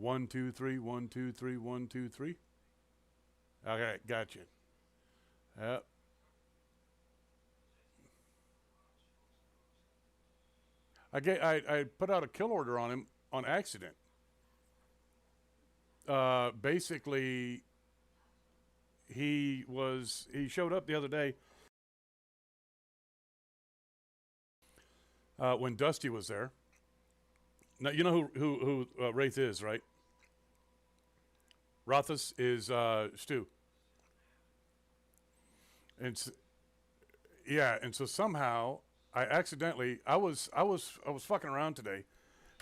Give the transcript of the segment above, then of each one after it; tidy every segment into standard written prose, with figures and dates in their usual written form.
1, 2, 3, 1, 2, 3, 1, 2, 3. Okay, gotcha. Yep. I put out a kill order on him on accident. Basically, he showed up the other day when Dusty was there. Now you know who Wraith is, right? Rothus is Stu, and yeah, and so somehow I accidentally I was fucking around today,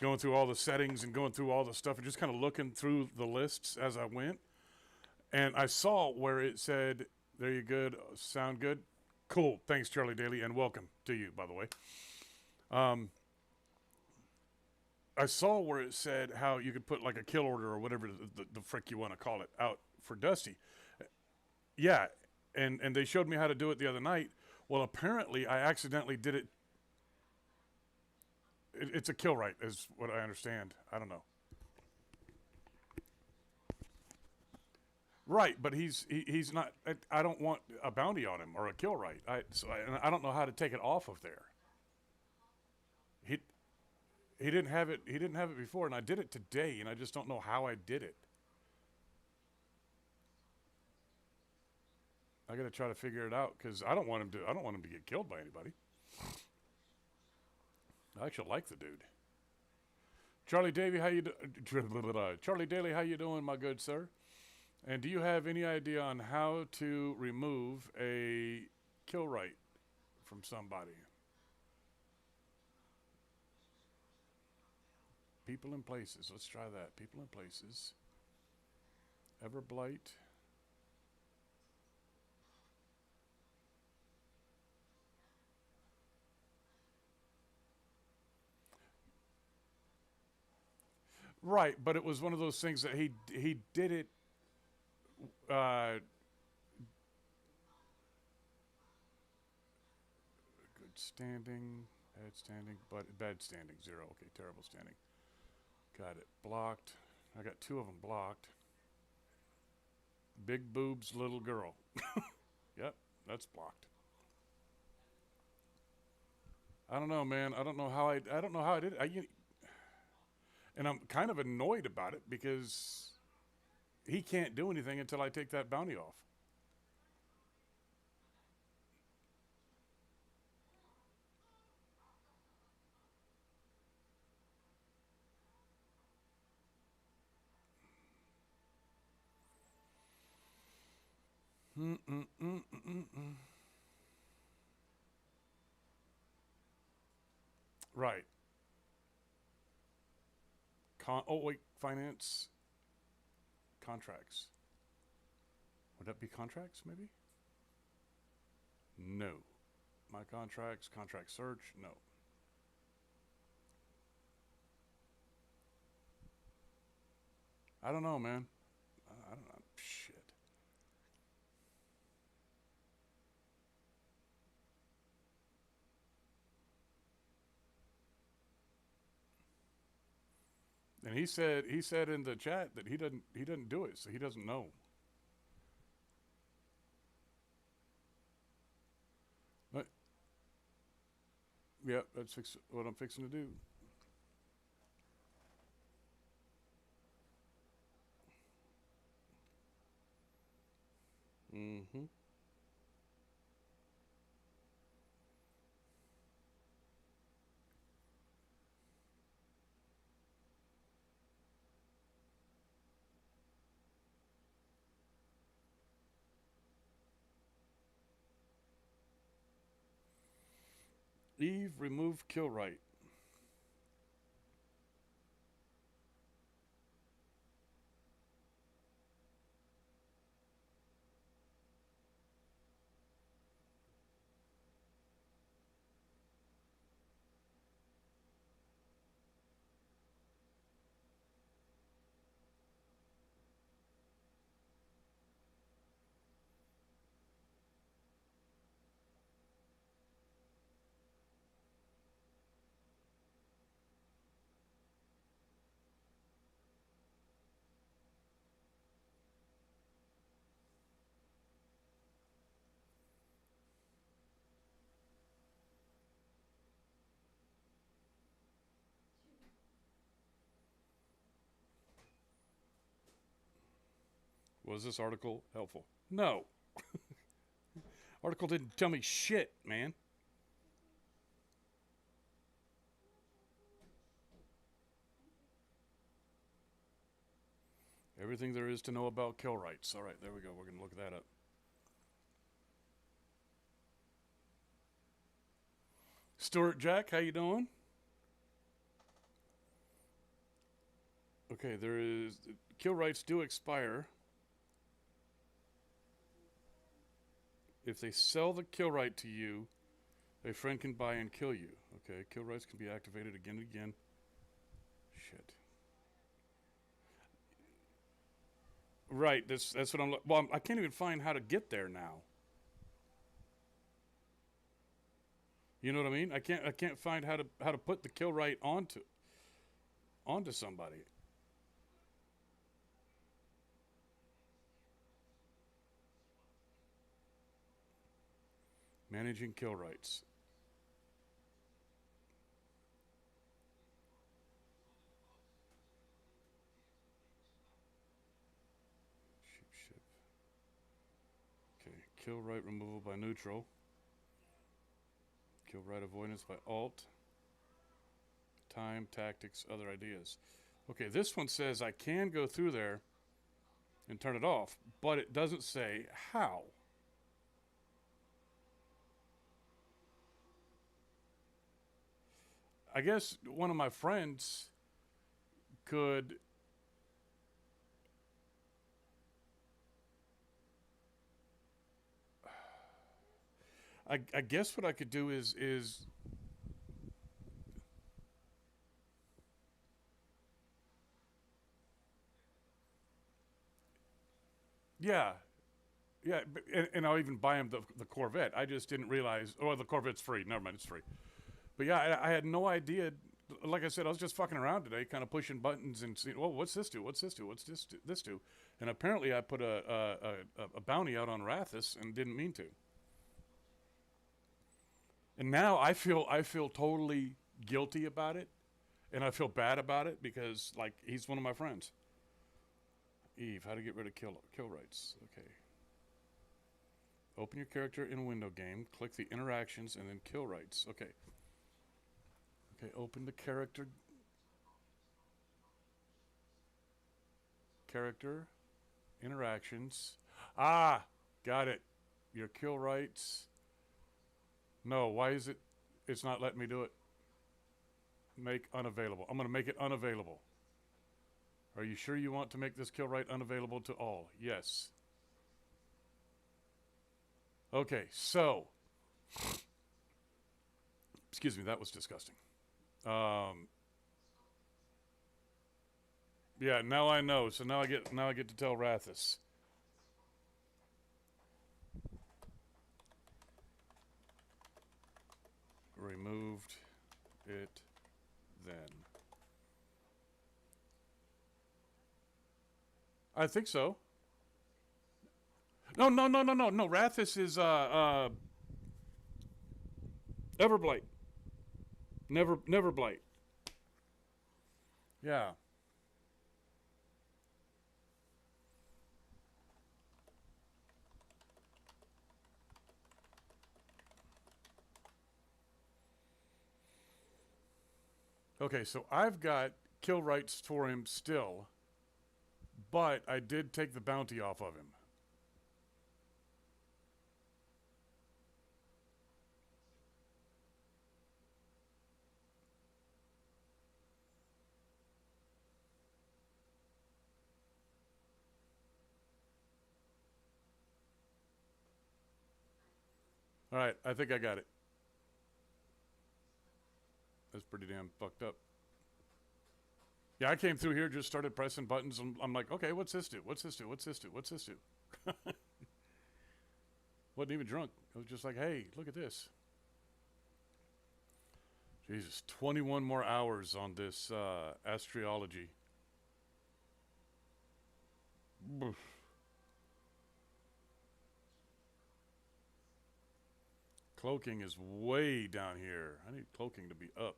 going through all the settings and going through all the stuff and just kind of looking through the lists as I went, and I saw where it said, "There you good, sound good, cool, thanks Charlie Daly, and welcome to you, by the way." I saw where it said how you could put like a kill order or whatever the frick you want to call it out for Dusty. Yeah, and they showed me how to do it the other night. Well, apparently I accidentally did it. It's a kill right, is what I understand. I don't know. Right, but he's not. I don't want a bounty on him or a kill right. And I don't know how to take it off of there. He he didn't have it. He didn't have it before, and I did it today, and I just don't know how I did it. I got to try to figure it out because I don't want him to. I don't want him to get killed by anybody. I actually like the dude. Charlie Davy, how you Charlie Daly, how you doing, my good sir? And do you have any idea on how to remove a kill right from somebody? People in places. Let's try that. People in places. Everblight. Right, but it was one of those things that he did it. Uh, Good standing, bad standing, but bad standing 0. Okay, terrible standing. Got it blocked. I got 2 of them blocked. Big boobs, little girl. Yep, that's blocked. I don't know, man. I don't know how I don't know how I did it. And I'm kind of annoyed about it because he can't do anything until I take that bounty off. Mm-mm-mm-mm-mm. Right. Oh wait, finance contracts. Would that be contracts? Maybe. No. My contracts, contract search. No. I don't know, man. I don't know. Shit. And he said in the chat that he doesn't do it, so he doesn't know. But yeah, that's what I'm fixing to do. Mm-hmm. Eve, remove kill right. Was this article helpful? No. Article didn't tell me shit, man. Everything there is to know about kill rights. All right, there we go. We're going to look that up. Stuart Jack, how you doing? Okay, there is kill rights do expire if they sell the kill right to you. A friend can buy and kill you. Okay, kill rights can be activated again and again. Shit. Right. That's what I'm. Well, I can't even find how to get there now. You know what I mean? I can't find how to put the kill right onto somebody. Managing kill rights. Ship. Okay, kill right removal by neutral. Kill right avoidance by alt. Time, tactics, other ideas. Okay, this one says I can go through there and turn it off, but it doesn't say how. I guess one of my friends could. I guess what I could do is yeah, yeah, and I'll even buy him the Corvette. I just didn't realize. Oh, the Corvette's free. Never mind, it's free. But yeah, I had no idea. Like I said, I was just fucking around today, kind of pushing buttons and seeing, well, what's this do? What's this do? What's this do? And apparently, I put a bounty out on Rathus and didn't mean to. And now I feel totally guilty about it, and I feel bad about it because like he's one of my friends. Eve, how to get rid of kill rights? Okay. Open your character in a window game. Click the interactions and then kill rights. Okay. Okay, open the character. Character. Interactions. Ah, got it. Your kill rights. No, why is it? It's not letting me do it. Make unavailable. I'm going to make it unavailable. Are you sure you want to make this kill right unavailable to all? Yes. Okay, so. Excuse me, that was disgusting. Yeah, now I know. So now I get to tell Rathus. Removed it then. I think so. No. Rathus is Everblight. Neverblight. Yeah. Okay, so I've got kill rights for him still, but I did take the bounty off of him. All right, I think I got it. That's pretty damn fucked up. Yeah, I came through here, just started pressing buttons. And I'm like, okay, what's this do? What's this do? What's this do? What's this do? Wasn't even drunk. I was just like, hey, look at this. Jesus, 21 more hours on this astrology. Cloaking is way down here. I need cloaking to be up.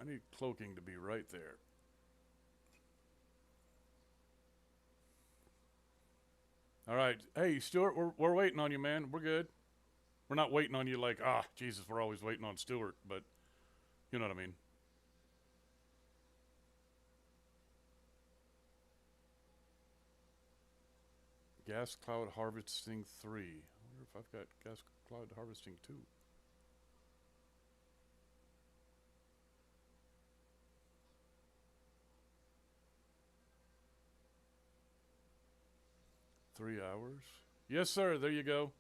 I need cloaking to be right there. All right. Hey, Stuart, we're waiting on you, man. We're good. We're not waiting on you like, Jesus, we're always waiting on Stuart, but you know what I mean. Gas cloud harvesting 3. I wonder if I've got gas cloud harvesting 2. $3. Yes, sir. There you go.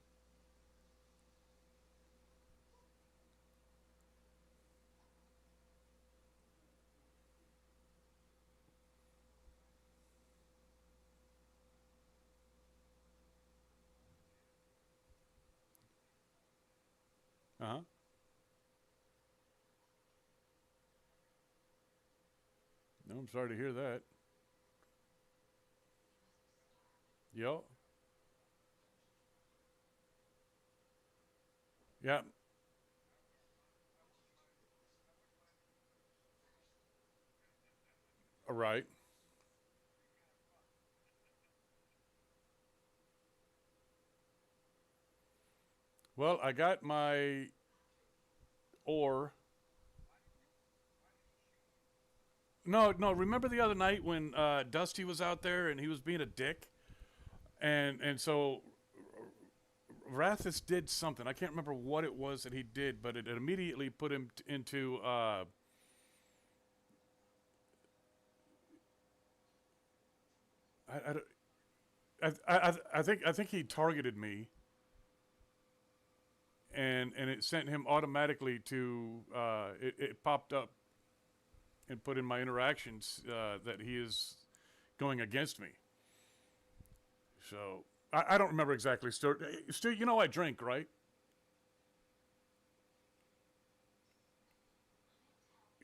Uh huh. No, I'm sorry to hear that. Yep. Yeah. All right. Well, I got my ore. No, no. Remember the other night when Dusty was out there and he was being a dick, and so Rathis did something. I can't remember what it was that he did, but it immediately put him into. I think he targeted me, and it sent him automatically to. It popped up and put in my interactions that he is going against me. So I don't remember exactly. Stu, you know I drink, right?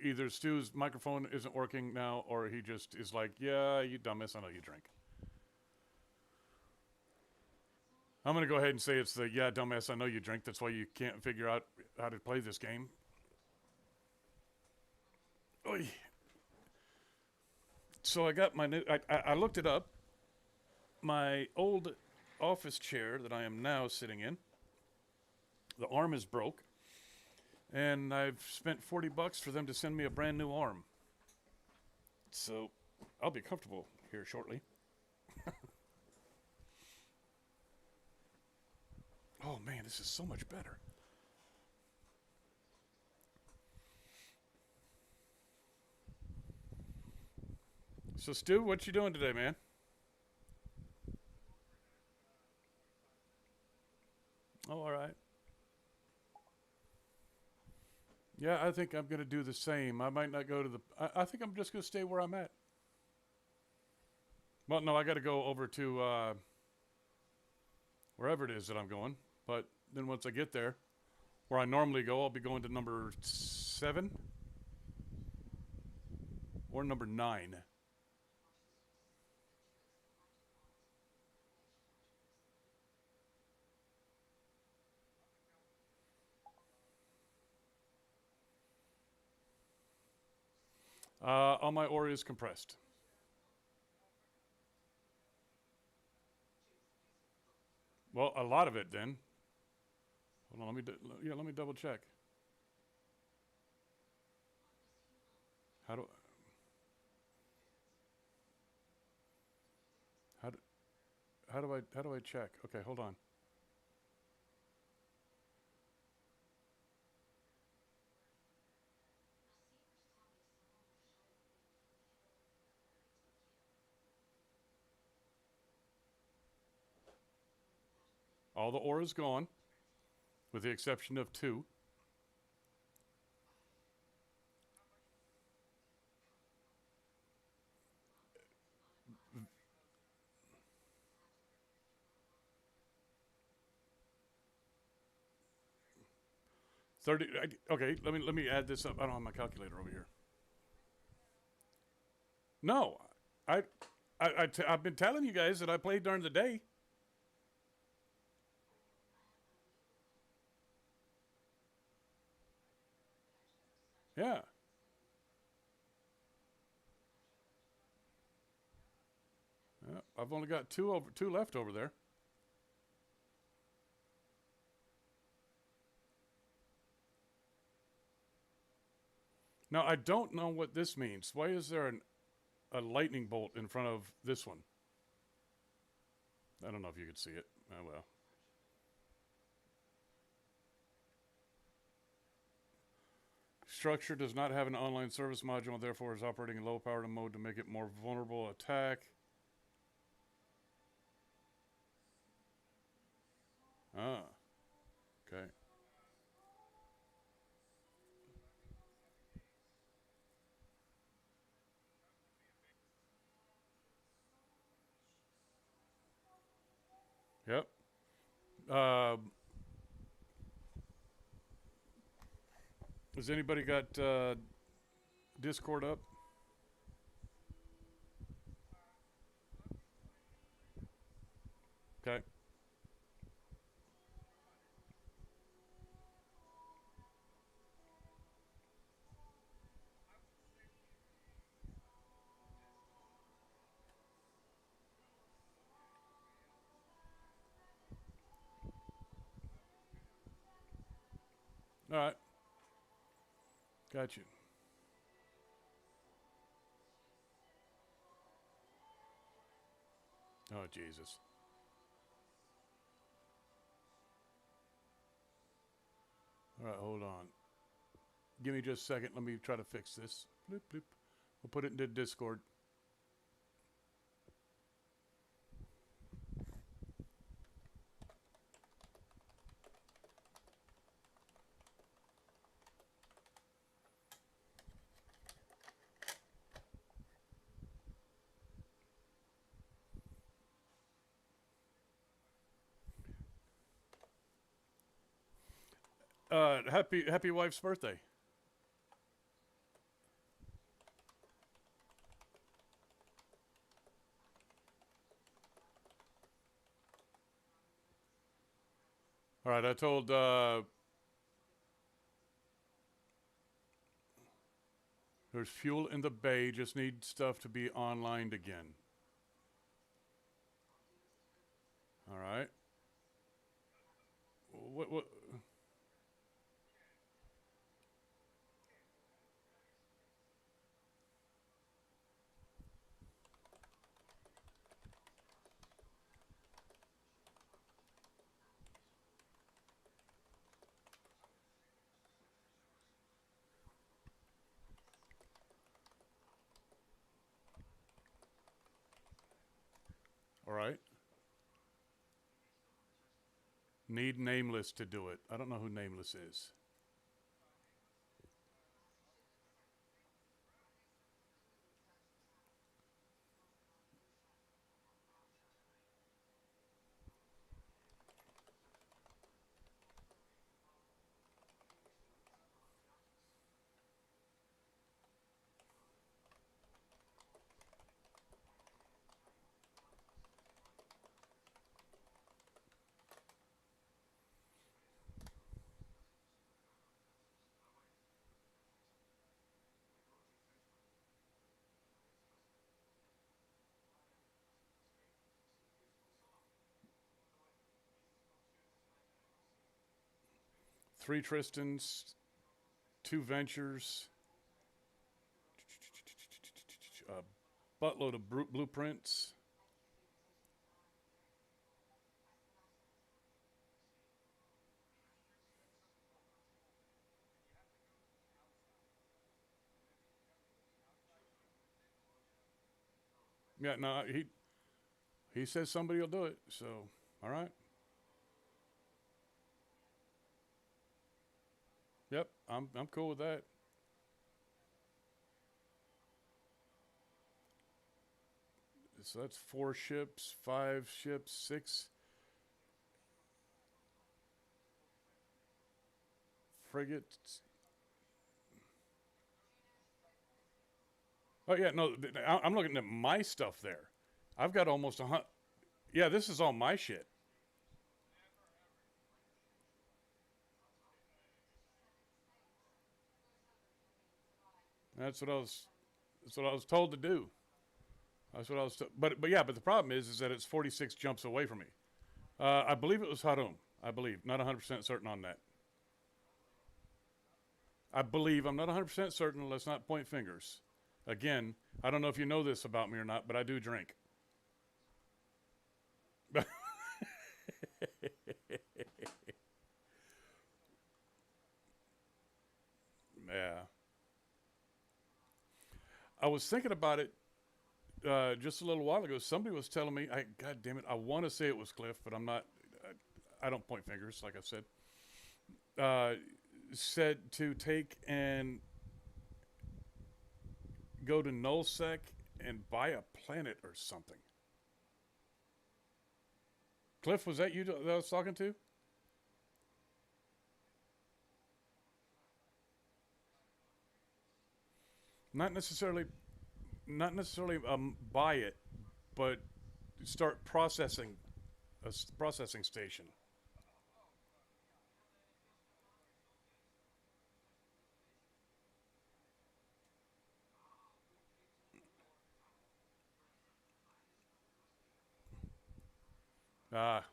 Either Stu's microphone isn't working now, or he just is like, "Yeah, you dumbass, I know you drink." I'm gonna go ahead and say it's the "Yeah, dumbass, I know you drink." That's why you can't figure out how to play this game. Oy. So I got my new. I looked it up. My old office chair that I am now sitting in, the arm is broke, and I've spent $40 for them to send me a brand new arm. So I'll be comfortable here shortly. Oh man, this is so much better. So Stu, what you doing today, man? Oh, all right. Yeah, I think I'm gonna do the same. I might not go to the. I think I'm just gonna stay where I'm at. Well, no, I got to go over to wherever it is that I'm going. But then once I get there, where I normally go, I'll be going to number 7 or number 9. All my ore is compressed. Well, a lot of it then. Hold on, let me double check. How do how do how do I check? Okay, hold on. All the ore is gone, with the exception of 2. 30. Okay, let me add this up. I don't have my calculator over here. No, I I've been telling you guys that I played during the day. Yeah. I've only got two left over there. Now I don't know what this means. Why is there a lightning bolt in front of this one? I don't know if you could see it. Oh well. Structure does not have an online service module and therefore is operating in low power mode to make it more vulnerable attack. Ah, okay. Yep. Has anybody got Discord up? Okay. All right. Got you. Oh, Jesus. All right, hold on. Give me just a second. Let me try to fix this. Bloop, bloop. We'll put it into Discord. Happy wife's birthday. All right, I told there's fuel in the bay. Just need stuff to be online again. All right. What? All right. Need Nameless to do it. I don't know who Nameless is. Three Tristans, two Ventures, a buttload of blueprints. Yeah, no, he says somebody will do it. So, all right. Yep, I'm cool with that. So that's 4 ships, 5 ships, 6 frigates. Oh yeah, no, I'm looking at my stuff there. I've got almost 100. Yeah, this is all my shit. That's what I was. That's what I was told to do. That's what I was. But yeah, but the problem is that it's 46 jumps away from me. I believe it was Harum. I believe, not 100% certain on that. I believe I'm not 100% certain. Let's not point fingers. Again, I don't know if you know this about me or not, but I do drink. Yeah, I was thinking about it just a little while ago. Somebody was telling me, God damn it, I want to say it was Cliff, but I'm not. I don't point fingers, like I said. Uh, Said to take and go to Nullsec and buy a planet or something. Cliff, was that you that I was talking to? Not necessarily, not necessarily buy it, but start processing processing station. Ah,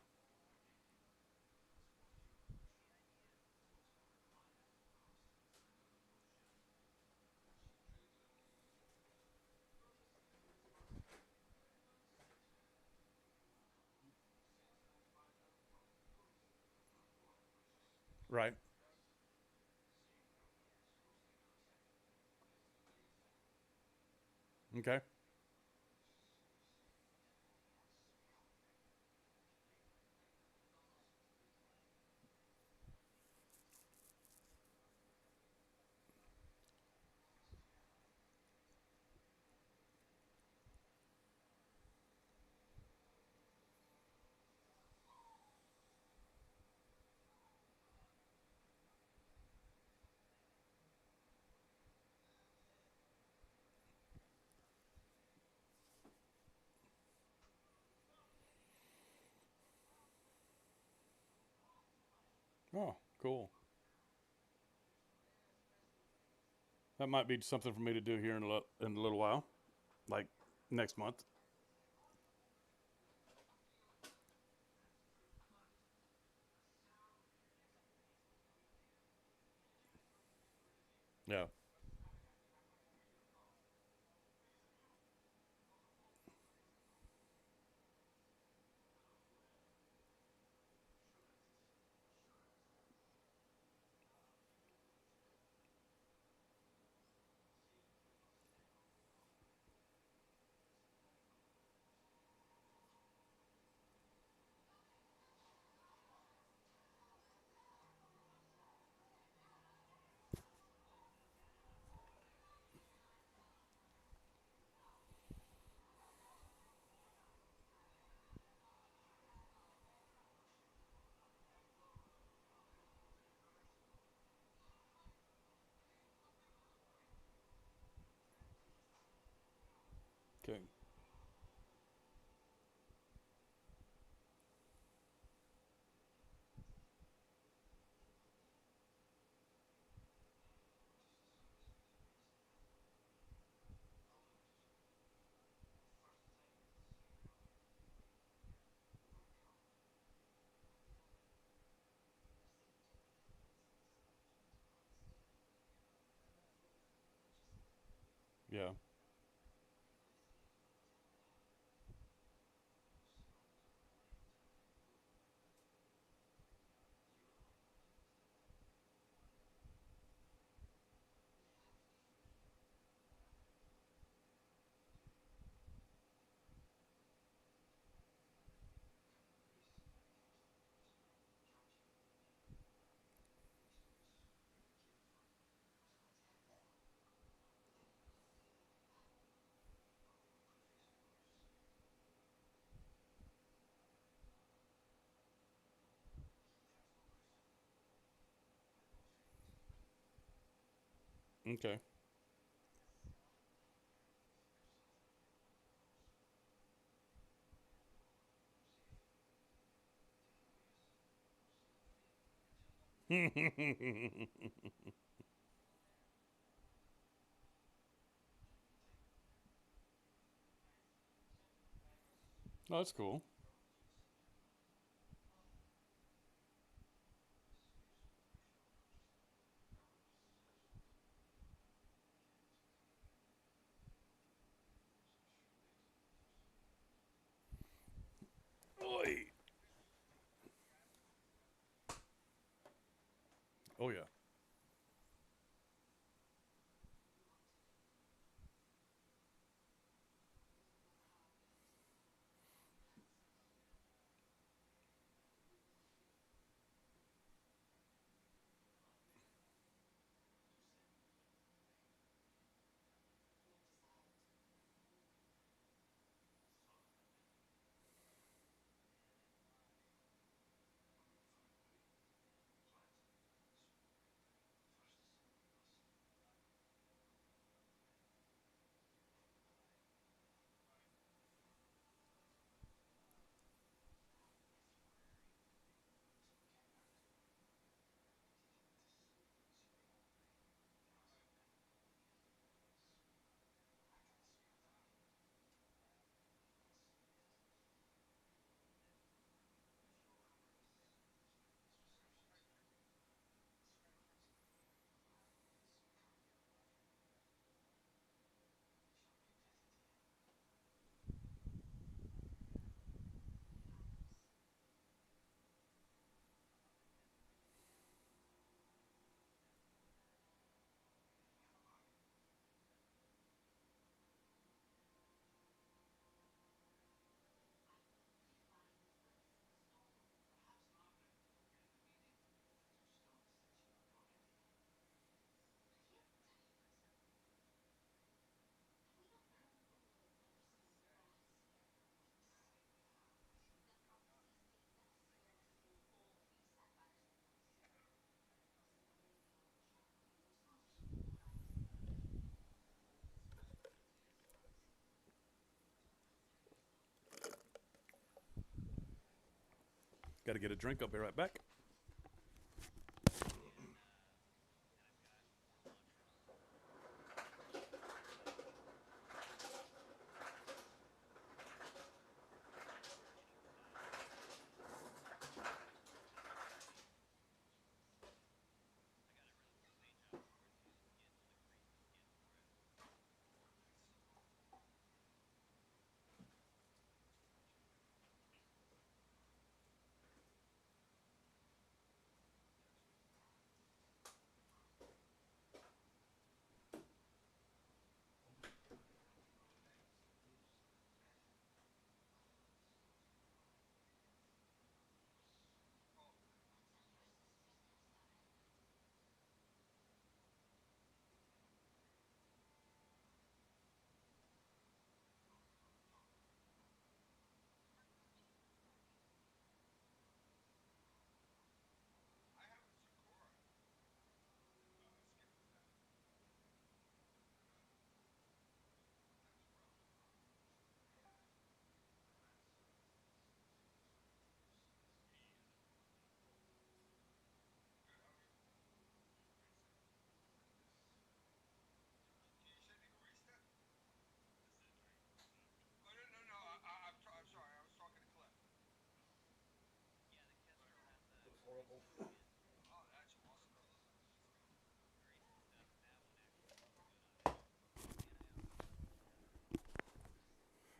right. Okay. Oh, cool. That might be something for me to do here in a little while, like next month. Yeah. Okay. Yeah. Okay. Oh, that's cool. Oy. Oh yeah. Got to get a drink. I'll be right back.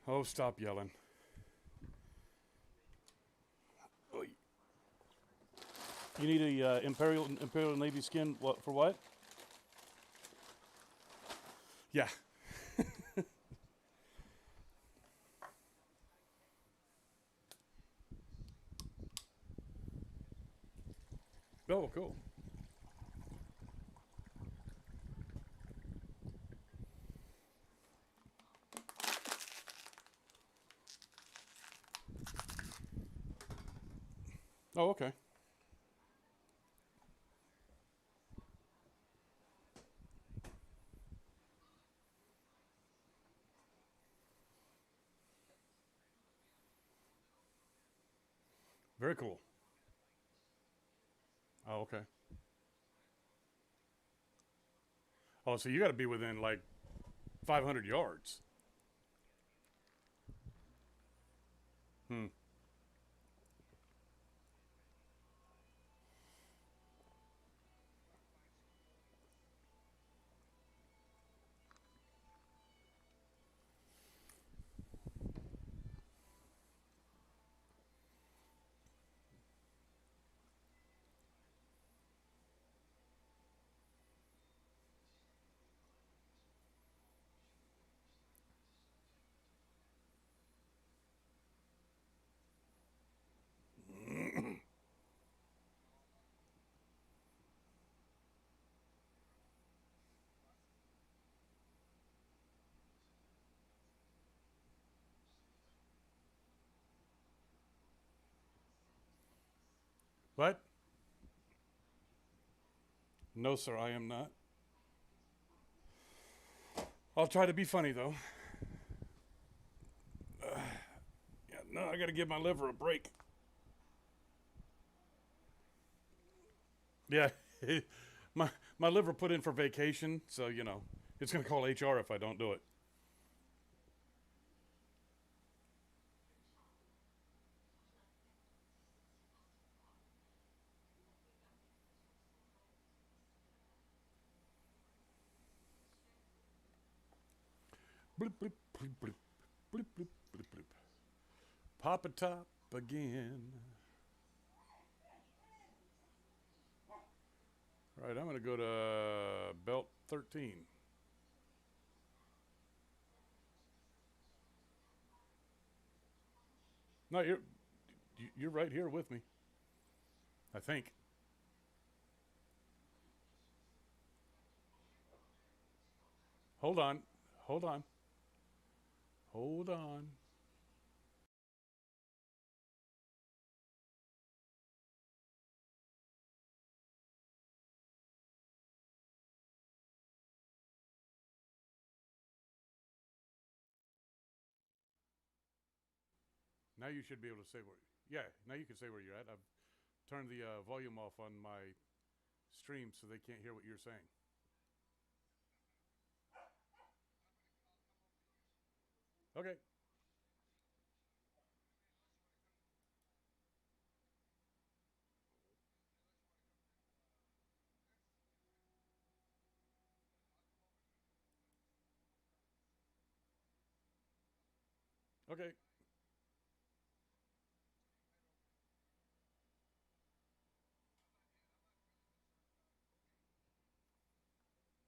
Oh, stop yelling. Oy. You need a Imperial Navy skin. What for? What? Yeah. Oh, cool. Oh, okay. Very cool. Oh, okay. Oh, so you got to be within like 500 yards. Hmm. What? No, sir, I am not. I'll try to be funny though. Yeah, no, I got to give my liver a break. Yeah, my my liver put in for vacation, so you know it's gonna call HR if I don't do it. Bloop bloop bloop bloop bloop bloop bloop bloop. Pop a top again. All right, I'm gonna go to belt 13. No, you're right here with me. I think. Hold on, hold on, hold on. Now you should be able to say where. Yeah, now you can say where you're at. I've turned the volume off on my stream so they can't hear what you're saying. Okay. Okay.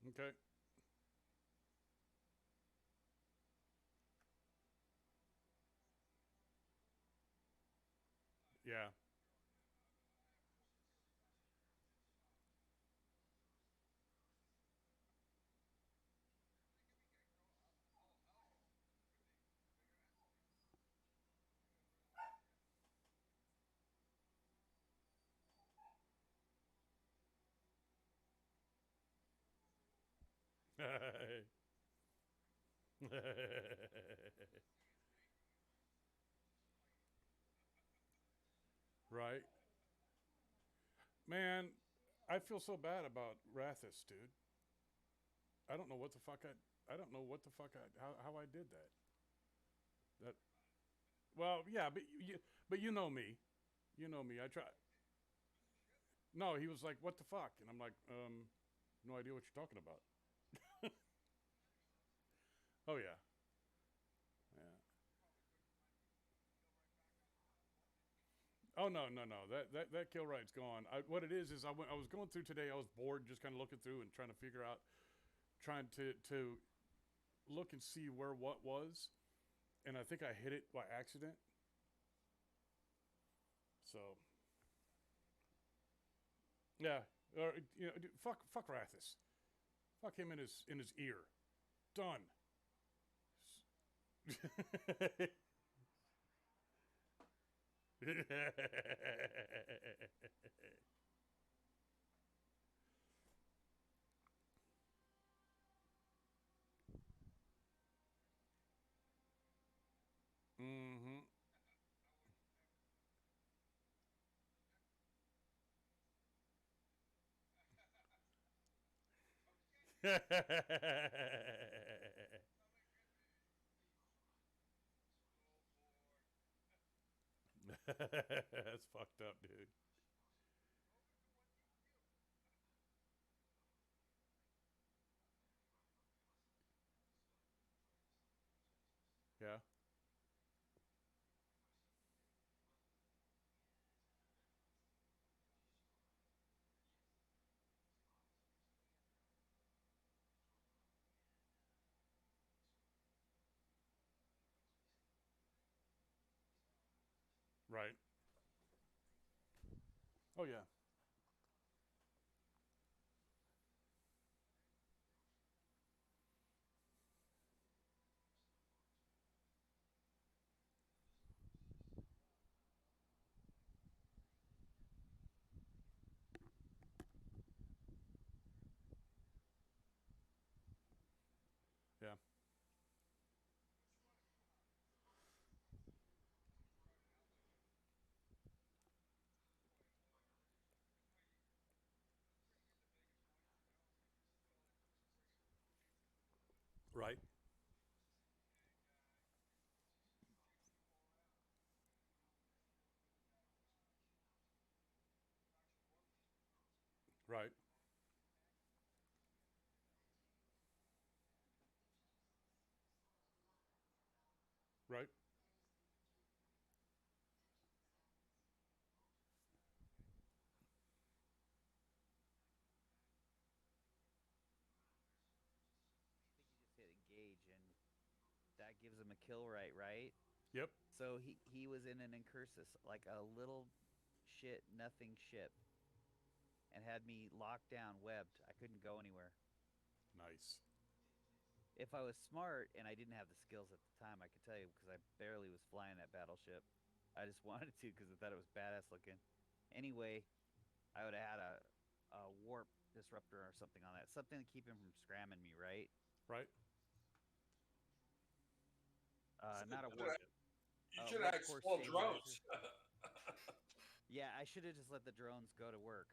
Okay. Yeah. Right. Man, I feel so bad about Rathis, dude. I don't know what the fuck I don't know what the fuck how I did that. That well, yeah, but you know me. You know me. I try. No, he was like, "What the fuck?" And I'm like, no idea what you're talking about. Oh yeah. Yeah. Oh no, no, no. That kill ride's gone. What it is I was going through today. I was bored, just kind of looking through and trying to figure out, trying to look and see where what was, and I think I hit it by accident. So yeah, you know, dude, fuck Rathis. Fuck him in his ear. Done. Mm-hmm. That's fucked up, dude. Yeah. Right. Oh yeah. Yeah. Right. Right. Right. I think you just hit engage, and that gives him a kill right? Yep. So he was in an incursus, like a little shit nothing ship, and had me locked down, webbed. I couldn't go anywhere. Nice. If I was smart and I didn't have the skills at the time, I could tell you because I barely was flying that battleship. I just wanted to because I thought it was badass looking. Anyway, I would have had a warp disruptor or something on that, something to keep him from scramming me, right? Right. Not a You warp, should have warp had core small stabilizer. drones. Yeah, I should have just let the drones go to work.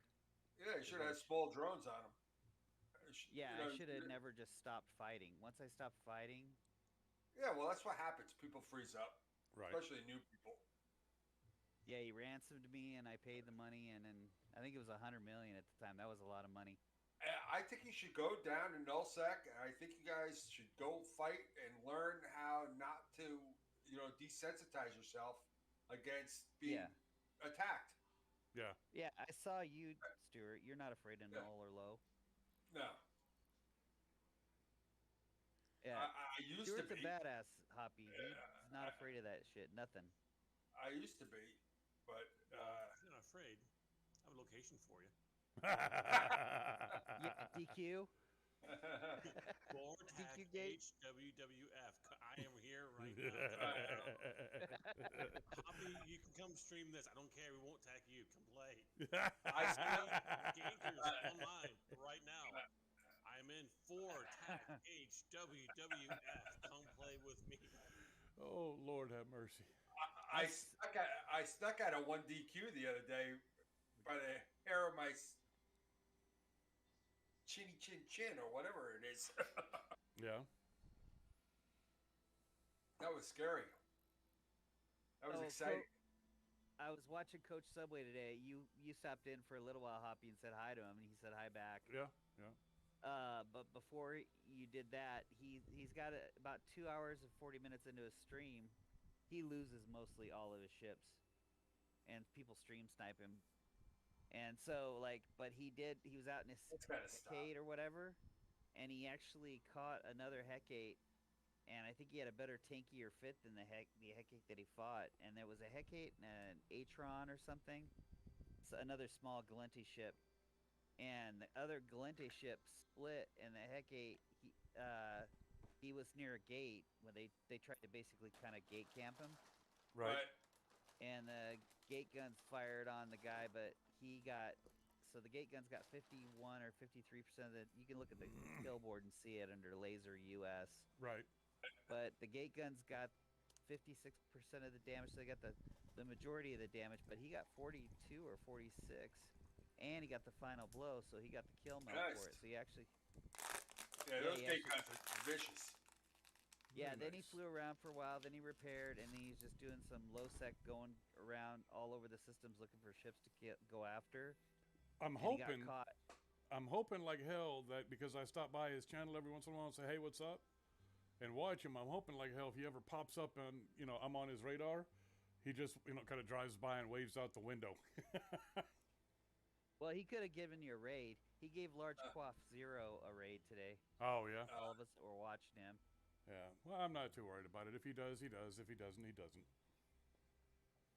Yeah, you Is should what have I had should. small drones on them. Yeah, I should have never just stopped fighting. Once I stopped fighting, Yeah, well, that's what happens. People freeze up, Right. especially new people. yeah, he ransomed me and I paid the money, and then I think it was 100 million at the time. That was a lot of money. I think you should go down to nullsec. And I think you guys should go fight and learn how not to, desensitize yourself against Yeah, being attacked. Yeah. yeah. I saw you, Stuart. You're not afraid of Yeah, null or low. no, Yeah, I used to Stuart's a be. badass, Hoppy. He's not afraid of that shit. Nothing. I used to be, but Well, if you're not afraid, I have a location for you. Yeah, DQ, Board Hack DQ gate. HWWF. I am here right now. Come on down. Hobby, you can come stream this. I don't care. We won't attack you. Come play. I still, Hobby Gankers online right now. I'm in for Tack HWWF. Come play with me. Oh Lord, have mercy. I s- I stuck at a one DQ the other day by the hair of my chinny chin chin or whatever it is. Yeah. That was scary. That was oh, exciting. I was watching Coach Subway today. You stopped in for a little while, Hoppy, and said hi to him, and he said hi back. Yeah. Yeah. But before you did that, he's got about 2 hours and 40 minutes into his stream. He loses mostly all of his ships, and people stream snipe him. And so like, but he was out in his It's gotta stop. Hecate or whatever, and he actually caught another Hecate, and I think he had a better tankier fit than the Hecate that he fought. And there was a Hecate and an Atron or something, so another small Galenti ship, and the other Galente ship split, and the Hecate he was near a gate when they tried to basically kind of gate camp him, Right. Right. and the gate guns fired on the guy, but he got so the gate guns got 51 or 53% of the. You can look at the kill board and see it under laser US, Right. but the gate guns got 56% of the damage. So they got the majority of the damage, but he got 42 or 46, and he got the final blow, so he got the kill mode for it. Nice. So he actually, Yeah, yeah, those he gate actually, guns are vicious. Yeah, Very then he nice. flew around for a while, then he repaired, and then he's just doing some low sec going around all over the systems looking for ships to go after. I'm And he got hoping, caught. I'm hoping like hell that because I stop by his channel every once in a while and say, hey, what's up? And watch him, I'm hoping like hell if he ever pops up and, I'm on his radar, he just, kind of drives by and waves out the window. Well, he could have given you a raid. He gave Large Uh, Quaff Zero a raid today. Oh, yeah? All of us were watching him. Yeah. Well, I'm not too worried about it. If he does, he does. If he doesn't, he doesn't.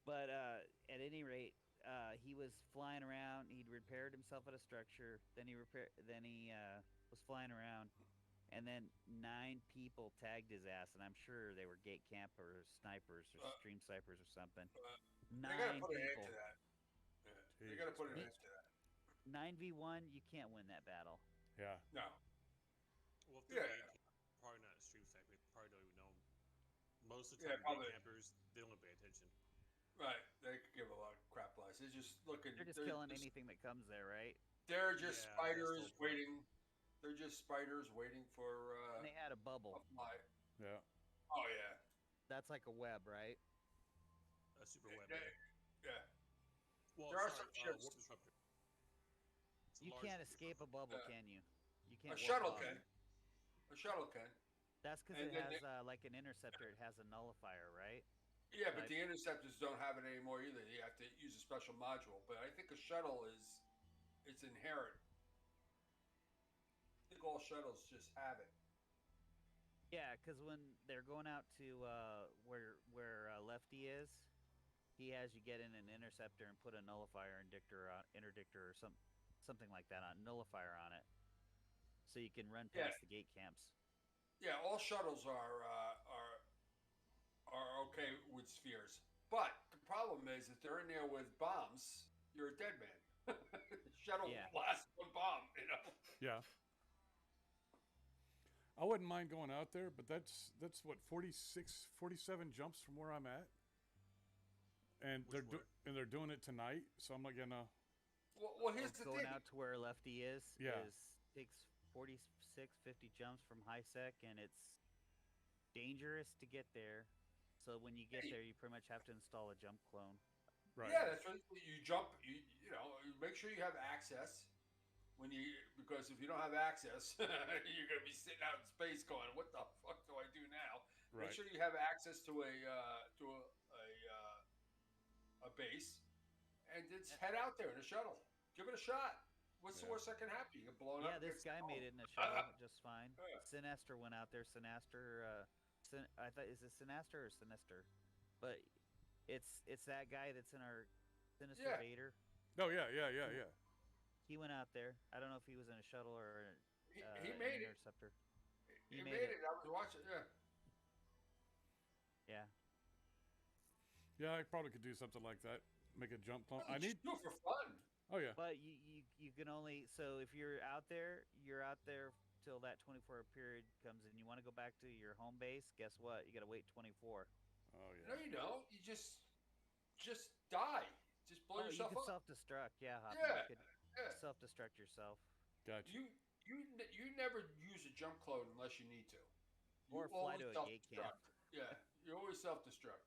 But at any rate, he was flying around. He'd repaired himself at a structure. Then he was flying around, and then 9 people tagged his ass, and I'm sure they were gate campers, snipers, or stream snipers, or something. they got to 9 put an end people. to that. Yeah. They got to Jesus put an Christ. end to that. 9v1, you can't win that battle. Yeah. No. Well, if they're Yeah. gate camp, probably not a stream sniper. They probably don't even know 'em. Most of the Yeah, time, probably. gate campers, they don't pay attention. Right. They could give a lot of crap lies. They're just looking. They're just killing anything that comes there, right? They're just Yeah, that's the spiders whole point. waiting. They're just spiders waiting for And they had a a bubble. fly. Yeah. Oh yeah. That's like a web, right? A super web. Yeah. Yeah. Well, There are sorry, some ships- warp disruptor. It's a You large can't warp escape a disruptor. bubble, Yeah. can you? You A can't. warp shuttle off. can. A shuttle can. That's because And it then has like an interceptor. It has a nullifier, right? Yeah, but Right. the interceptors don't have it anymore either. You have to use a special module. But I think a shuttle it's inherent. I think all shuttles just have it. Yeah, because when they're going out to where Lefty is, he has you get in an interceptor and put a nullifier interdictor or something like that on nullifier on it, so you can run Yeah. past the gate camps. Yeah, all shuttles are okay with spheres. But the problem is if they're in there with bombs, you're a dead man. Shuttle Yeah. blasts one bomb, Yeah. I wouldn't mind going out there, but that's what 46, 47 jumps from where I'm at, and Which where? they're doing it tonight. So I'm like gonna. Well, here's the Going thing. out to where Lefty is Yeah. takes 46, 50 jumps from high sec, and it's dangerous to get there. So when you get there, you pretty much have to install a jump clone. Right. Yeah, that's right. You jump. You make sure you have access because if you don't have access, you're gonna be sitting out in space going, "What the fuck do I do now?" Right. Make sure you have access to a base, and just head out there in a shuttle. Give it a shot. What's the Yeah. worst that can happen? You get blown up. Yeah, this get guy stolen. made it in a shuttle just fine. Yeah. Sinaster went out there. Sinaster, I thought is it Sinaster or Sinister, but it's that guy that's in our Sinister Yeah. Vader. Oh yeah. He went out there. I don't know if he was in a shuttle or He an made it. interceptor. He made it. I was watching. Yeah. Yeah. Yeah, I probably could do something like that. Make a jump clone. I Just need. do it for fun. Oh yeah. But you can only, so if you're out there till that 24-hour period comes and you want to go back to your home base, guess what? You got to wait 24. Oh No, yeah. you don't. You just die. Just blow Oh, you yourself could up. self-destruct. Yeah, Hoppy, Yeah. you could Yeah. self-destruct yourself. Gotcha. You never use a jump clone unless you need to. You Or fly always to a gate camp. self-destruct. Yeah, you always self-destruct.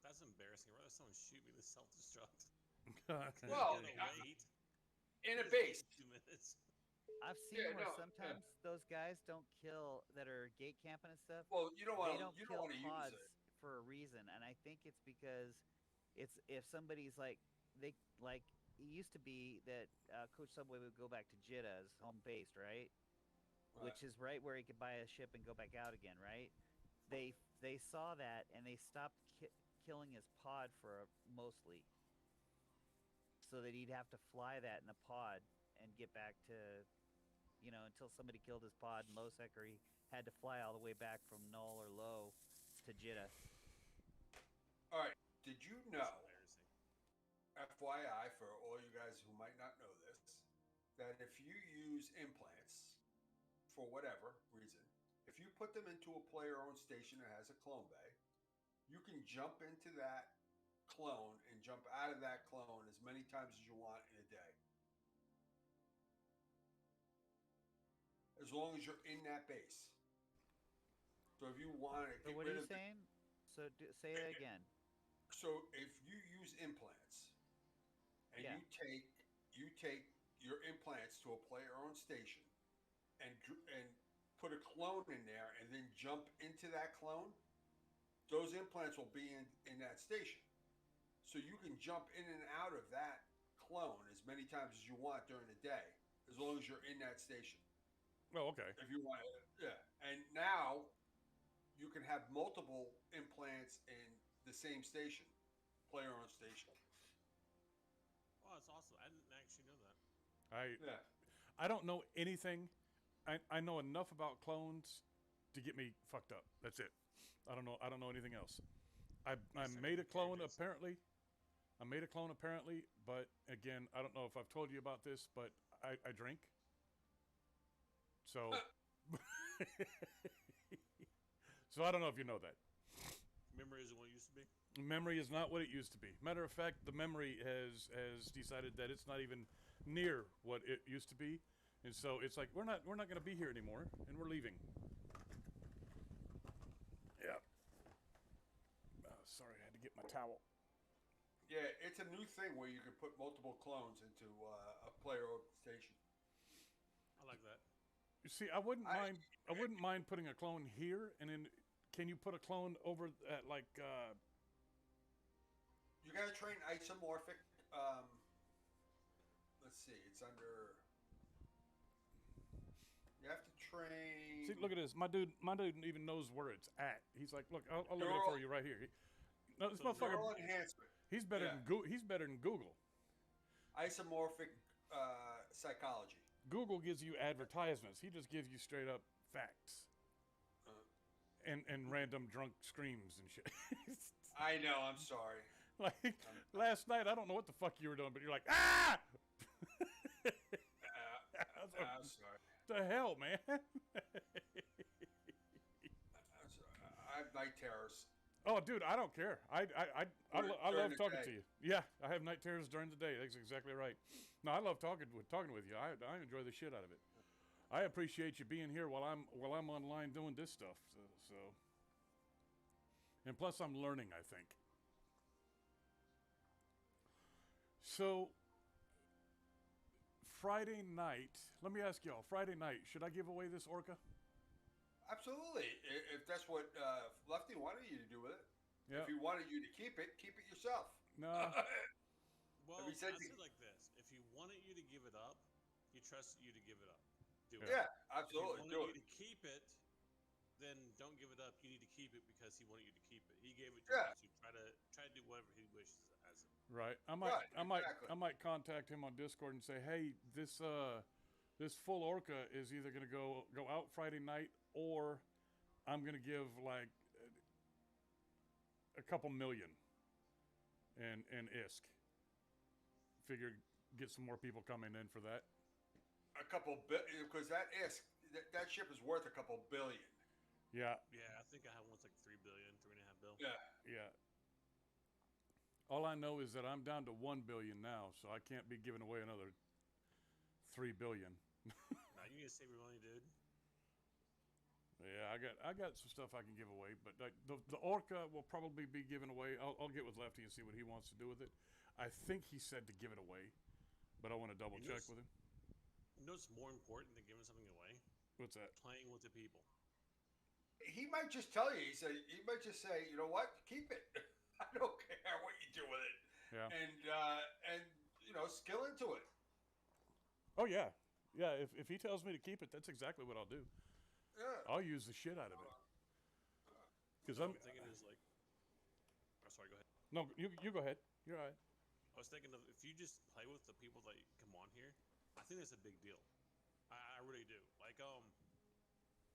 That's embarrassing. I'd rather someone shoot me than self-destruct. Well, Gotta I- wait. In a Just base. 2 minutes. I've seen Yeah, where no, yeah. sometimes those guys don't kill that are gate camping and stuff. Well, you don't They want don't to. You don't kill want to use pods it. for a reason, and I think it's because it's if somebody's like it used to be that Coach Subway would go back to Jeddah as home base, right? Which is right where he could buy a ship and go back out again, right? They saw that and they stopped killing his pod for mostly, so that he'd have to fly that in a pod and get back to, until somebody killed his pod in low sec, or he had to fly all the way back from null or low to Jeddah. All right. Did you know? That's embarrassing. FYI, for all you guys who might not know this, that if you use implants for whatever reason, if you put them into a player-owned station that has a clone bay, you can jump into that clone and jump out of that clone as many times as you want in a day. As long as you're in that base. So if you want to So get what are rid you of the- saying? So say it again. so if you use implants and Yeah. you take your implants to a player-owned station and put a clone in there and then jump into that clone, those implants will be in that station. So you can jump in and out of that clone as many times as you want during the day, as long as you're in that station. Oh, okay. If you want, yeah. And now you can have multiple implants in the same station, player-owned station. Oh, that's awesome. I didn't actually know that. Yeah. I don't know anything. I know enough about clones to get me fucked up. That's it. I don't know anything else. I Yes, made a everything clone changes. apparently. I made a clone apparently, but again, I don't know if I've told you about this, but I drink. So so I don't know if you know that. Memory isn't what it used to be. Memory is not what it used to be. Matter of fact, the memory has decided that it's not even near what it used to be, and so it's like we're not going to be here anymore, and we're leaving. Yeah. Sorry, I had to get my towel. Yeah, it's a new thing where you can put multiple clones into a player-owned station. I like that. You see, I wouldn't mind putting a clone here, and then can you put a clone over at like? You got to train isomorphic. Let's see, it's under. You have to train. See, look at this. My dude even knows where it's at. He's like, look, I'll look at it for you right here. No, this So motherfucker. Neural enhancement. He's better Yeah. than He's better than Google. Isomorphic psychology. Google gives you advertisements. He just gives you straight up facts and random drunk screams and shit. I know. I'm sorry. Like last night, I don't know what the fuck you were doing, but you're like, ah! I'm sorry. The hell, man? I'm sorry. I have night terrors. Oh, dude, I don't care. I During love the talking day. to you. Yeah, I have night terrors during the day. That's exactly right. No, I love talking with you. I enjoy the shit out of it. I appreciate you being here while I'm online doing this stuff. So, and plus I'm learning, I think. So Friday night, let me ask y'all. Friday night, should I give away this orca? Absolutely. If that's what Lefty wanted you to do with it. Yeah. If he wanted you to keep it yourself. No. Well, Have you I said say to- it like this: if he wanted you to give it up, he trusted you to give it up. Do it. Yeah, If he absolutely. wanted Do you it. to keep it, then don't give it up. You need to keep it because he wanted you to keep it. He gave it to Yeah. you. So try to do whatever he wishes as it. Right. Right, exactly. I might contact him on Discord and say, "Hey, this full orca is either going to go out Friday night or I'm going to give like a couple million and ISK. Figure get some more people coming in for that." A couple because that ship is worth a couple billion. Yeah. Yeah, I think I have one's like 3 billion, 3.5 billion. Yeah. Yeah. All I know is that I'm down to 1 billion now, so I can't be giving away another 3 billion. Nah, you need to save your money, dude. Yeah, I got some stuff I can give away, but the orca will probably be given away. I'll get with Lefty and see what he wants to do with it. I think he said to give it away, but I want to double You check know, with him. You know what's more important than giving something away? What's that? Playing with the people. He might just tell you. He might just say, you know what, keep it. I don't care what you do with it. Yeah. And skill into it. Oh yeah, yeah. If he tells me to keep it, that's exactly what I'll do. Yeah. I'll use the shit out of it. Because What I'm I'm thinking is like. Oh, sorry. Go ahead. no, you go ahead. You're all right. I was thinking of if you just play with the people that come on here, I think that's a big deal. I really do. Like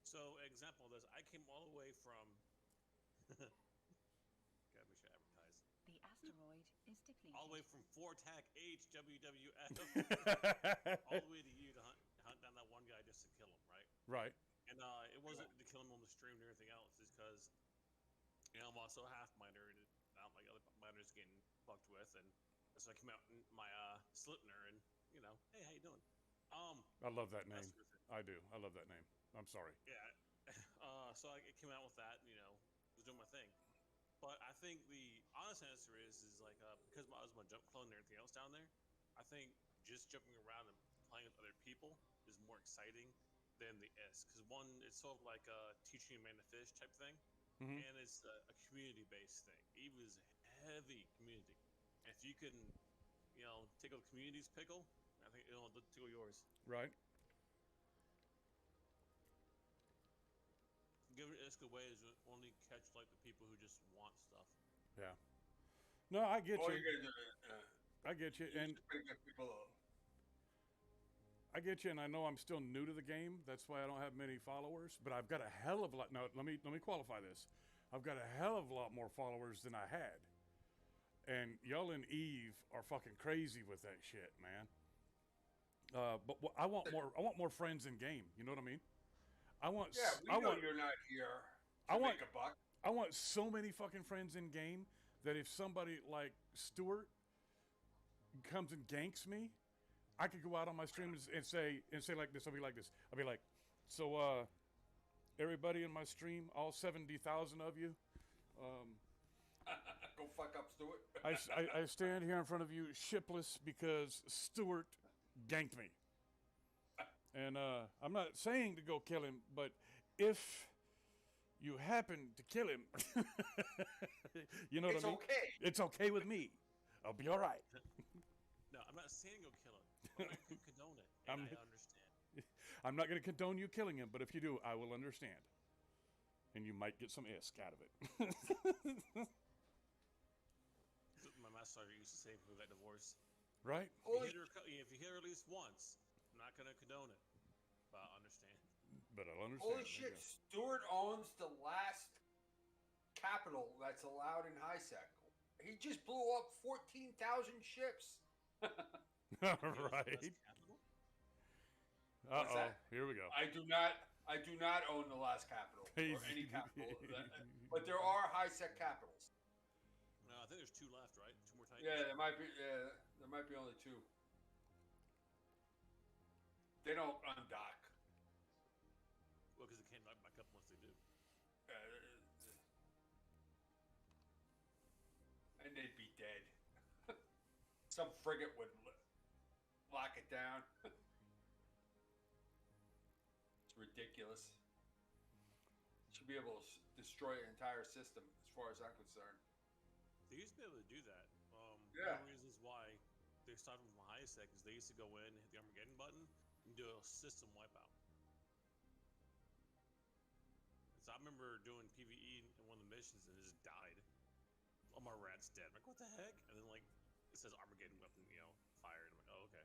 so example of this, I came all the way from. Gotta make sure I advertise. The asteroid is depleted. All the way from Fortac H WWF all the way to you to hunt down that one guy just to kill him, right? Right. And it wasn't to kill him on the stream and everything else, it's because I'm also a half miner and not like other miners getting fucked with, and so I came out in my Slipner and hey, how you doing? I love that name. That's sort of thing. I do. I love that name. I'm sorry. Yeah. so I came out with that. Was doing my thing. But I think the honest answer is like because I was my jump clone and everything else down there. I think just jumping around and playing with other people is more exciting than the ISK. Because one, it's sort of like teaching a man to fish type thing, Mhm. and it's a community-based thing. Eve is heavy community. And if you can, tickle the community's pickle, I think it'll tickle yours. Right. Giving ISK away is only catch like the people who just want stuff. Yeah. No, I get All you. you're gonna do, I get you, you and should pick up people. I get you, and I know I'm still new to the game. That's why I don't have many followers. But I've got a hell of a lot. Now, let me qualify this. I've got a hell of a lot more followers than I had. And y'all and Eve are fucking crazy with that shit, man. But I want more. I want more friends in game. You know what I mean? I want. Yeah, we I know want. you're not here I to want- make a buck. I want so many fucking friends in game that if somebody like Stuart comes and ganks me, I could go out on my stream and say like this. I'll be like this. I'll be like, so everybody in my stream, all 70,000 of you, Go fuck up, Stuart. I stand here in front of you shipless because Stuart ganked me. And I'm not saying to go kill him, but if you happen to kill him, you know It's what I mean? okay. It's okay with me. I'll be all right. No, I'm not saying go kill him. I'm not going to condone it. And I'm- I understand. I'm not going to condone you killing him, but if you do, I will understand. And you might get some ISK out of it. My master used to say who got divorced. Right? Holy If you hit her at least once, I'm not going to condone it. But I understand. But I'll understand. Holy There you shit, go. Stewart owns the last capital that's allowed in HiSec. He just blew up 14,000 ships. All That's right. capital? What's Uh-oh. that? Here we go. I do not own the last capital or any capital. But there are HiSec capitals. No, I think there's 2 left, right? 2 more titans. Yeah, there might be only 2. They don't undock. Well, because they can't knock back up once they do. And they'd be dead. Some frigate would lock it down. It's ridiculous. Should be able to destroy an entire system, as far as I'm concerned. They used to be able to do that. Yeah. One of the reasons why they stopped from HiSec is they used to go in, hit the Armageddon button, and do a system wipeout. So I remember doing PvE in one of the missions and it just died. All my rats dead. I'm like, what the heck? And then like it says Armageddon weapon, fired. I'm like, oh okay.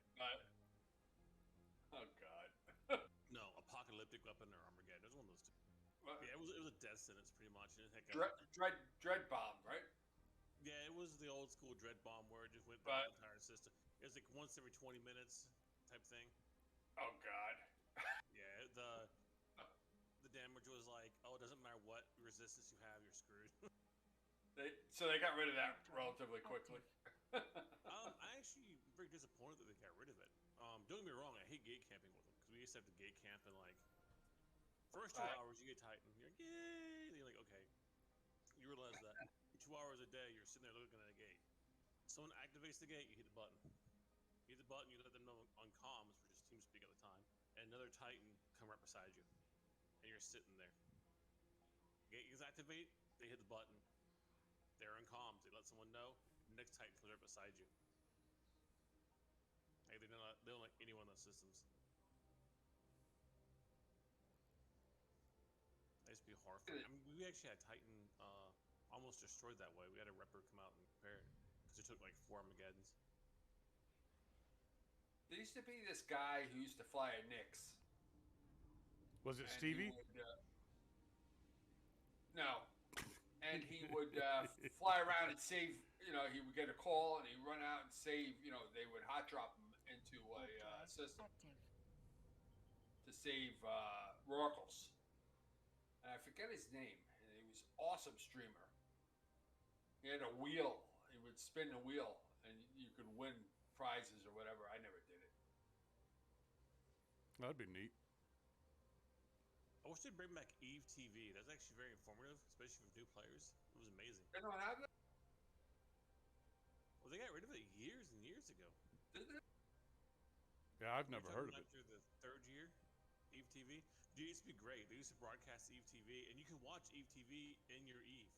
Oh god. No, apocalyptic weapon or Armageddon. It was one of those two. Well, Yeah, it was a death sentence pretty much. And heck, Dread bomb, right? yeah, it was the old school dread bomb where it just went But- through the entire system. It was like once every 20 minutes type thing. Oh god. Yeah, the damage was like, oh, it doesn't matter what resistance you have, you're screwed. So they got rid of that relatively quickly. I actually am very disappointed that they got rid of it. Don't get me wrong, I hate gate camping with them because we used to have to gate camp and like first 2 Right. hours you get Titan, you're like, yay, and you're like, okay, you realize that 2 hours a day you're sitting there looking at a gate. Someone activates the gate, you hit the button. You hit the button, you let them know on comms, which is TeamSpeak at the time, and another Titan come right beside you, and you're sitting there. Gate is activate, they hit the button. They're in comms. They let someone know. The next Titan comes right beside you. Like they don't like any one of those systems. That used to be horrifying. I mean, we actually had Titan almost destroyed that way. We had a Ripper come out and repair it because it took like 4 Armageddons. There used to be this guy who used to fly a Nix. Was it and he Stevie? would, no. And he would fly around and save, he would get a call and he'd run out and save, they would hot drop him into a system Active. to save Rorkles. And I forget his name. And he was an awesome streamer. He had a wheel. He would spin the wheel and you could win prizes or whatever. I never did it. That'd be neat. I wish they'd bring back Eve TV. That's actually very informative, especially for new players. It was amazing. They don't have that, Well, they got rid of it years and years ago. did they? Yeah, I've You're never heard of talking it. After the third year, Eve TV. Dude, it used to be great. They used to broadcast Eve TV, and you can watch Eve TV in your Eve.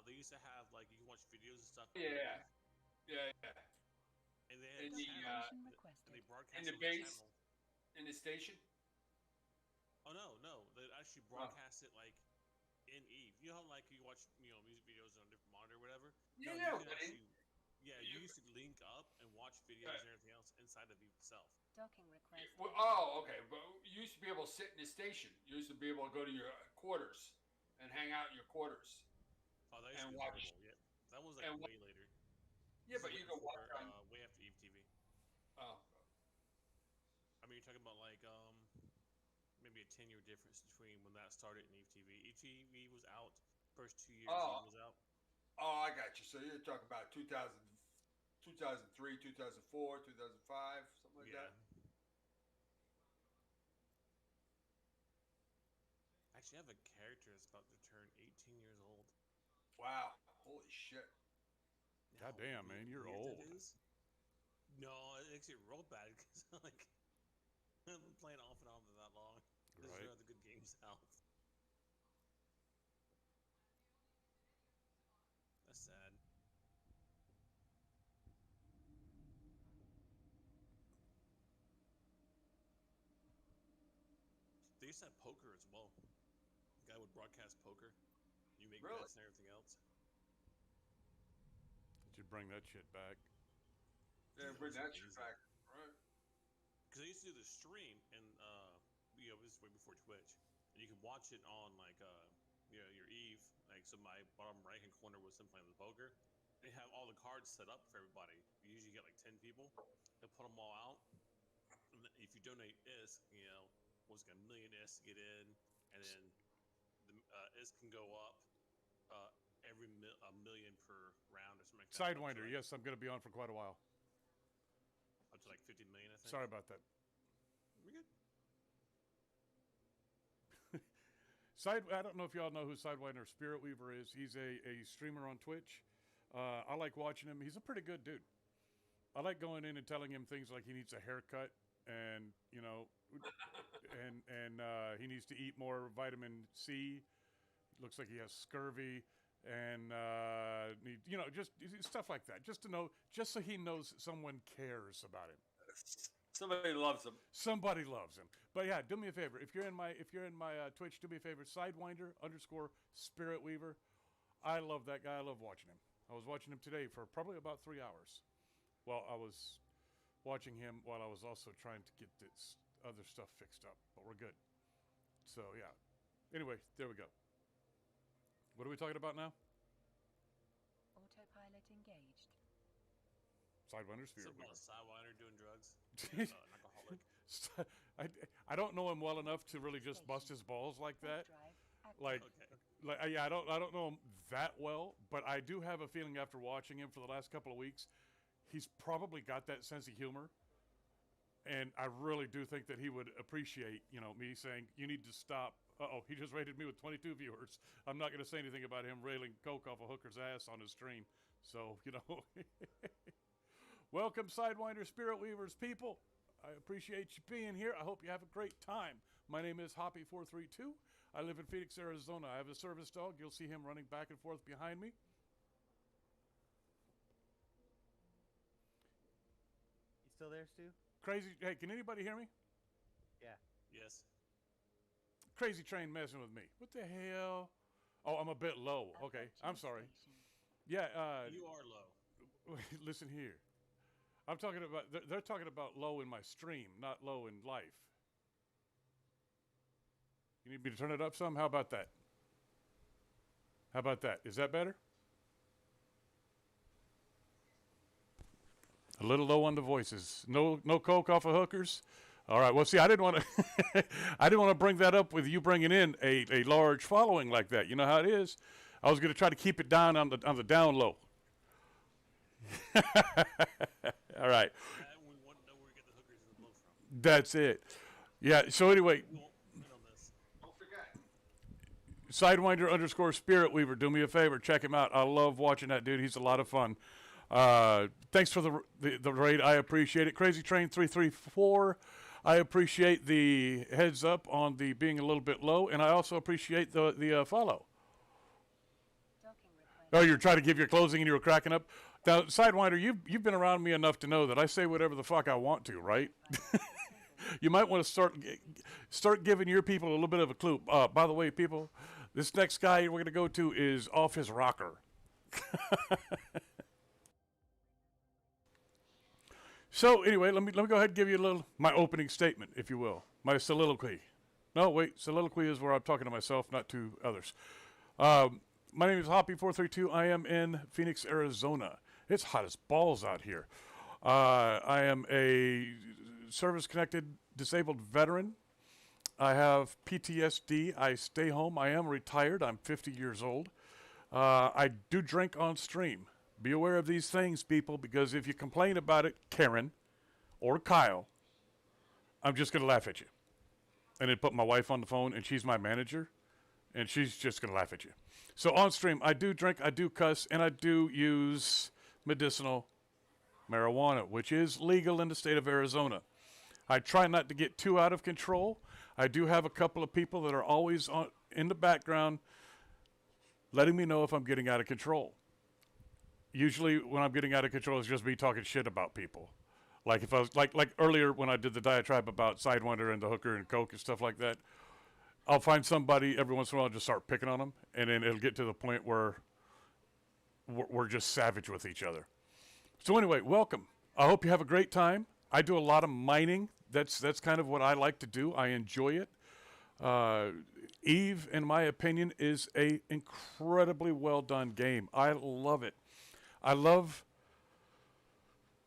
They used to have like you can watch videos and stuff. on your Yeah. Eve, Yeah. and they had In a the, channel, Documentation and they requested. broadcast in the on the base? channel. In the station. Oh no, they actually broadcast it like in Eve. You know how like you watch music videos on a different monitor or whatever. Yeah, no, yeah, you can but actually, you you- used to link up and watch videos Right. and everything else inside of Eve itself. Docking requested. Well, oh, okay. But you used to be able to sit in the station. You used to be able to go to your quarters and hang out in your quarters. Oh, that used And to be watch- horrible. Yeah, that was like and way later. Yeah, This but is you way can watch before, on. way after Eve TV. Oh, I mean, you're talking about like maybe a 10-year difference between when that started and Eve TV. Eve TV was out first 2 years. Oh. Eve was out. oh, I got you. So you're talking about 2003, 2004, 2005, something like Yeah. that. Actually, I have a character that's about to turn 18 years old. Wow. Holy shit. You know how Goddamn, man, you're weird that old. is? No, it makes it real bad because like I've been playing off and on for that long. There's Right. no other good games out. That's sad. They used to have poker as well. The guy would broadcast poker. You make Really? bets and everything else. Should bring that shit back. Yeah, Dude, bring that that was shit amazing. back. Right. Because I used to do the stream, and this is way before Twitch, and you could watch it on like your Eve. Like, so my bottom right hand corner was them playing the poker. They have all the cards set up for everybody. You usually get like 10 people. They put them all out, and then if you donate ISK, was like $1 million ISK to get in, and then the ISK can go up every $1 million per round or something like that. Up to, Sidewinder, like, yes, I'm going to be on for quite a while. up to like 50 million, I think. Sorry about that. We're good. I don't know if y'all know who Sidewinder Spirit Weaver is. He's a streamer on Twitch. I like watching him. He's a pretty good dude. I like going in and telling him things like he needs a haircut and, and he needs to eat more vitamin C. Looks like he has scurvy and just stuff like that. Just to know, just so he knows someone cares about him. Somebody loves them. Somebody loves him. But yeah, do me a favor. If you're in my Twitch, do me a favor. Sidewinder_Spirit Weaver. I love that guy. I love watching him. I was watching him today for probably about 3 hours. Well, I was watching him while I was also trying to get this other stuff fixed up. But we're good. So yeah. Anyway, there we go. What are we talking about now? Autopilot engaged. Sidewinder Spirit Something Weaver. about a sidewinder doing drugs. An alcoholic. I don't know him well enough to really just bust his balls like that. Drive active. Like, Okay. yeah, I don't know him that well, but I do have a feeling after watching him for the last couple of weeks, he's probably got that sense of humor, and I really do think that he would appreciate, me saying you need to stop. He just rated me with 22 viewers. I'm not going to say anything about him railing coke off a hooker's ass on his stream. So welcome, Sidewinder Spirit Weavers people. I appreciate you being here. I hope you have a great time. My name is Hoppy432. I live in Phoenix, Arizona. I have a service dog. You'll see him running back and forth behind me. You still there, Stu? Crazy. Hey, can anybody hear me? Yeah. Yes. Crazy Train messing with me. What the hell? Oh, I'm a bit low. Okay, Approaching I'm sorry. station. Yeah, You are low. listen here. I'm talking about, they're talking about low in my stream, not low in life. You need me to turn it up some? How about that? How about that? Is that better? A little low on the voices. No coke off of hookers. All right. Well, see, I didn't want to. I didn't want to bring that up with you bringing in a large following like that. You know how it is. I was going to try to keep it down on the down low. All right. We want to know where we get the hookers and the blow from. That's it. Yeah. So anyway, We won't win on this. Don't forget Sidewinder _ Spirit Weaver. Do me a favor, check him out. I love watching that dude. He's a lot of fun. Thanks for the raid. I appreciate it. Crazy Train 334. I appreciate the heads up on the being a little bit low, and I also appreciate the follow. Docking request. Oh, you're trying to give your closing and you were cracking up. Now, Sidewinder, you've been around me enough to know that I say whatever the fuck I want to, right? You might want to start giving your people a little bit of a clue. By the way, people, this next guy we're going to go to is off his rocker. So anyway, let me go ahead and give you my opening statement, if you will, my soliloquy. No, wait, soliloquy is where I'm talking to myself, not to others. My name is Hoppy432. I am in Phoenix, Arizona. It's hot as balls out here. I am a service-connected disabled veteran. I have PTSD. I stay home. I am retired. I'm 50 years old. I do drink on stream. Be aware of these things, people, because if you complain about it, Karen or Kyle, I'm just going to laugh at you. And then put my wife on the phone, and she's my manager, and she's just going to laugh at you. So on stream, I do drink, I do cuss, and I do use medicinal marijuana, which is legal in the state of Arizona. I try not to get too out of control. I do have a couple of people that are always in the background letting me know if I'm getting out of control. Usually when I'm getting out of control, it's just me talking shit about people. Like if I was like earlier when I did the diatribe about Sidewinder and the hooker and coke and stuff like that, I'll find somebody every once in a while and just start picking on them, and then it'll get to the point where we're just savage with each other. So anyway, welcome. I hope you have a great time. I do a lot of mining. That's kind of what I like to do. I enjoy it. Eve, in my opinion, is a incredibly well done game. I love it. I love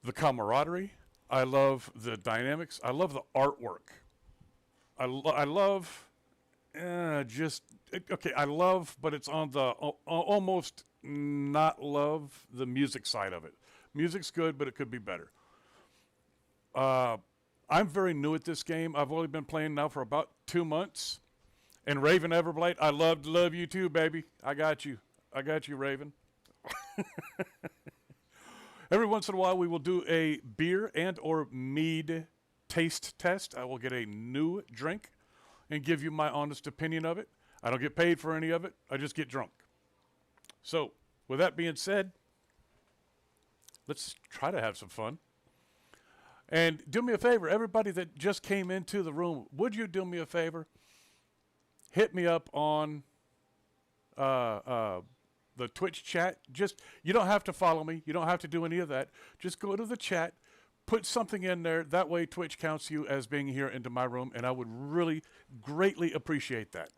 the camaraderie. I love the dynamics. I love the artwork. I love I love, but it's on the almost not love the music side of it. Music's good, but it could be better. I'm very new at this game. I've only been playing now for about 2 months. And Raven Everblight, I love you too, baby. I got you, Raven. Every once in a while, we will do a beer and or mead taste test. I will get a new drink and give you my honest opinion of it. I don't get paid for any of it. I just get drunk. So, with that being said, let's try to have some fun. And do me a favor, everybody that just came into the room, would you do me a favor? Hit me up on the Twitch chat. You don't have to follow me. You don't have to do any of that. Just go to the chat, put something in there. That way Twitch counts you as being here into my room, and I would really greatly appreciate that.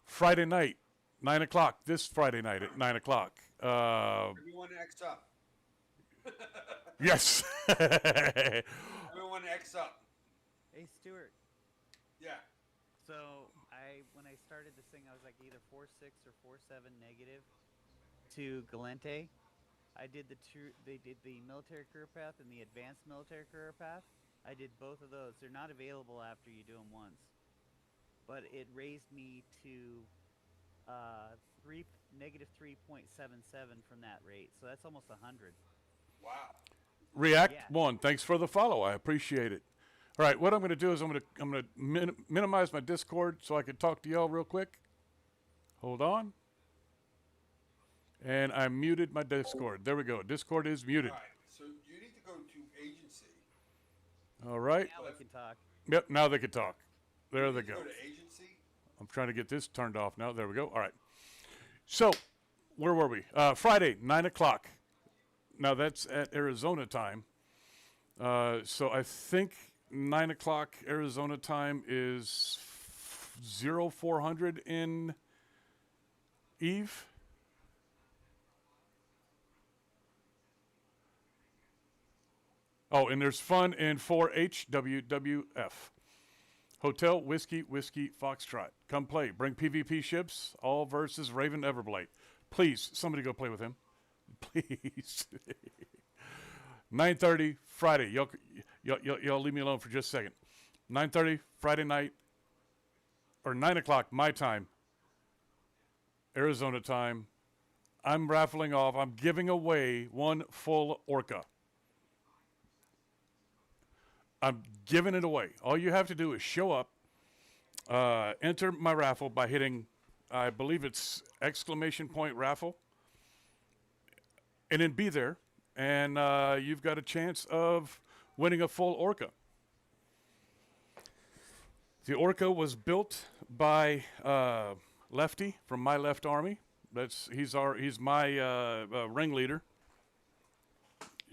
Friday night, 9 o'clock. This Friday night at 9 o'clock. Everyone X up. Yes. Everyone X up. Hey, Stuart. Yeah. So when I started this thing, I was like either 4.6 or 4.7 negative to Galente. I did they did the military career path and the advanced military career path. I did both of those. They're not available after you do them once, but it raised me to negative 3.77 from that rate. So that's almost 100. Wow. React Yeah. 1. Thanks for the follow. I appreciate it. All right, what I'm going to do is I'm going to minimize my Discord so I can talk to y'all real quick. Hold on. And I muted my Discord. There we go. Discord is muted. All right. So you need to go to agency. All right. Now we can talk. Yep, now they can talk. There they go. Go to agency. I'm trying to get this turned off now. There we go. All right. So, where were we? Friday, 9 o'clock. Now, that's at Arizona time. So, I think 9 o'clock Arizona time is 0400 in Eve. Oh, and there's fun in 4HWWF. Hotel Whiskey Foxtrot. Come play. Bring PvP ships. All versus Raven Everblight. Please, somebody go play with him. Please. 9:30 Friday. Y'all leave me alone for just a second. 9:30 Friday night, or 9 o'clock my time. Arizona time. I'm raffling off. I'm giving away one full orca. I'm giving it away. All you have to do is show up, enter my raffle by hitting, I believe it's !raffle, and then be there, and you've got a chance of winning a full orca. The orca was built by Lefty from My Left Army. He's my ringleader.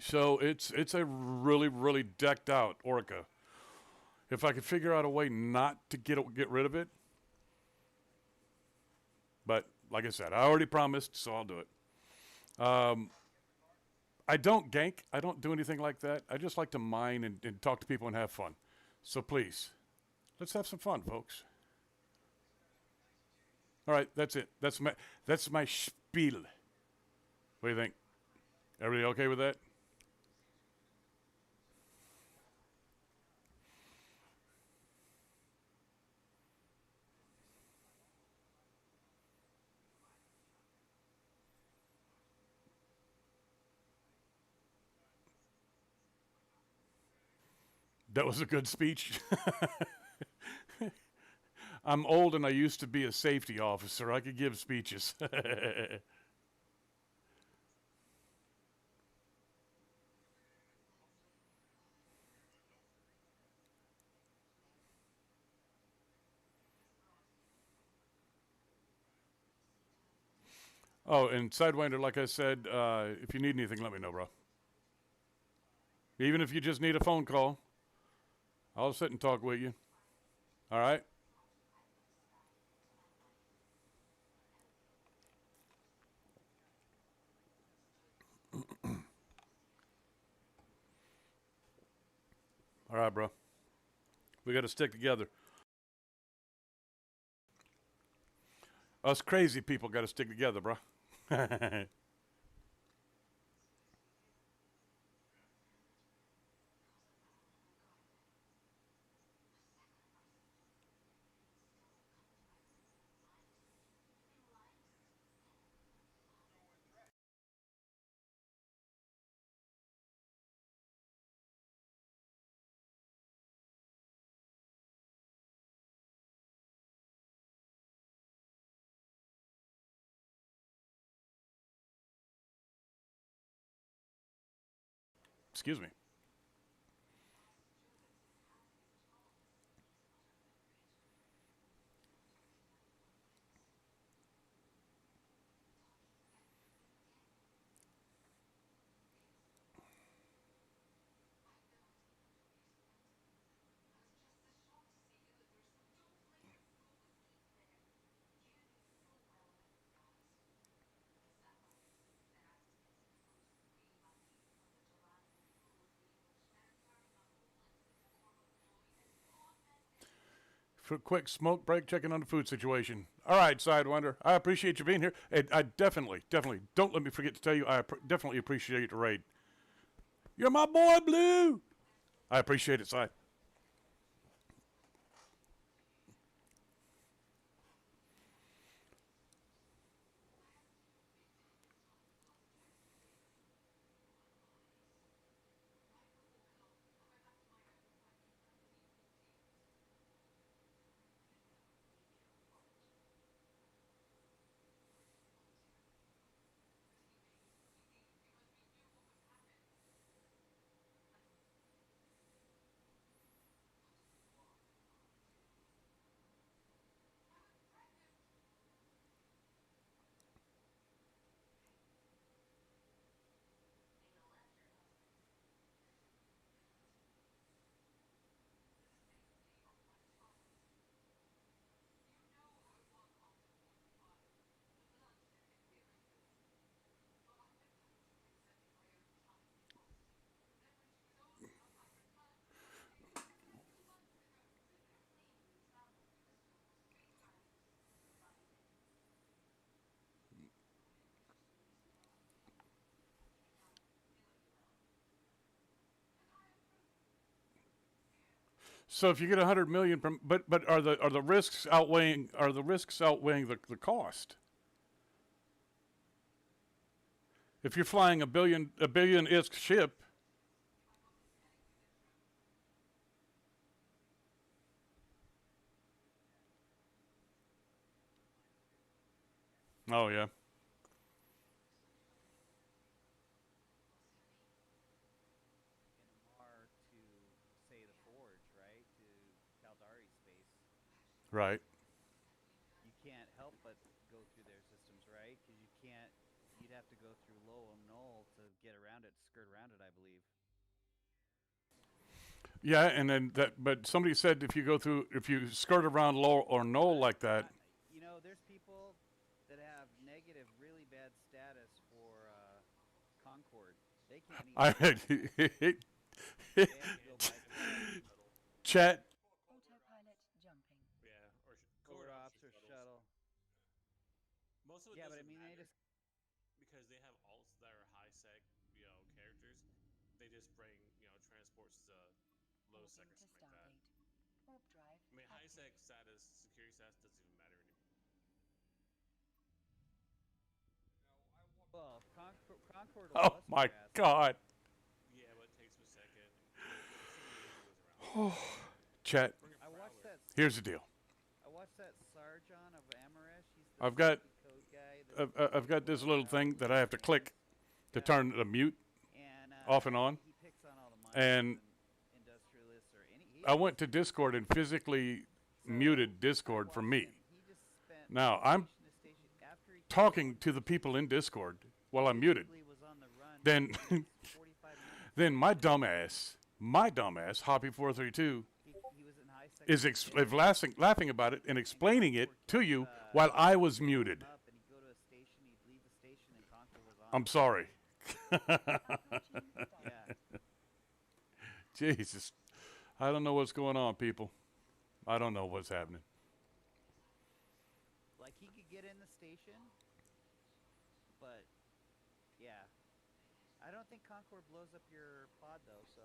So it's a really, really decked out orca. If I could figure out a way not to get rid of it, but like I said, I already promised, so I'll do it. I don't gank. I don't do anything like that. I just like to mine and talk to people and have fun. So please, let's have some fun, folks. All right, that's it. That's my spiel. What do you think? Everybody okay with that? That was a good speech. I'm old and I used to be a safety officer. I could give speeches. Oh, and Sidewinder, like I said, if you need anything, let me know, bro. Even if you just need a phone call, I'll sit and talk with you. All right? All right, bro. We got to stick together. Us crazy people got to stick together, bro. Excuse me. For a quick smoke break, checking on the food situation. All right, Sidewinder, I appreciate you being here. And I definitely, don't let me forget to tell you, I definitely appreciate the raid. You're my boy, Blue. I appreciate it, Side. So if you get 100 million, but are the risks outweighing the cost? If you're flying a billion-isk ship, oh yeah, Inamar to say the Forge, right? To Caldari space. right. You can't help but go through their systems, right? Because you can't. You'd have to go through Lowell Knoll to get around it, skirt around it, I believe. Yeah, and then but somebody said if you skirt around Lowell or Knoll like that, You know, there's people that have negative, really bad status for Concord. They can't even. I They have to go by chat. Autopilot jumping. Yeah, or Forward covert ops or shuttles. shuttle. Most of it Yeah, but I doesn't mean, they matter just. because they have alts that are high sec, characters. They just bring, transports to low sec Porting or to something like that. Starbase. Warp drive. I mean, high active. sec status, security status doesn't even matter anymore. Well, Concord will Oh bust my your ass. God, Yeah, but it takes a second. Some of the easy ways around. chat. Bring a I watched Prowler. that. Here's the deal. I watched that Sargon of Amaresh. He's the I've got- safety code guy. that I've got this little thing that I have to click to Yeah. turn the mute and, off and on. He picks on all the miners And industrialists or any. I went to Discord and physically muted Discord for me. He just spent Now, I'm station to station after he talking to the people in Discord while I'm muted. basically was on the run Then- for 45 minutes. Then my dumbass, Hoppy432, He was in high is laughing about it and explaining it to you while I was muted. Up and he'd go to a station, he'd leave the station, and Concord was on. I'm sorry. Approaching Yeah. Jesus. I don't know what's going on, people. I don't know what's happening. Like he could get in the station, but yeah, I don't think Concord blows up your pod though. So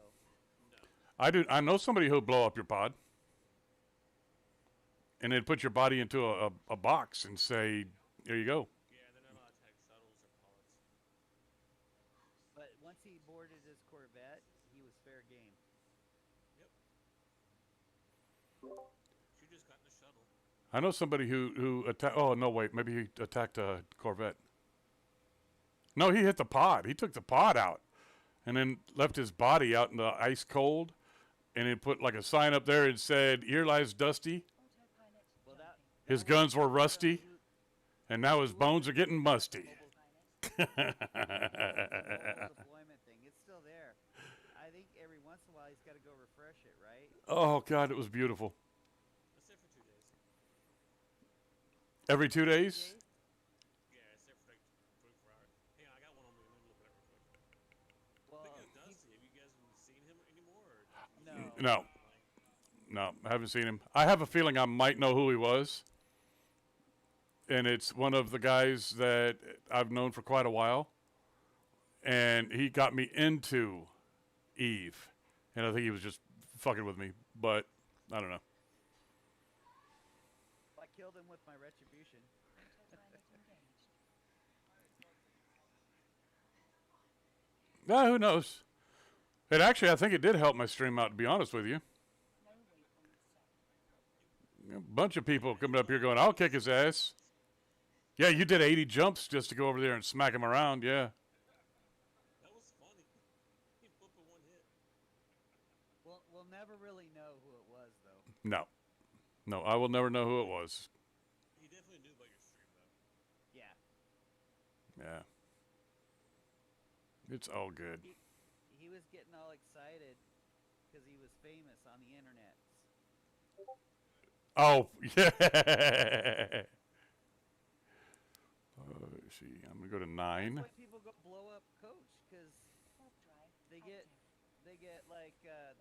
I know somebody who'll blow up your pod. And then put your body into a box and say, here you go. Yeah, they're not allowed to attack shuttles or pods. but once he boarded his Corvette, he was fair game. She just got in the shuttle. I know somebody who attacked. Oh, no, wait. Maybe he attacked a Corvette. No, he hit the pod. He took the pod out and then left his body out in the ice cold. And then put like a sign up there and said, here lies Dusty. autopilot Well, jumping. His guns were rusty. And now his bones are getting musty. Mobile deployment thing, it's still there. I think every once in a while he's got to go refresh it, right? Oh, God, it was beautiful. It's there for 2 days. Every 2 days? Yeah, it's there for like 24 hours. Hang on, I got one on me. Let me look it up real quick. Well, Speaking of Dusty, have you guys seen him anymore? Or no. No, I haven't seen him. I have a feeling I might know who he was. And it's one of the guys that I've known for quite a while. And he got me into Eve. And I think he was just fucking with me. But I don't know. I killed him with my retribution. Autopilot engaged. Yeah, who knows? It actually, I think it did help my stream out, to be honest with you. No waypoint set. A bunch of people coming up here going, I'll kick his ass. Yeah, you did 80 jumps just to go over there and smack him around, yeah. That was funny. He flipped with one hit. We'll never really know who it was though. No. No, I will never know who it was. He definitely knew about your stream, though. Yeah. Yeah. It's all good. He was getting all excited because he was famous on the internet. Oh, yeah. Let's see, I'm going to go to 9. That's why people go blow up Coach because Warp drive they get active. they get like the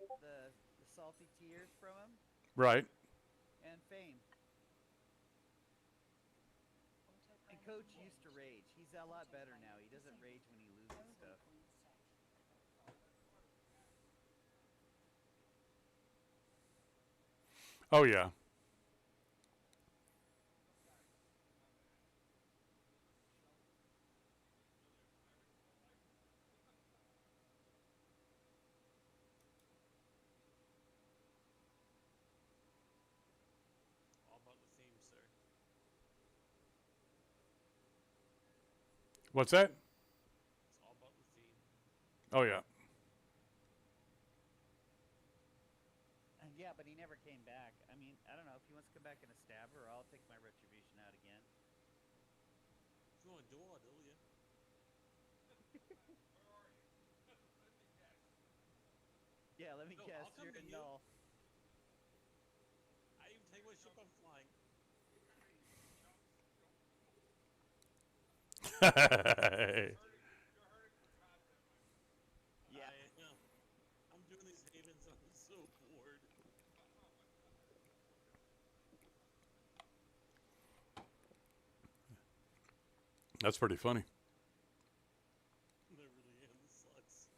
salty tears from him Right. and fame. And Autopilot Coach used engaged. to rage. He's a lot better now. He doesn't rage when he No loses stuff. waypoint set. Oh, yeah. What's that? It's all about the feed. Oh yeah. Yeah, but he never came back. I mean, I don't know if he wants to come back in a stabber, or I'll take my retribution out again. If you want to duel, I'll duel you. Where are you? Let me guess. Yeah, let me No, guess. I'll come You're to a you. null. I even take my ship I'm flying. You're hurting for content, my friend. Yeah. I am. I'm doing these havens and I'm so bored. That's pretty funny. I really am. This sucks.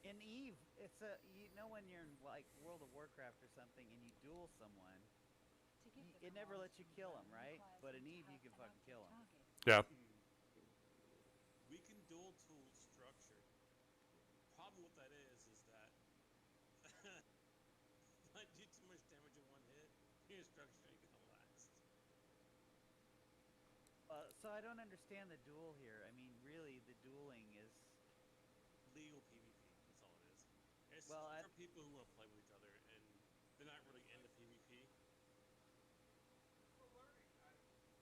In Eve, it's a you know when you're in like World of Warcraft or something and you duel someone, To give the it never command lets you to kill them, run right? requires But in you to Eve, you have can an fucking active kill them. target. Yeah. We can dual tool structure. Problem with that is that if I do too much damage in one hit, your structure ain't gonna last. So I don't understand the duel here. I mean, really, the dueling is Legal PvP. That's all it is. It's Well, for people who want to play with each other and they're not really into PvP. It's for learning how to secondary.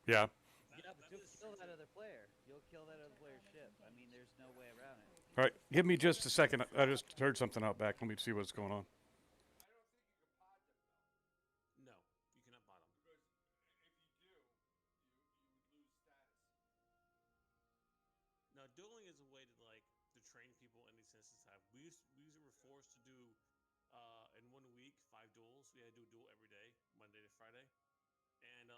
Yeah. yeah, but you'll is kill that true. other player. You'll kill that other player's ship. I mean, there's no way around it. All right. Give me just a second. I just heard something out back. Let me see what's going on. I don't think you can pod them though, No, you cannot bottom. because if you do, you would lose status. Now, dueling is a way to like to train people in these instances. We were forced to do in 1 week 5 duels. We had to do a duel every day, Monday to Friday, and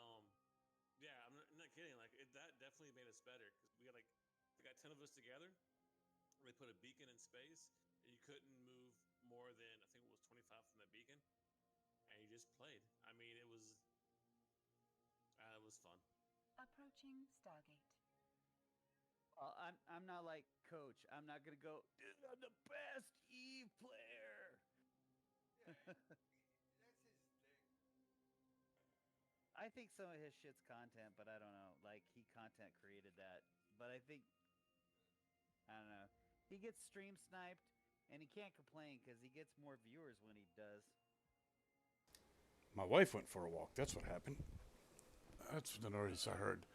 yeah, I'm not kidding. Like that definitely made us better because we got like they got 10 of us together. They put a beacon in space, and you couldn't move more than I think it was 25 from that beacon, and you just played. I mean, it was fun. Approaching Stargate. Well, I'm not like Coach. I'm not gonna go. "Dude, I'm the best Eve player." Yeah, that's his thing. I think some of his shit's content, but I don't know. Like he content created that, but I think I don't know. He gets stream sniped, and he can't complain because he gets more viewers when he does. My wife went for a walk. That's what happened. That's the noise I heard.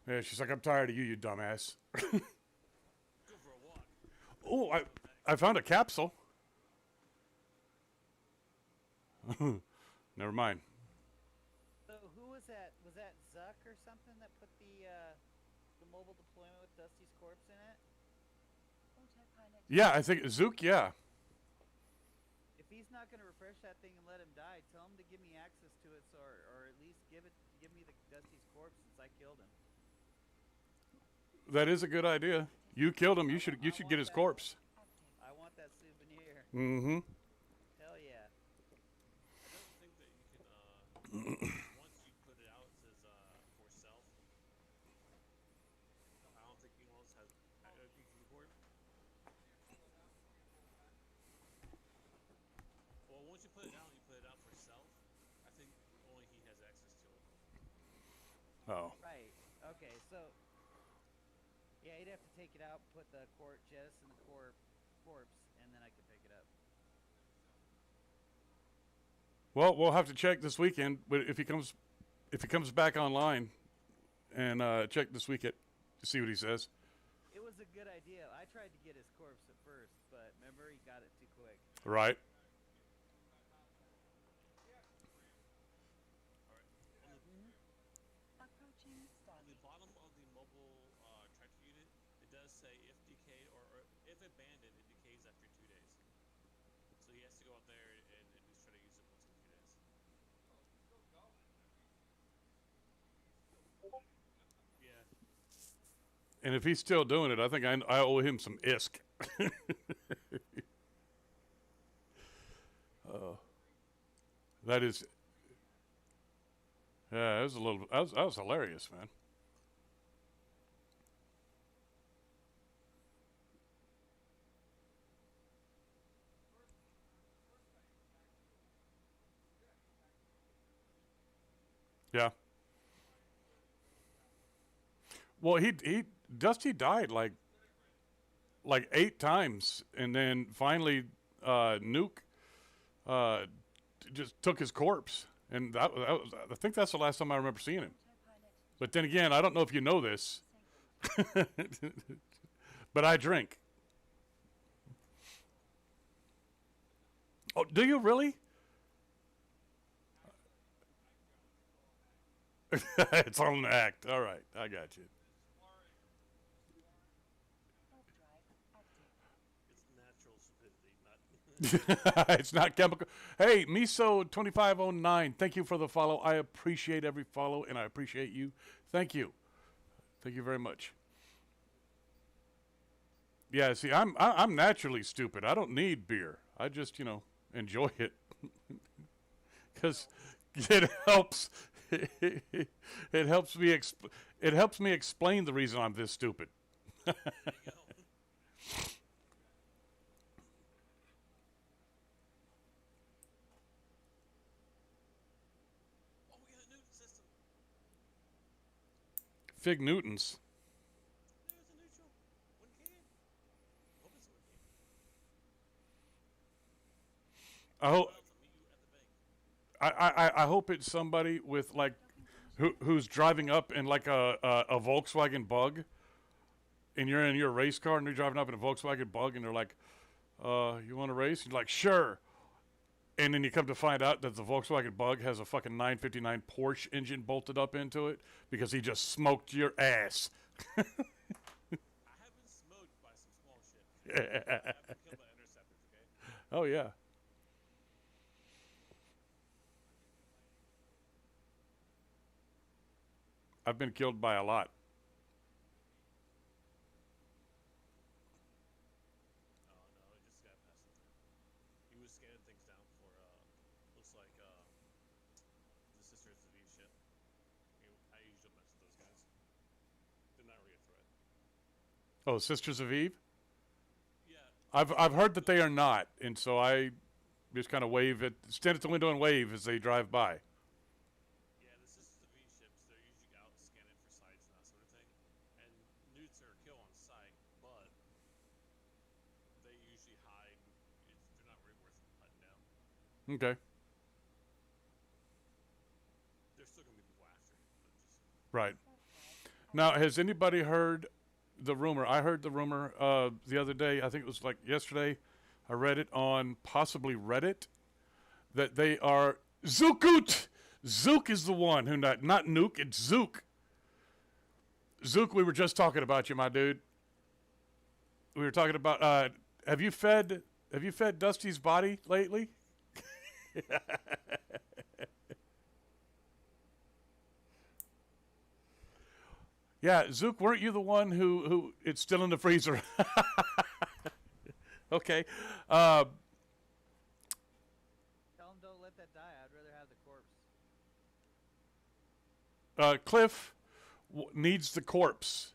Yeah, she's like, I'm tired of you, you dumbass. Go for a walk. Oh, I found a capsule. Never mind. So who was that? Was that Zuck or something that put the mobile deployment with Dusty's corpse in it? Autopilot. Yeah, I think Zook. Yeah. If he's not going to refresh that thing and let him die, tell him to give me access to it, so or at least give me the Dusty's corpse since I killed him. That is a good idea. You killed him. You should I get want his that. corpse. Active. I want that souvenir. Mm-hmm. Hell yeah. I don't think that you can. Once you put it out, it says for self. I don't think anyone else has you can record. Well, once you put it out, you put it out for self. I think only he has access to it. Oh. Right. Okay. So. Yeah, he'd have to take it out, put the jettison the corpse, and then I can pick it up. Well, we'll have to check this weekend. But if he comes back online, and check this weekend to see what he says. It was a good idea. I tried to get his corpse at first, but remember he got it too quick. Right. All right. Approaching On the Stargate. bottom of the mobile tractor unit, it does say if decayed or if abandoned, it decays after 2 days. So he has to go out there and at least try to use it once in 2 days. Oh, he's still going. That means he's still playing. Yeah. And if he's still doing it, I think I owe him some ISK. That is. Yeah, that was a little. That was hilarious, man. Yeah. Well, Dusty died like 8 times, and then finally Nuke just took his corpse, and that was, I think that's the last time I remember seeing him. Autopilot. But then again, I don't know if you know this, but I drink. Oh, do you really? It's on the act. All right, I got you. Warp drive active. It's natural stupidity, not. It's not chemical. Hey, Miso2509, thank you for the follow. I appreciate every follow, and I appreciate you. Thank you. Thank you very much. Yeah, see, I'm naturally stupid. I don't need beer. I just, enjoy it. Because it helps. It helps me explain the reason I'm this stupid. There you go. Oh, we got a new system. Fig Newtons. There's a neutral. One can. Hope it's one can. I hope Well, I'll meet you at the bank. I hope it's somebody with like who's driving up in like a Volkswagen Bug, and you're in your race car and you're driving up in a Volkswagen Bug, and they're like, you want to race? And you're like, sure. And then you come to find out that the Volkswagen Bug has a fucking 959 Porsche engine bolted up into it because he just smoked your ass. I have been smoked by some small shit. I have been killed by interceptors, okay? Oh yeah. I've been killed by a lot. Oh no, it just got past him. He was scanning things down for looks like the Sisters of Eve shit. I usually don't mess with those guys. They're not really a threat. Oh, Sisters of Eve? Yeah, I've heard that they are not, and so I just kind of stand at the window and wave as they drive by. yeah, the Sisters of Eve ships, they're usually out scanning for sites and that sort of thing. And newts are a kill on sight, but they usually hide. They're not really worth hunting down. Okay. They're still gonna be people after, but just Right. Warp drive Now, has anybody heard the rumor? I heard the rumor the other day. I think it was like yesterday. I read it on possibly Reddit that they are Zookut. Zook is the one who not Nuke. It's Zook. Zook, we were just talking about you, my dude. We were talking about. Have you fed Dusty's body lately? Yeah, Zook, weren't you the one who it's still in the freezer? Okay. Tell him don't let that die. I'd rather have the corpse. Cliff needs the corpse.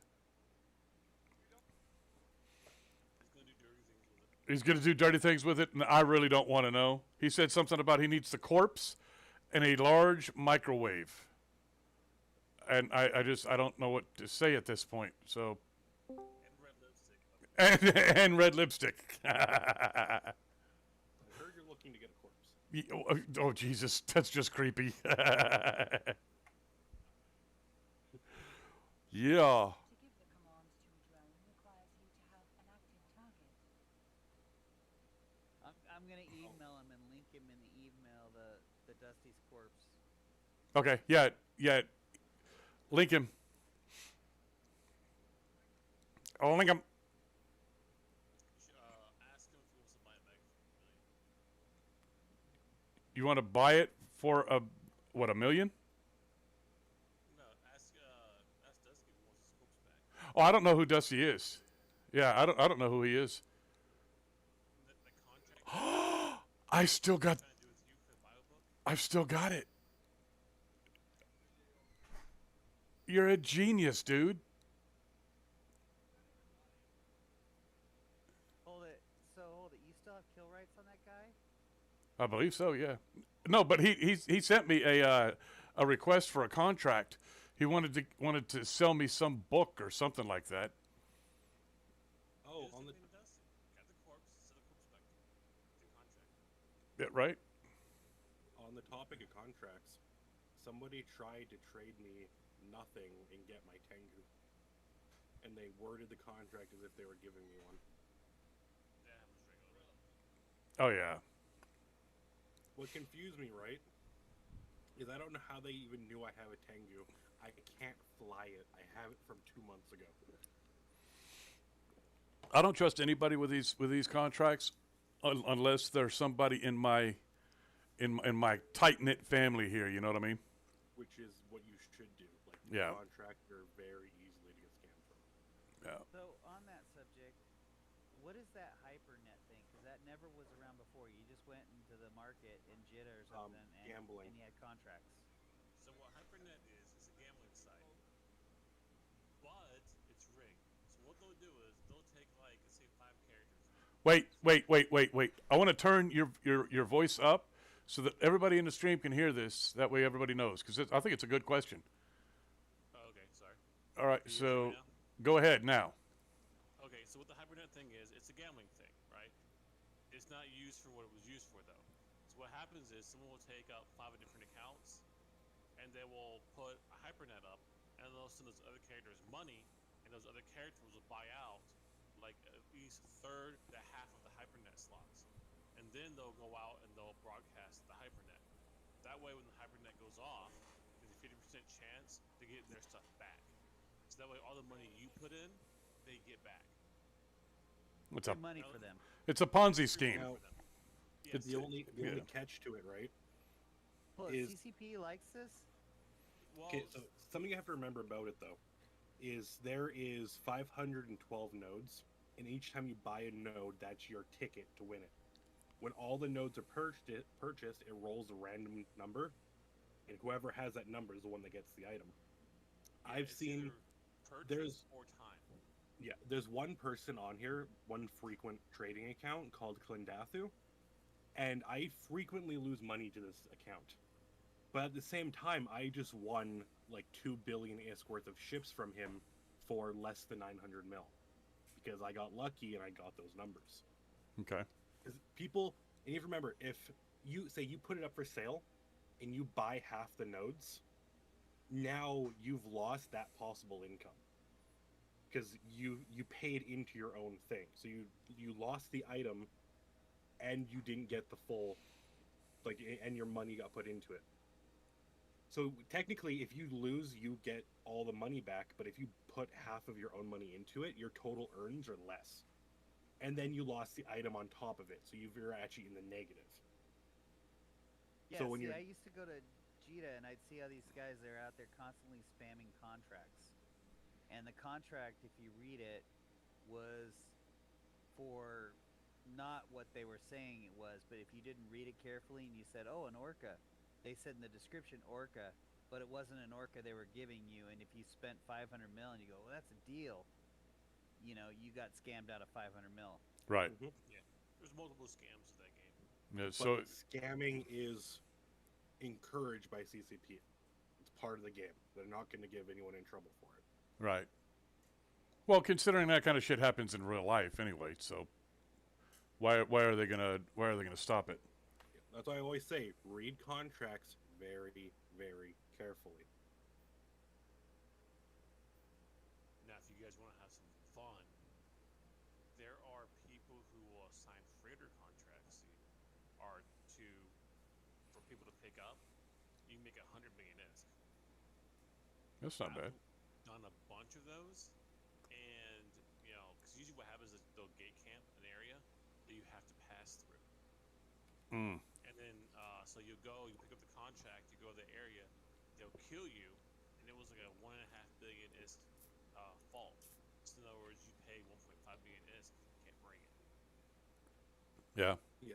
he's gonna do dirty things with it. He's going to do dirty things with it, and I really don't want to know. He said something about he needs the corpse and a large microwave. And I don't know what to say at this point. So And red lipstick. and red lipstick. I heard you're looking to get a corpse. Oh Jesus, that's just creepy. Yeah. to give the command to a drone requires you to have an active target. I'm gonna email him and link him in the email the Dusty's corpse. Okay. Yeah. Link him. I'll link him. Ask him if he wants to buy it back for $1 million. You want to buy it for $1 million? No, ask Dusty if he wants his corpse back. Oh, I don't know who Dusty is. Yeah, I don't know who he is. The contract I still got. trying to do with you for the biobook. I've still got it. You're a genius, dude. Hold it. You still have kill rights on that guy? I believe so. Yeah. No, but he sent me a request for a contract. He wanted to sell me some book or something like that. Oh, on the got the corpse, set a corpse back to contract. Yeah, right? on the topic of contracts, somebody tried to trade me nothing and get my Tengu, and they worded the contract as if they were giving me one. That happens regularly. Oh yeah. What confused me, right, is I don't know how they even knew I have a Tengu. I can't fly it. I have it from 2 months ago. I don't trust anybody with these contracts unless there's somebody in my tight knit family here. You know what I mean? Which is what you should do. Like, Yeah. contracts are very easily to get scammed from. Yeah. So on that subject, what is that HyperNet thing? Because that never was around before. You just went into the market in JITA or something, Gambling. and you had contracts. So what HyperNet is, it's a gambling site, but it's rigged. So what they'll do is they'll take like, let's say 5 characters. Wait. I want to turn your voice up so that everybody in the stream can hear this. That way everybody knows, because I think it's a good question. Oh, okay, sorry. All right, Can you hear me so now? go ahead now. Okay, so what the HyperNet thing is, it's a gambling thing, right? It's not used for what it was used for, though. So what happens is someone will take up 5 different accounts, and they will put a HyperNet up, and they'll send those other characters money, and those other characters will buy out like at least a third to half of the HyperNet slots. And then they'll go out and they'll broadcast the HyperNet. That way when the HyperNet goes off, there's a 50% chance to get their stuff back. So that way all the money you put in, they get back. What's Good up? money for them. It's a Ponzi scheme. Now, Yes, the only yeah. catch to it, right? Well, is- CCP likes this. well, Okay, so something you have to remember about it though is there is 512 nodes, and each time you buy a node, that's your ticket to win it. When all the nodes are purchased, it rolls a random number, and whoever has that number is the one that gets the item. yeah, I've it's seen either purchase there's- or time. Yeah, there's one person on here, one frequent trading account called Klindathu, and I frequently lose money to this account. But at the same time, I just won like 2 billion ISK worth of ships from him for less than 900 mil. Because I got lucky and I got those numbers. Okay. Because people, and you have to remember, if you say you put it up for sale and you buy half the nodes, now you've lost that possible income. Because you paid into your own thing. So you lost the item and you didn't get the full, like, and your money got put into it. So technically, if you lose, you get all the money back. But if you put half of your own money into it, your total earns are less. And then you lost the item on top of it, so you're actually in the negative. Yeah, So when see, you're- I used to go to JITA and I'd see how these guys they're out there constantly spamming contracts. And the contract, if you read it, was for not what they were saying it was, but if you didn't read it carefully and you said, "Oh, an orca," they said in the description orca, but it wasn't an orca they were giving you. And if you spent 500 mil and you go, "Well, that's a deal," you know, you got scammed out of 500 mil. Right. There's multiple scams in that game. Yeah, But so scamming is encouraged by CCP. It's part of the game. They're not going to give anyone in trouble for it. right. Well, considering that kind of shit happens in real life anyway, so why are they gonna stop it? That's why I always say read contracts very, very carefully. Now, if you guys want to have some fun, there are people who will assign freighter contracts are to for people to pick up. You can make 100 million ISK. That's not bad. I've done a bunch of those, and you know, because usually what happens is they'll gate camp an area that you have to pass through, Mm. and then so you go, you pick up the contract, you go to the area, they'll kill you, and it was like a 1.5 billion ISK fault. So in other words, you pay 1.5 million ISK, you can't bring it. Yeah. Yeah.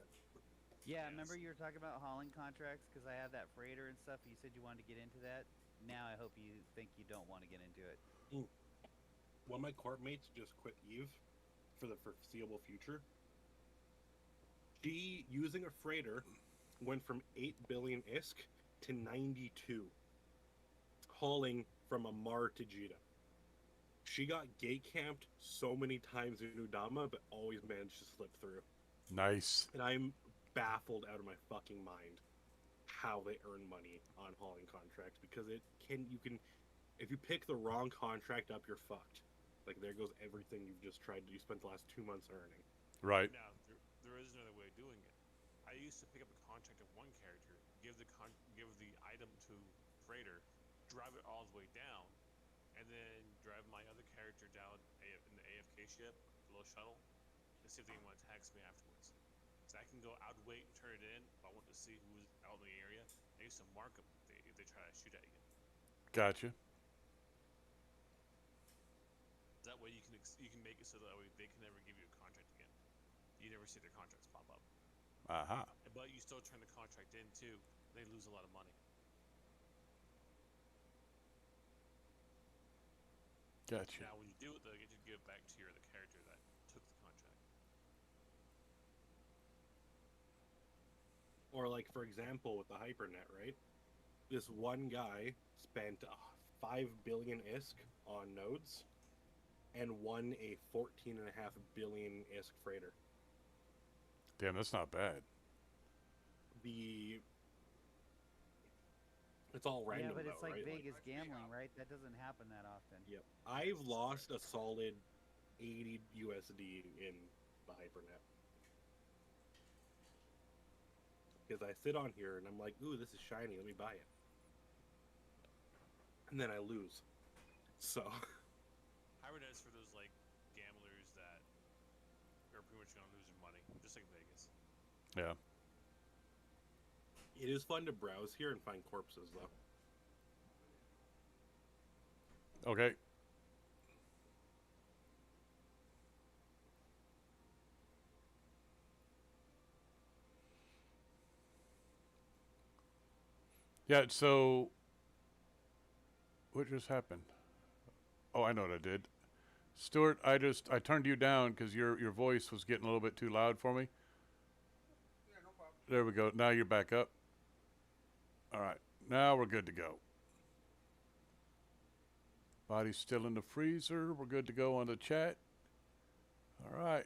Yeah, Yes. remember you were talking about hauling contracts because I have that freighter and stuff. You said you wanted to get into that. Now I hope you think you don't want to get into it. One of my corp mates just quit Eve for the foreseeable future. She, using a freighter, went from 8 billion ISK to 92, hauling from from Amar to Jita. She got gate camped so many times in Udama, but always managed to slip through. Nice. And I'm baffled out of my fucking mind how they earn money on hauling contracts, because if you pick the wrong contract up, you're fucked. Like, there goes everything you spent the last 2 months earning. Right. Now, there is another way of doing it. I used to pick up a contract of one character, give the item to freighter, drive it all the way down, and then drive my other character down in the AFK ship, the little shuttle, and see if they want to tax me afterwards. So I can go out, wait, and turn it in if I want to see who's out in the area. I used to mark them if they try to shoot at you. Gotcha. That way you can make it so that way they can never give you a contract again. You never see their contracts pop up. Aha. But you still turn the contract in too. They lose a lot of money. Gotcha. Now when you do it, though, you get to give it back to the character that took the contract. Or, like, for example, with the Hypernet, right? This one guy spent 5 billion ISK on nodes and won a 14.5 billion ISK freighter. Damn, that's not bad. It's all random, yeah, but it's though, like right? Vegas gambling, right? That doesn't happen that often. Yep. I've lost a solid 80 USD in the Hypernet. Because I sit on here and I'm like, ooh, this is shiny, let me buy it. And then I lose. So... Hypernet is for those, like, gamblers that are pretty much going to lose their money, just like Vegas. Yeah. It is fun to browse here and find corpses, though. Okay. Yeah, so what just happened? Oh, I know what I did. Stuart, I turned you down because your voice was getting a little bit too loud for me. Yeah, no problem. There we go. Now you're back up. All right. Now we're good to go. Body's still in the freezer. We're good to go on the chat. All right.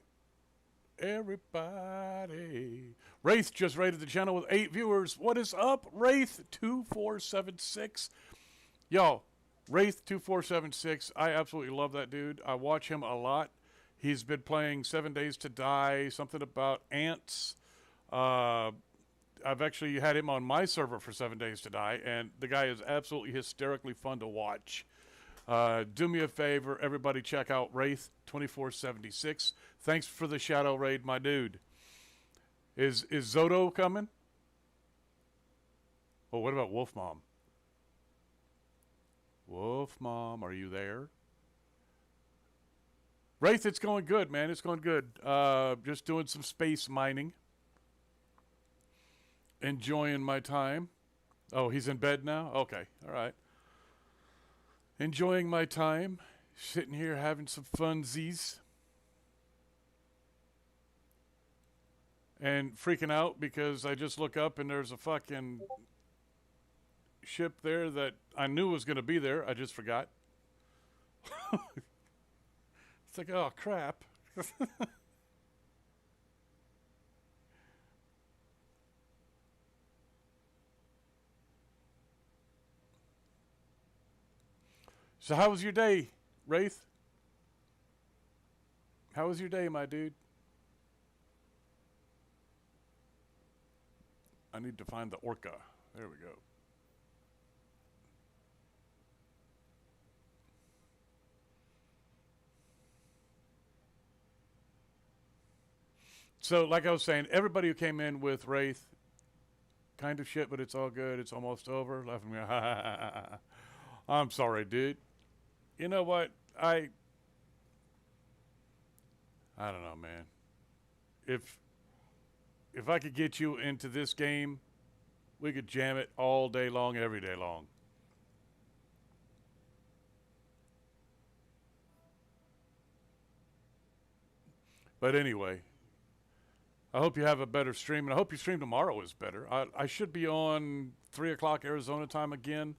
Everybody. Wraith just rated the channel with 8 viewers. What is up, Wraith2476? Yo, Wraith2476. I absolutely love that dude. I watch him a lot. He's been playing 7 Days to Die, something about ants. I've actually had him on my server for 7 Days to Die, and the guy is absolutely hysterically fun to watch. Do me a favor, everybody check out Wraith2476. Thanks for the shadow raid, my dude. Is Zoto coming? Oh, what about Wolf Mom? Wolf Mom, are you there? Wraith, it's going good, man. It's going good. Just doing some space mining. Enjoying my time. Oh, he's in bed now? Okay, all right. Enjoying my time. Sitting here having some funsies. And freaking out because I just look up and there's a fucking ship there that I knew was going to be there. I just forgot. It's like, oh, crap. So how was your day, Wraith? How was your day, my dude? I need to find the orca. There we go. So, like I was saying, everybody who came in with Wraith, kind of shit, but it's all good. It's almost over. Laughing me. I'm sorry, dude. You know what? I don't know, man. If I could get you into this game, we could jam it all day long, every day long. But anyway, I hope you have a better stream, and I hope your stream tomorrow is better. I should be on 3 o'clock Arizona time again.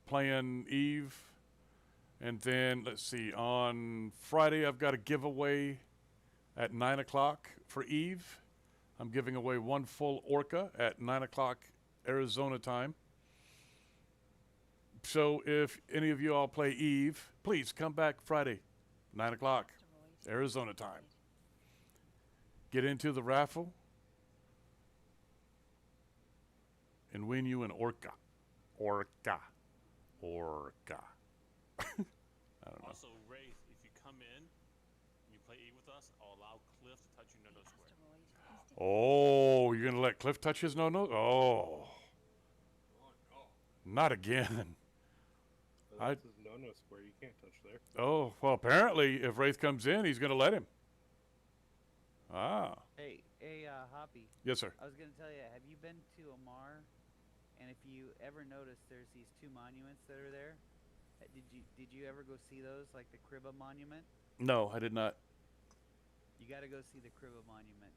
playing Eve. And then, let's see, on Friday, I've got a giveaway at 9 o'clock for Eve. I'm giving away one full Orca at 9 o'clock Arizona time. So if any of you all play Eve, please come back Friday, 9 o'clock Arizona time. Get into the raffle and win you an Orca. Orca. Orca. I don't know. Also, Wraith, if you come in and you play Eve with us, I'll allow Cliff to touch you no square. Oh, you're going to let Cliff touch his no-no? Oh, Oh no. not again. This is no square. You can't touch there. Oh, well, apparently, if Wraith comes in, he's going to let him. Ah. Hey, Hoppy. Yes, sir. I was gonna tell you, have you been to Omar? And if you ever notice, there's these two monuments that are there. Did you ever go see those, like the Kriba monument? No, I did not. You got to go see the Kriba monument.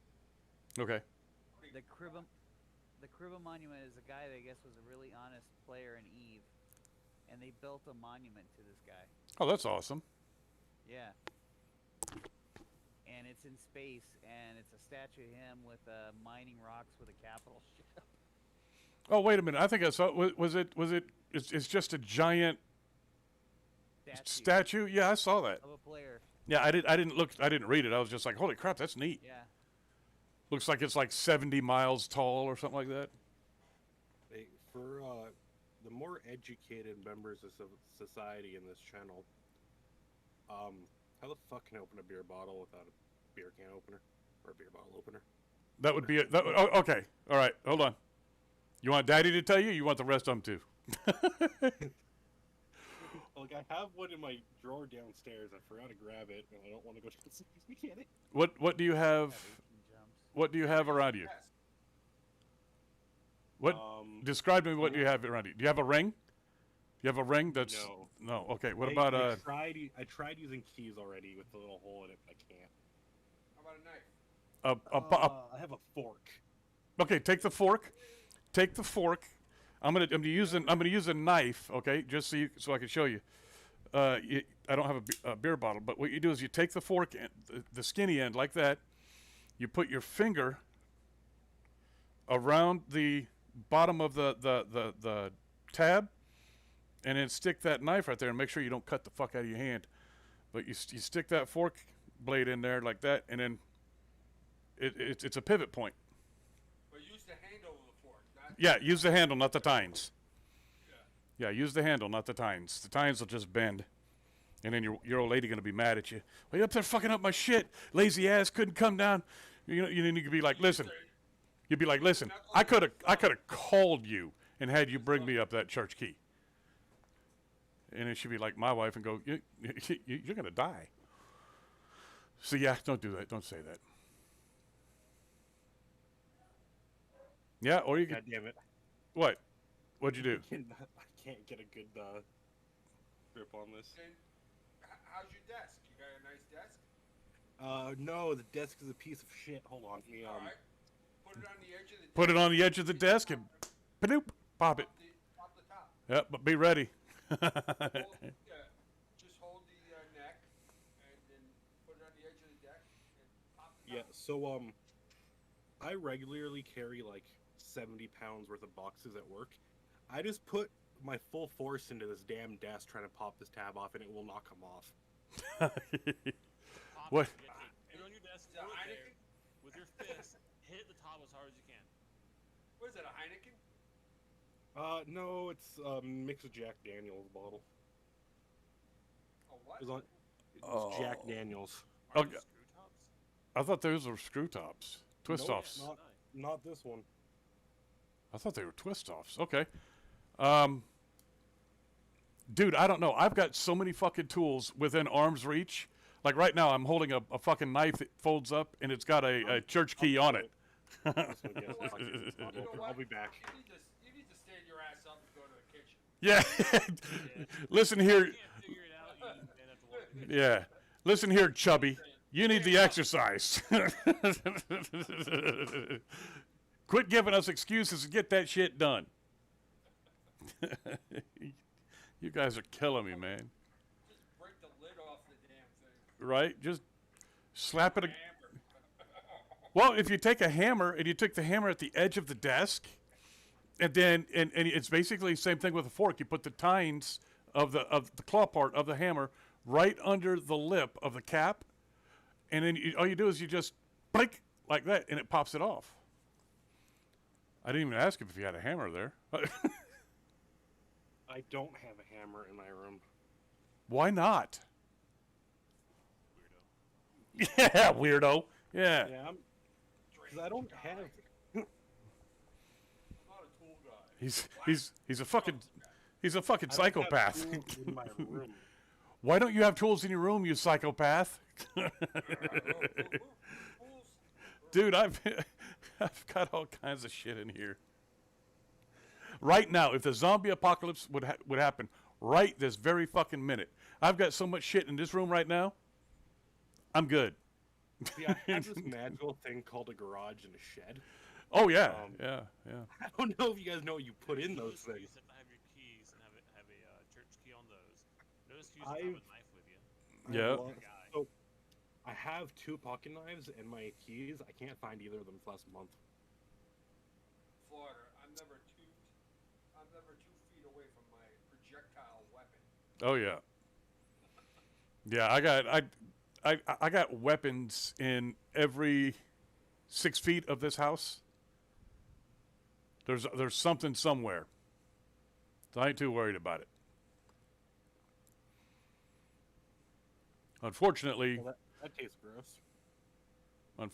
Okay. The Kriba monument is a guy that I guess was a really honest player in Eve, and they built a monument to this guy. Oh, that's awesome. Yeah. And it's in space, and it's a statue of him with mining rocks with a capital ship. Oh, wait a minute. I think I saw. Was it? It's just a giant statue. Yeah, I saw that. Of a player. Yeah, I didn't look. I didn't read it. I was just like, holy crap, that's neat. Yeah. Looks like it's like 70 miles tall or something like that. Hey, for the more educated members of society in this channel, how the fuck can I open a beer bottle without a beer can opener or a beer bottle opener? That would be it. Oh, okay. All right. Hold on. You want Daddy to tell you? You want the rest of them too? Like, I have one in my drawer downstairs. I forgot to grab it, and I don't want to go downstairs to get it. What do you have? What do you have around you? Yes. What? Describe to me what you have around you. Do you have a ring? You have a ring that's No. Okay. What I about I tried using keys already with the little hole in it. I can't. How about a knife? I have a fork. Okay, take the fork. Take the fork. I'm gonna use a knife. Okay, just so I can show you. I don't have a beer bottle, but what you do is you take the fork, the skinny end like that. You put your finger around the bottom of the tab, and then stick that knife right there, and make sure you don't cut the fuck out of your hand. But you stick that fork blade in there like that, and then it's a pivot point. But use the handle of the fork. Not Yeah, use the handle, not the tines. Yeah, use the handle, not the tines. The tines will just bend. And then your old lady gonna be mad at you. Well, you're up there fucking up my shit. Lazy ass couldn't come down. You could be like, listen. You'd be like, listen. I could have called you and had you bring me up that church key. And then she'd be like my wife and go, you're gonna die. So yeah, don't do that. Don't say that. Yeah, or you God could. damn it! What? What'd you do? I can't get a good grip on this. And how's your desk? You got a nice desk? No, the desk is a piece of shit. Hold on, me All right. Put it on the edge of the Put it on the edge of the desk and panoop, pop it. Pop the top. Yep, but be ready. Just hold the neck and then put it on the edge of the deck and pop the Yeah. top. So I regularly carry like 70 pounds worth of boxes at work. I just put my full force into this damn desk trying to pop this tab off, and it will not come off. Pop What? it, get on your desk, Is that throw it there, Heineken? with your fist, hit the top as hard as you can. What is that, a Heineken? No, it's mix of Jack Daniels bottle. A what? It was Jack Oh. Daniels. Are Okay. those screw tops? I thought those were screw tops, twist Nope, offs. Not this one. I thought they were twist offs. Okay. Dude, I don't know. I've got so many fucking tools within arm's reach. Like right now, I'm holding a fucking knife that folds up and it's got a church key on it. This one, yes, fuck it. You know what? I'll be back. You need to stand your ass up and go to the kitchen. Yeah. Listen here. You can't figure it out, you end up to walk in. Yeah. Listen here, chubby. You need the exercise. Quit giving us excuses and get that shit done. You guys are killing me, man. Just break the lid off the damn thing. Right? Just slap it. Hammer. Well, if you take a hammer and you took the hammer at the edge of the desk, and then and it's basically the same thing with a fork. You put the tines of the claw part of the hammer right under the lip of the cap, and then all you do is you just blink like that, and it pops it off. I didn't even ask him if he had a hammer there. I don't have a hammer in my room. Why not? Weirdo. Yeah, weirdo. Yeah. Yeah, because I don't have. I'm not a tool guy. He's a fucking I don't have psychopath. tools in my room. Why don't you have tools in your room, you psychopath? Dude, I've got all kinds of shit in here. Right now, if the zombie apocalypse would happen right this very fucking minute, I've got so much shit in this room right now. I'm good. See, I have this magical thing called a garage and a shed. Oh yeah, Um, yeah. I don't know if you guys know what you put in those You things. just have to have your keys and have a church key on those. No excuse to I've- have a knife with you. Yeah. Guy. So, I have 2 pocket knives and my keys. I can't find either of them for the last month. Florida, I'm never 2 feet away from my projectile weapon. Oh yeah. Yeah, I got weapons in every 6 feet of this house. There's something somewhere. So I ain't too worried about it. Unfortunately, Well, that tastes gross. It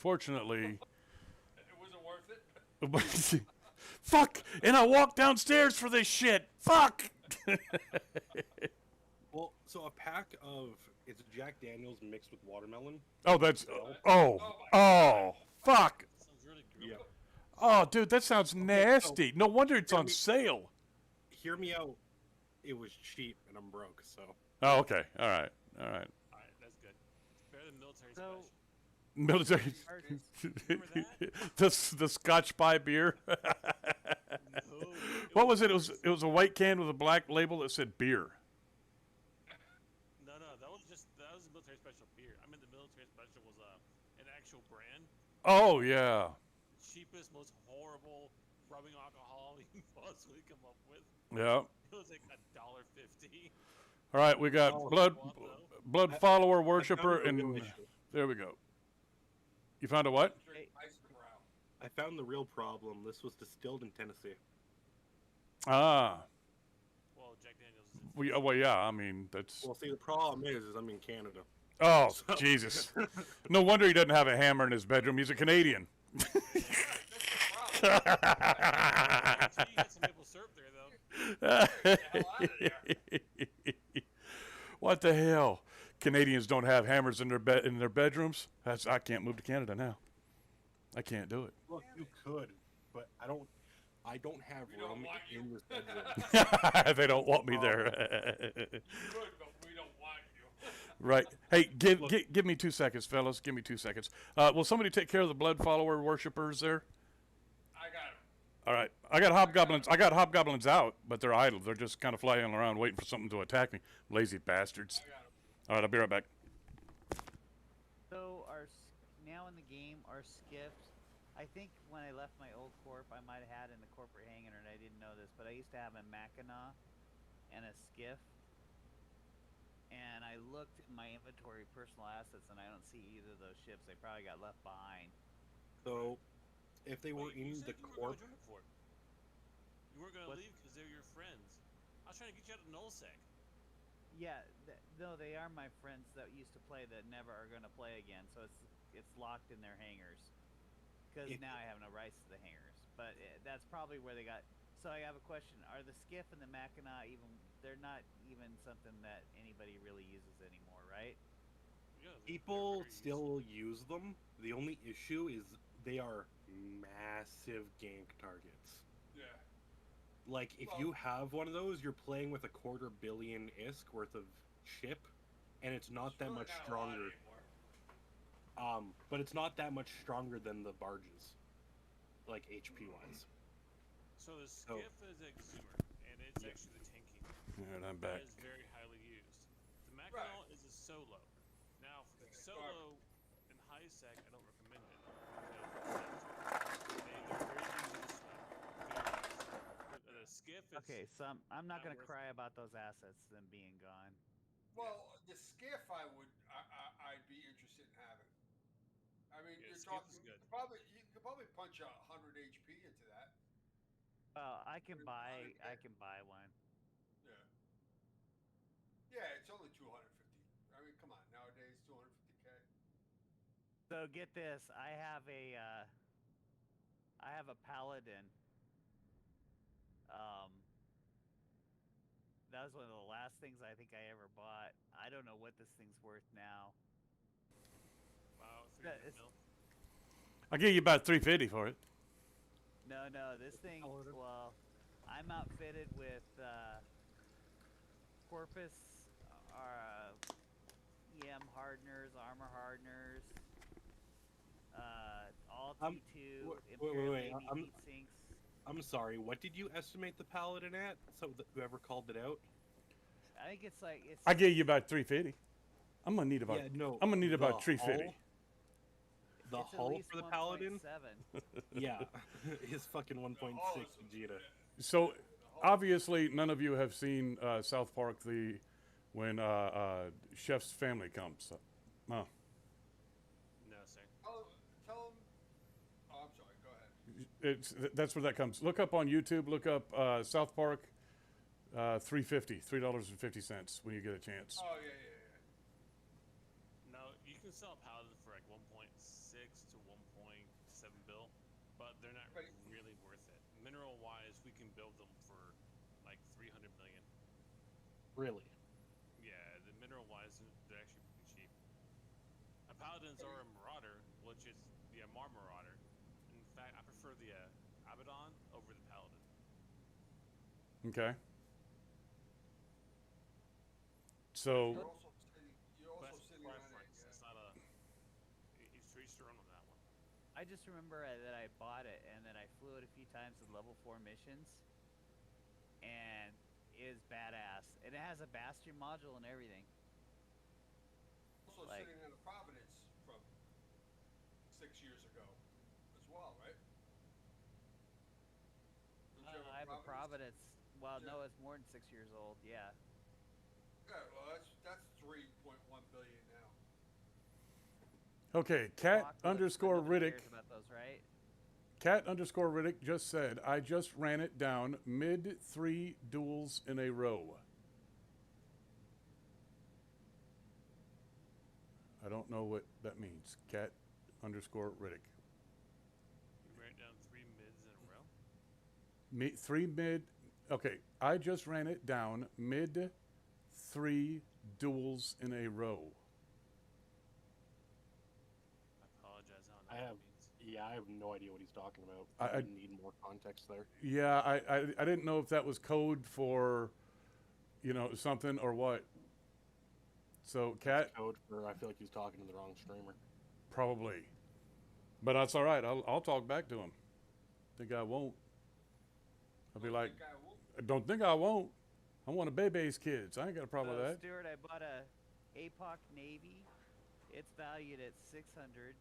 wasn't worth it. fuck! And I walked downstairs for this shit. Fuck! Well, so a pack of it's Jack Daniels mixed with watermelon. Oh, that's oh fuck! Sounds really gross. Yeah. Oh, dude, that sounds nasty. No wonder it's on me- sale. Hear me out. It was cheap and I'm broke, so. Oh, okay. All right. Alright, that's good. It's better than military So- special. Military. the Scotch Spy beer. No, What was it? It was a white can with a black label that said beer. No, that was a military special beer. I mean, the military special was an actual brand. Oh yeah. Cheapest, most horrible rubbing alcohol you can possibly come up with. Yeah. It was like $1.50. All right, we got Oh, blood follower I found worshiper the real and issue. there we go. You found a what? Drink Ice Brown. I found the real problem. This was distilled in Tennessee. Ah. Well, Jack Daniels is Well, yeah. I mean, that's. Well, see, the problem is I'm in Canada. Oh Jesus! No wonder he doesn't have a hammer in his bedroom. He's a Canadian. That's the problem. So you got some maple syrup there, though. Get the hell out of there. What the hell? Canadians don't have hammers in their bedrooms. I can't move to Canada now. I can't do it. Look, you could, but I don't have We don't room want you. in this bedroom. They don't want me there. Good, but we don't want you. Right. Hey, give me 2 seconds, fellas. Give me 2 seconds. Will somebody take care of the blood follower worshippers there? I got him. All right. I got hobgoblins. I got hobgoblins out, but they're idle. They're just kind of flying around waiting for something to attack me. Lazy bastards. I got him. All right, I'll be right back. So now in the game, our skiffs. I think when I left my old corp, I might have had in the corporate hangar, and I didn't know this, but I used to have a Mackinac and a skiff. And I looked at my inventory, personal assets, and I don't see either of those ships. They probably got left behind. So, if they were Wait, you in said the you weren't corp, gonna join it for it. You weren't gonna What? leave because they're your friends. I was trying to get you out of nullsec. Yeah, no, they are my friends that used to play that never are going to play again. So it's locked in their hangars. Because If- now I have no rights to the hangars. But that's probably where they got. So I have a question: are the skiff and the Mackinac even? They're not even something that anybody really uses anymore, right? Yeah, they're people very still use them. The only issue is they are massive gank targets. Yeah. Like, if Well- you have one of those, you're playing with a $250 million ISK worth of ship, and it's not that Really much not a lot stronger. anymore. But it's not that much stronger than the barges, like HP wise. So the So- skiff is a consumer, and and it's actually the tanking. And I'm That back. is very highly used. The Right. Mackinac is a solo. Now, for the solo in high sec, I don't recommend it because they're very easy to swim. The skiff is Okay, so I'm not not gonna worth cry about those assets them being gone. Well, the skiff I'd be interested in having. I mean, Yeah, you're skiff talking is good. you could probably punch 100 HP into that. Well, I can Pretty buy high. one. Yeah. Yeah, it's only 250. I mean, come on, nowadays 250K. So get this, I have a Paladin. That was one of the last things I think I ever bought. I don't know what this thing's worth now. Wow, That 300 is- mil. I'll give you about 350 for it. No, this thing. Paladin? Well, I'm outfitted with Corpus, EM hardeners, armor hardeners, all T2, Imperial wait, Navy I'm- heat sinks. I'm sorry. What did you estimate the Paladin at? So whoever called it out. I think it's like it's. I gave you about 350. I'm gonna need about. Yeah, no. I'm gonna need the about 350. hull- The it's at hull least for the Paladin? 1.7. Yeah, is fucking 1.6 Vegeta. So obviously, none of you have seen South Park when Chef's family comes. Oh. No, sir. Tell him. Oh, I'm sorry. Go ahead. That's where that comes. Look up on YouTube. Look up South Park 350, $3.50 when you get a chance. Oh yeah. No, you can sell a Paladin for like 1.6 to 1.7 bill, but they're not Right. really worth it. Mineral wise, we can build them for like 300 million. Really? Yeah, the mineral wise, they're actually pretty cheap. Paladins are a Marauder, which is the Amar Marauder. In fact, I prefer the Abaddon over the Paladin. Okay. So You're also But that's sitting on it. preference. It's not a. It's to each their own on that one. I just remember that I bought it and then I flew it a few times in level 4 missions, and it is badass. And it has a Bastion module and everything. Also Like- sitting on a Providence from 6 years ago, as well, right? Don't you I have a Providence. Well, Yeah. no, it's more than 6 years old. Yeah. Yeah, well, that's 3.1 billion now. okay, cat Block underscore nobody Riddick. cares about those, right? Cat underscore Riddick just said, I just ran it down mid 3 duels in a row. I don't know what that means. Cat underscore Riddick. You ran down 3 mids in a row. 3 mid. Okay, I just ran it down mid 3 duels in a row. I apologize. I don't know I what have- that means. Yeah, I have no idea what he's talking about. I- I need more context there. Yeah, I didn't know if that was code for, something or what. So, Cat, Code for I feel like he's talking to the wrong streamer. probably. But that's all right. I'll talk back to him. Think I won't. I'll be like, Guy will- I don't think I won't. I want to Bebe's kids. I ain't got a problem So, with that. Stuart, I bought a APOC Navy. It's valued at 600,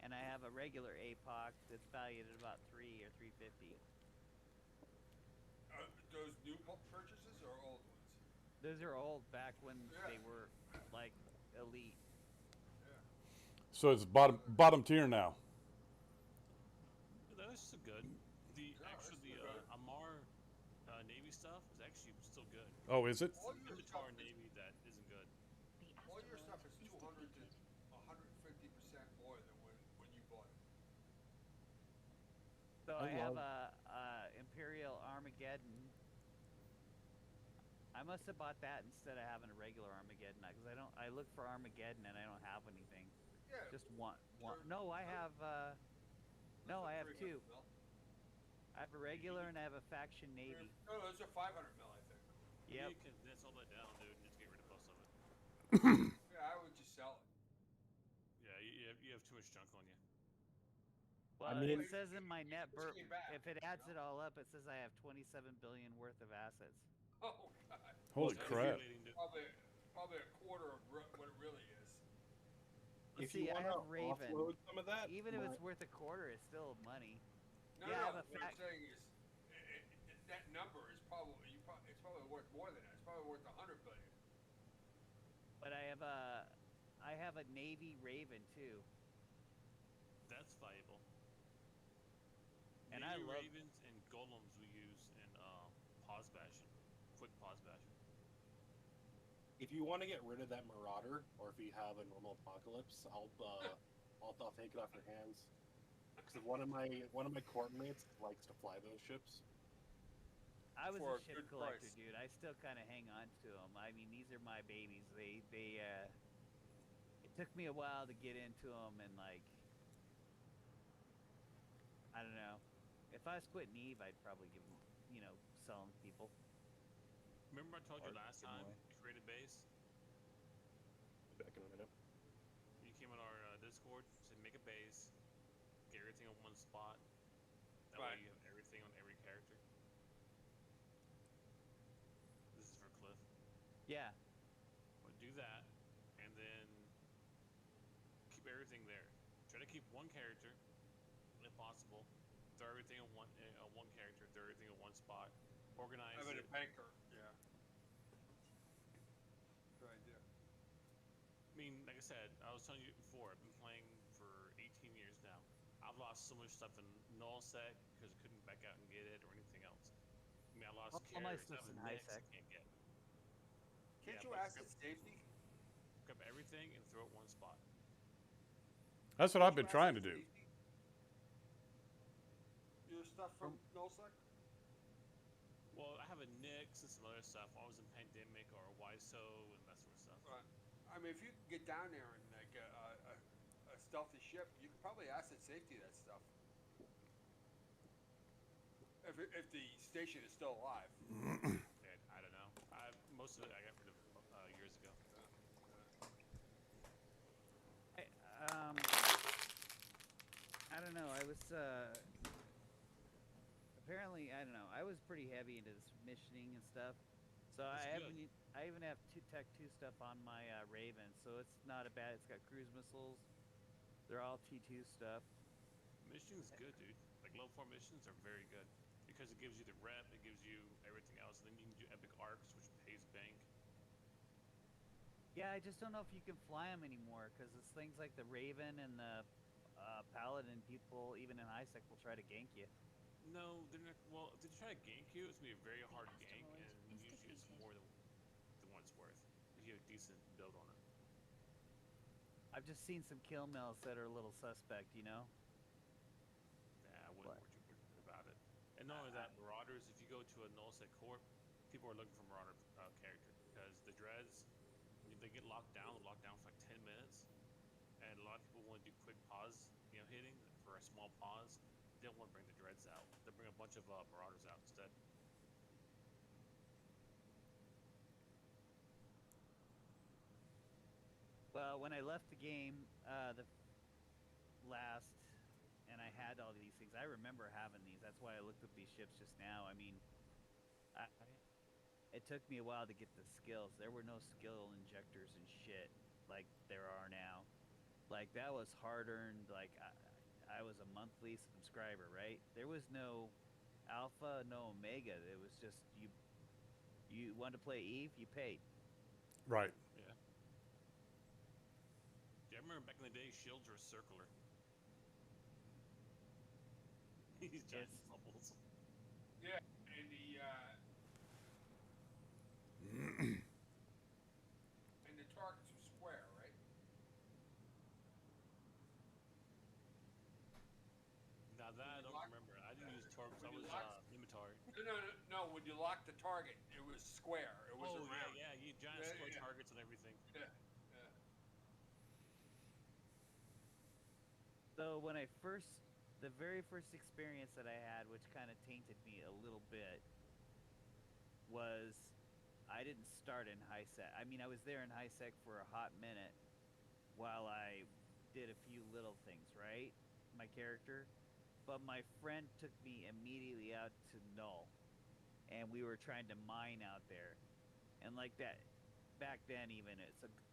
and I have a regular APOC that's valued at about 3 or 350. Those new purchases or old ones? Those are old, back when Yeah. they were like elite. So it's bottom tier now. Yeah, that's still good. The Yeah, that's actually still the good. Amar Navy stuff is actually still good. Oh, is it? All It's your the stuff Minotaur is- Navy that isn't good. The All your asteroid stuff is is 200 to depleted. 150% more than when you bought it. So I I have love- a Imperial Armageddon. I must have bought that instead of having a regular Armageddon because I look for Armageddon and I don't have anything. Yeah. Just one. Sure. No, I have. No, I have 300 two. mil. I have a regular and I have a faction Navy. No, those are 500 mil, I think. Yep. You can condense all that down, dude, and just get rid of most of it. Yeah, I would just sell it. Yeah, you have too much junk on you. Well, mean- it says in my net Push burp, me back, if it you adds know? it all up, it says I have 27 billion worth of assets. Oh God. Holy That's crap! relating to- Probably a quarter of what it really is. If See, you I want to have Raven. offload some of that, Even if it's worth a quarter, it's still money. No, Yeah, I no. have a What I'm fact. saying is, that number is probably it's probably worth more than that. It's probably worth 100 billion. But I have a Navy Raven too. That's valuable. And I Navy love- Ravens and golems we use in pause bashing, quick pause bashing. if you want to get rid of that Marauder, or if you have a normal Apocalypse, I'll take it off your hands. Because one of my corp mates likes to fly those ships. I was For a a ship good collector, price. dude. I still kind of hang on to them. I mean, these are my babies. It took me a while to get into them, and like, I don't know. If I was quitting Eve, I'd probably give them, sell them to people. Remember I told you Or last give 'em time away. you create a base? Back in a minute. You came on our Discord, said make a base, get everything on one spot. That Right. way you have everything on every character. This is for Cliff. Yeah. But do that, and then keep everything there. Try to keep one character, if possible. Throw everything on one character. Throw everything in one spot. Organize I'm it. a banker. Yeah. Good idea. I mean, like I said, I was telling you before. I've been playing for 18 years now. I've lost so much stuff in nullsec because I couldn't back out and get it or anything else. I mean, I lost All my carry stuff's stuff in in Nyx HiSec. I can't get. Can't Yeah, you but asset safety? Grab everything and throw it one spot. That's what I've been trying to do. Your stuff from NullSec? Well, I have a Nyx and some other stuff. I was in Pandemic or YSO and that sort of stuff. Right. I mean, if you can get down there and like a stealthy ship, you can probably asset safety that stuff. If the station is still alive. And I don't know. Most of it I got rid of years ago. I don't know. I was apparently, I don't know. I was pretty heavy into this missioning and stuff. So That's good. I even have Tech 2 stuff on my Raven, so it's not a bad. It's got cruise missiles. They're all T2 stuff. Missions good, dude. Like level 4 missions are very good because it gives you the rep, it gives you everything else, and then you can do epic arcs, which pays bank. Yeah, I just don't know if you can fly them anymore because it's things like the Raven and the Paladin people, even in HiSec, will try to gank you. No, they're not. Well, if they try to gank you, it's gonna be a very hard gank, asteroid and is usually it's defeated. more than what it's worth if you have a decent build on it. I've just seen some kill mills that are a little suspect, you know? Nah, I wouldn't What? worry too much about it. And not only that, Marauders. If you go to a nullsec corp, people are looking for Marauder character because the dreads, if they get locked down for like 10 minutes, and a lot of people want to do quick pause, hitting for a small pause. They don't want to bring the dreads out. They bring a bunch of Marauders out instead. Well, when I left the game, the last, and I had all these things, I remember having these. That's why I looked up these ships just now. I mean, it took me a while to get the skills. There were no skill injectors and shit like there are now. Like, that was hard-earned. Like, I was a monthly subscriber, right? There was no alpha, no omega. It was just you wanted to play Eve, you paid. Right. Yeah. Yeah, I remember back in the day, shields were circular. These giant It's- bubbles. Yeah, and the targets are square, right? Now that I don't lock- remember. I didn't use Torps. I when you was lock- Limitar. No. When you lock the target, it was square. It was Oh round. yeah, you giant Yeah, square yeah. targets and everything. Yeah. So when the very first experience that I had, which kind of tainted me a little bit, was I didn't start in HiSec. I mean, I was there in HiSec for a hot minute while I did a few little things, right? My character. but my friend took me immediately out to Null, and we were trying to mine out there, and like that. Back then, even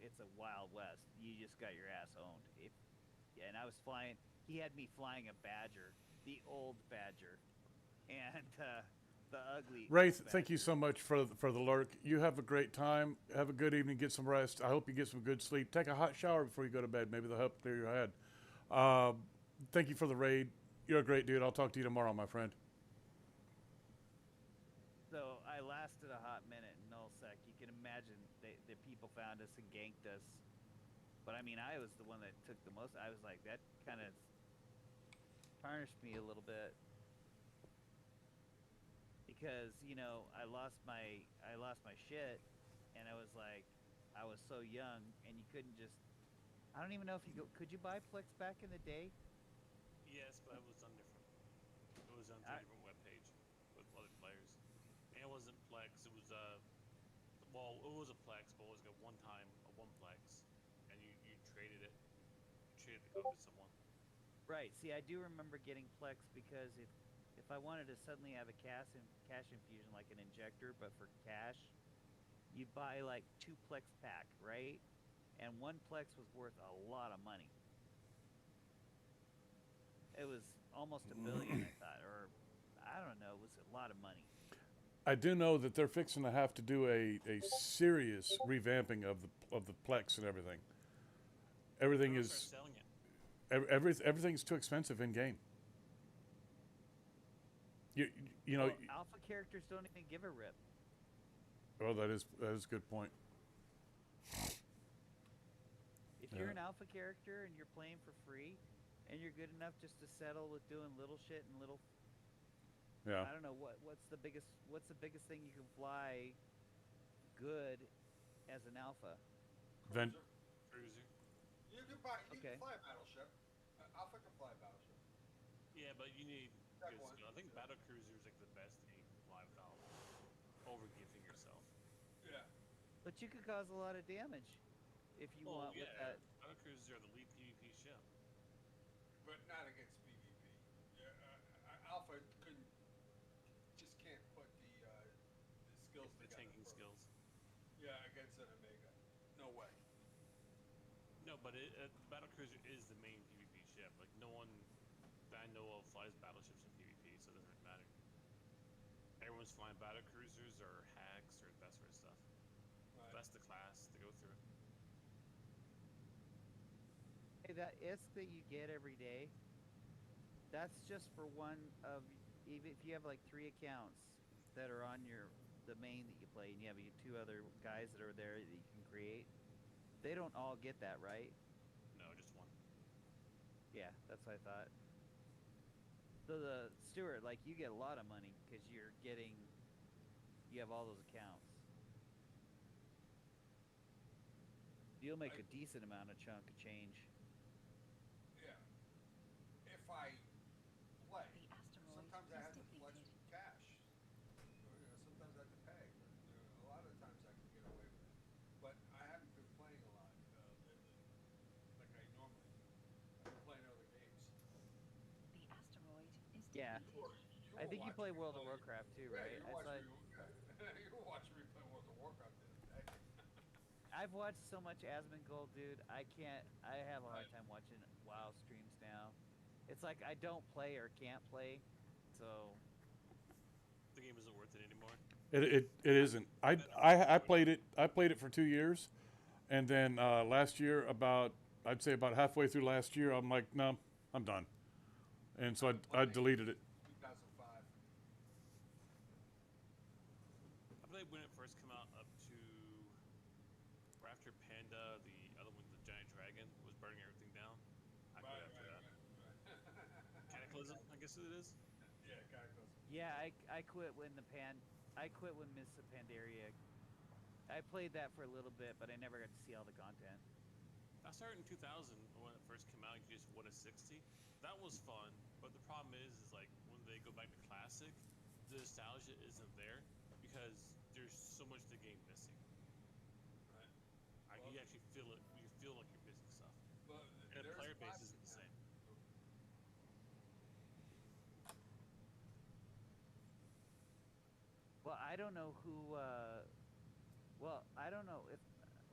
it's a wild west. You just got your ass owned. If and I was flying. He had me flying a Badger, the old Badger, and the ugly. Wraith, old thank you Badger. so much for the lurk. You have a great time. Have a good evening. Get some rest. I hope you get some good sleep. Take a hot shower before you go to bed. Maybe they'll help clear your head. Thank you for the raid. You're a great dude. I'll talk to you tomorrow, my friend. So I lasted a hot minute in nullsec. You can imagine the people found us and ganked us. But I mean, I was the one that took the most. I was like, that kind of tarnished me a little bit because I lost my shit, and I was like, I was so young, and you couldn't just. I don't even know if you could you buy Plex back in the day? Yes, but it was on different. It was on a different webpage with other players, and it wasn't Plex. It was well, it was a Plex, but it was like a one Plex, and you traded it. You traded the code to someone. Right. See, I do remember getting Plex because if I wanted to suddenly have a cash infusion like an injector, but for cash, you'd buy like 2 Plex pack, right? And 1 Plex was worth a lot of money. It was almost $1 billion, I thought, or I don't know. It was a lot of money. I do know that they're fixing to have to do a serious revamping of the Plex and everything. Everything They're gonna is start selling it. everything's too expensive in game. You know. Well, alpha characters don't even give a rip. Oh, that is a good point. If you're an alpha character and you're playing for free, and you're good enough just to settle with doing little shit and little. Yeah. I don't know what's the biggest thing you can fly good as an alpha. Then Cruiser. You can Okay. fly a battleship. Alpha can fly a battleship. Yeah, but you need That good one. skill. I think battle cruiser is like the best thing you can fly without overgifting yourself. Yeah. But you could cause a lot of damage if you Well, want yeah, with that. battle cruisers are the lead PvP ship. But not against PvP. Yeah, Alpha couldn't, just can't put the skills The together. tanking skills. Yeah, against an Omega. No way. No, but battle cruiser is the main PvP ship. Like no one that I know of flies battleships in PvP, so it doesn't really matter. Everyone's flying battle cruisers or hacks or that sort of stuff. Right. That's the class to go through. Hey, that ISK that you get every day, that's just for one of, even if you have like 3 accounts that are on the main that you play, and you have 2 other guys that are there that you can create, they don't all get that, right? No, just one. Yeah, that's what I thought. So the Stewart, like, you get a lot of money because you have all those accounts. You'll make a decent amount of chunk of change. Yeah. If I play, The asteroid sometimes I is have to flex depleted. with cash. Sometimes I have to pay. But, a lot of times I can get away with it. But I haven't been playing a lot lately, like I normally do. I've been playing other games. The asteroid is Yeah. depleted. I think you play World of Warcraft too, right? Yeah, you were watching me play World of Warcraft the other day. I've watched so much Asmongold, dude. I have a hard time watching WoW streams now. It's like I don't play or can't play, so. The game isn't worth it anymore. it isn't. I played it. I played it for 2 years, and then last year, I'd say about halfway through last year, I'm like, no, I'm done, and so I deleted it. 2005. I played when it first came out up to after Panda, the other one, the giant dragon, was burning everything down. I quit after that. Cataclysm, I guess it is. Yeah, Cataclysm. Yeah, I quit when I quit when Miss Pandaria. I played that for a little bit, but I never got to see all the content. I started in 2000 when it first came out. You just won a 60. That was fun, but the problem is like when they go back to classic, the nostalgia isn't there because there's so much of the game missing. Right. You actually feel it. You feel like you're missing stuff, Well, and the there's player base classic isn't the now. same. I don't know who. Well, I don't know if,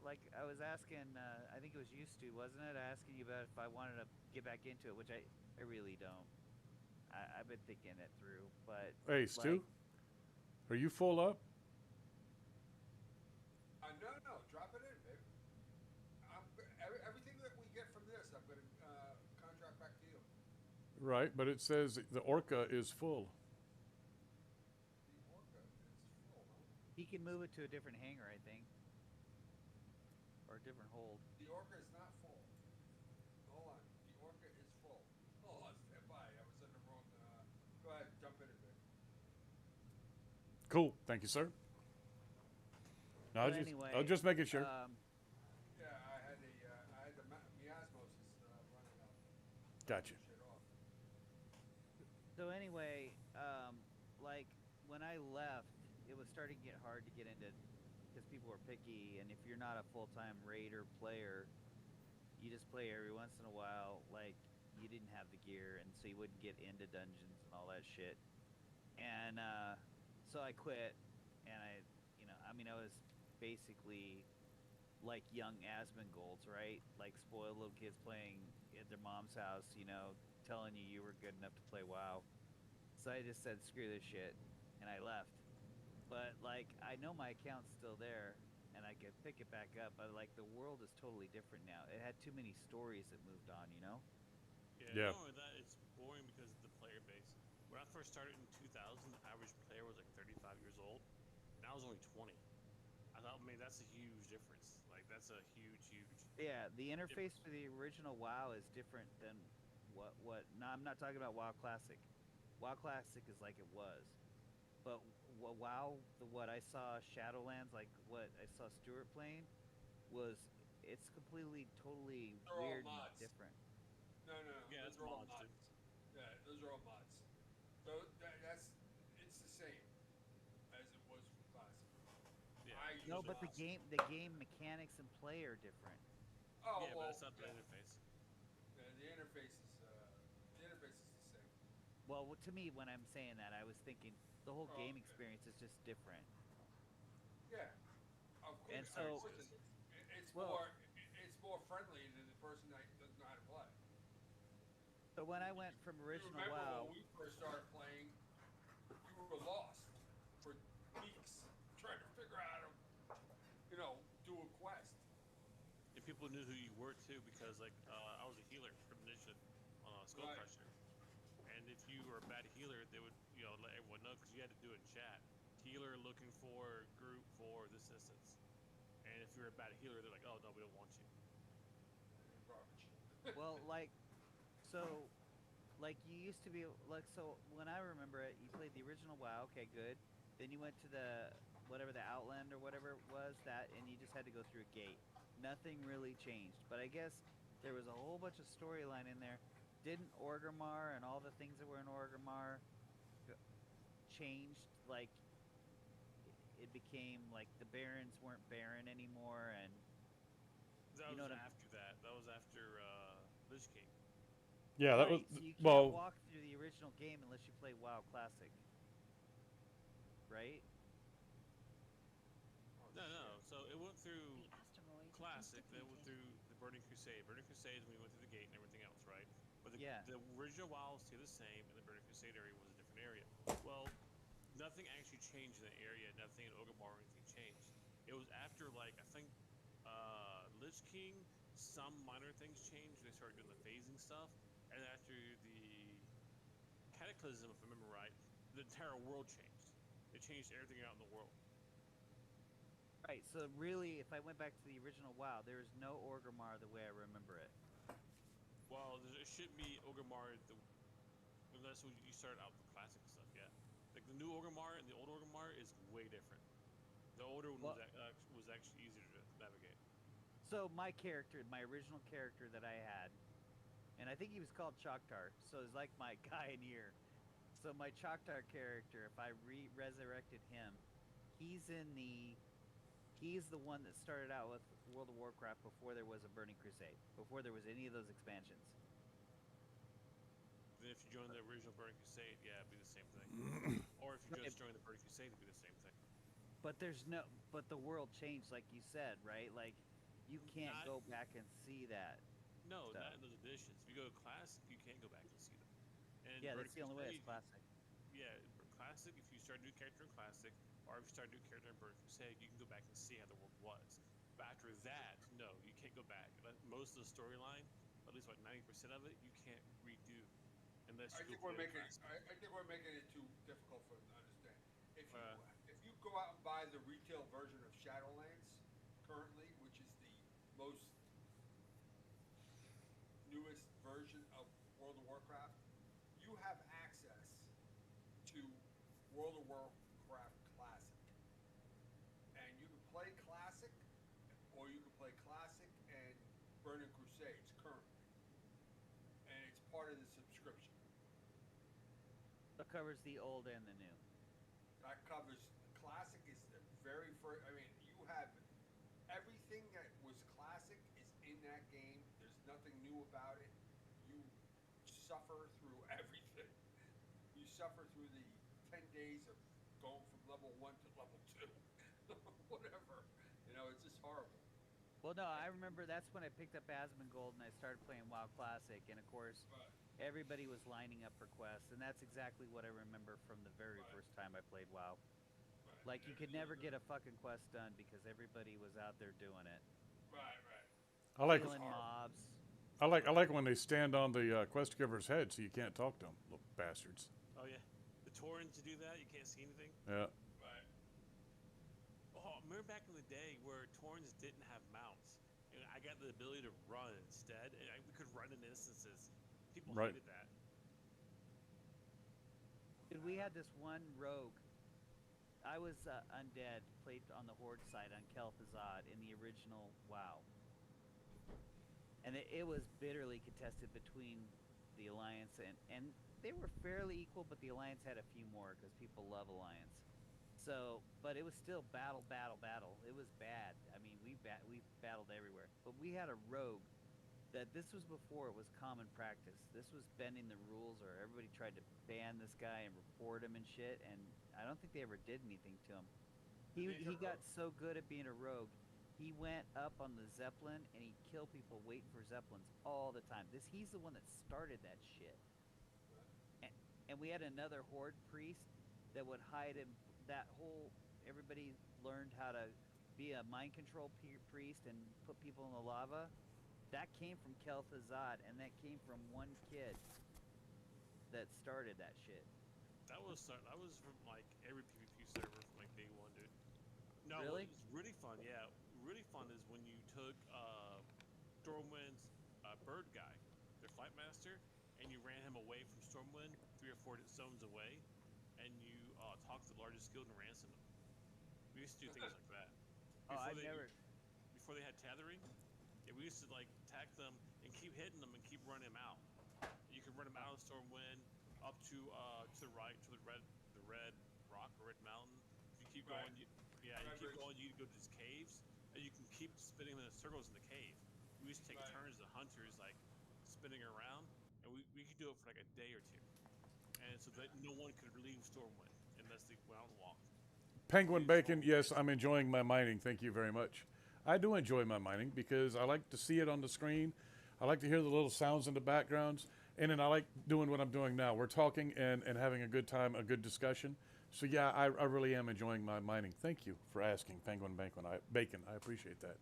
like, I was asking. I think it was you, Stu, wasn't it? Asking you about if I wanted to get back into it, which I really don't. I've been thinking it through, but Hey, like, Stu, are you full up? No, drop it in, baby. Everything that we get from this, I'm going to contract back to you. Right, but it says the Orca is full. The Orca is full, huh? he can move it to a different hangar, I think, or a different hold. The Orca is not full. Hold on. The Orca is full. Hold on, stand by. I was in the wrong. Go ahead, jump in, baby. Cool. Thank you, sir. No, But I was just making sure. Yeah, I had the miasmosis running up. Gotcha. Shit off. So anyway, like when I left, it was starting to get hard to get into because people were picky, and if you're not a full-time raider player, you just play every once in a while. Like you didn't have the gear, and so you wouldn't get into dungeons and all that shit. And so I quit, and I mean, I was basically like young Asmongold's, right? Like spoiled little kids playing at their mom's house, telling you were good enough to play WoW. So I just said, screw this shit, and I left. But like, I know my account's still there, and I could pick it back up. But like, the world is totally different now. It had too many stories that moved on. Yeah. Not only that, it's boring because of the player base. When I first started in 2000, the average player was like 35 years old, and I was only 20. I thought, man, that's a huge difference. Like, that's a huge. Yeah, the interface for the original WoW is different than what. No, I'm not talking about WoW Classic. WoW Classic is like it was, but WoW, what I saw Shadowlands, like what I saw Stuart playing, it's completely, totally They're all weird and mods. different. No. Yeah, Those it's are all mods, mods. Yeah, those are all mods. So it's the same as it was for classic. Yeah. I use No, but the mods. game mechanics and play are different. Oh Yeah, well, but it's not the yeah. interface. Yeah, the interface is the same. Well, to me, when I'm saying that, I was thinking the whole Oh, game okay. experience is just different. Yeah, of course. And so, Of course it's well, more friendly than the person that doesn't know how to play. so when I went from You original remember WoW, when we first started playing, you were lost for weeks trying to figure out how to, do a quest. And people knew who you were too because, like, I was a healer from Initiative on Skull Right. Crusher. And if you were a bad healer, they would, let everyone know because you had to do it in chat. Healer looking for group for this instance. And if you're a bad healer, they're like, oh no, we don't want you. You're garbage. well, so, you used to be like, so when I remember it, you played the original WoW. Okay, good. Then you went to the whatever the Outland or whatever it was that, and you just had to go through a gate. Nothing really changed, but I guess there was a whole bunch of storyline in there. Didn't Orgrimmar and all the things that were in Orgrimmar changed? Like it became like the barons weren't baron anymore, and That you know was what I'm. after that. That was after Lich King. Yeah, that was Right, so you can't well. walk through the original game unless you play WoW Classic, right? Oh, No, shit. no. So it went through The asteroid has been Classic, then it went depleted. through the Burning Crusade. Burning Crusade is when you went through the gate and everything else, right? But Yeah. the original WoW stayed the same, and the Burning Crusade area was a different area. Well, nothing actually changed in the area. Nothing in Orgrimmar or anything changed. It was after, like, I think Lich King, some minor things changed. They started doing the phasing stuff, and after the Cataclysm, if I remember right, the entire world changed. It changed everything out in the world. Right. So really, if I went back to the original WoW, there is no Orgrimmar the way I remember it. Well, it shouldn't be Orgrimmar unless you start out the classic stuff. Yeah, like the new Orgrimmar and the old Orgrimmar is way different. The older one Well- was actually easier to navigate. So my character, my original character that I had, and I think he was called Choctar, so it's like my guy in here. So my Choctar character, if I resurrected him, he's he's the one that started out with World of Warcraft before there was a Burning Crusade, before there was any of those expansions. Then if you join the original Burning Crusade, yeah, it'd be the same thing. Or if you Right. just join the Burning Crusade, it'd be the same thing. But but the world changed, like you said, right? Like, you can't Not- go back and see that. No, stuff. not in those editions. If you go to Classic, you can't go back and see them. And Yeah, Burning that's the only way. It's Crusade, classic. yeah, for Classic, if you start a new character in Classic, or if you start a new character in Burning Crusade, you can go back and see how the world was. But after that, no, you can't go back. Most of the storyline, at least like 90% of it, you can't redo unless I you think go we're play making. Classic. I think we're making it too difficult for them to understand. Uh, If you go out and buy the retail version of Shadowlands currently, which is the most newest version of World of Warcraft, you have access to World of Warcraft Classic, and you can play Classic, or you can play Classic and Burning Crusades currently, and it's part of the subscription. It covers the old and the new. That covers Classic is the very first. I mean, you have everything that was Classic is in that game. There's nothing new about it. You suffer through everything. You suffer through the 10 days of going from level 1 to level 2. Whatever. You know, it's just horrible. Well, no, I remember that's when I picked up Asmongold and I started playing WoW Classic, and of course, But everybody was lining up for quests, and that's exactly what I remember from the very Right. first time I played WoW. right, Like, you could never get a fucking quest done because everybody was out there doing it, right. I like killing horrible. mobs. I like when they stand on the quest giver's head so you can't talk to them, little bastards. oh yeah, the Torrens to do that, you can't see anything. Yeah. Right. Oh, remember back in the day where Torrens didn't have mounts, and I got the ability to run instead, and we could run in instances. People Right. hated that. Dude, we had this one rogue. I was undead, played on the Horde side on Kel'Thuzad in the original WoW. And it was bitterly contested between the Alliance and they were fairly equal, but the Alliance had a few more because people love Alliance. So, but it was still battle. It was bad. I mean, we battled everywhere. But we had a rogue that this was before it was common practice. This was bending the rules, or everybody tried to ban this guy and report him and shit. And I don't think they ever did anything to him. He got so good at being a rogue. He went up on the Zeppelin and he killed people waiting for Zeppelins all the time. He's the one that started that shit. And we had another Horde priest that would hide him. Everybody learned how to be a mind control priest and put people in the lava. That came from Kel'Thuzad, and that came from one kid that started that shit. That was from like every PvP server from like day one, dude. No, Really? it was really fun. Yeah, really fun is when you took Stormwind's bird guy, their flight master, and you ran him away from Stormwind 3 or 4 zones away, and you talked to the largest guild and ransomed them. We used to do things like that. Oh, I they, never. Before they had tethering, yeah, we used to like attack them and keep hitting them and keep running them out. You can run them out of Stormwind up to the right to the red rock or red mountain. If you keep Right. going, you keep going. You go to these caves, and you can keep spinning them in circles in the cave. We used to take Right. turns as hunters, like spinning around, and we could do it for like a day or two, and so that no one could leave Stormwind unless they went out and walked. Penguin Bacon, yes, I'm enjoying my mining. Thank you very much. I do enjoy my mining because I like to see it on the screen. I like to hear the little sounds in the backgrounds. And then I like doing what I'm doing now. We're talking and having a good time, a good discussion. So, yeah, I really am enjoying my mining. Thank you for asking, Penguin Bacon. I appreciate that.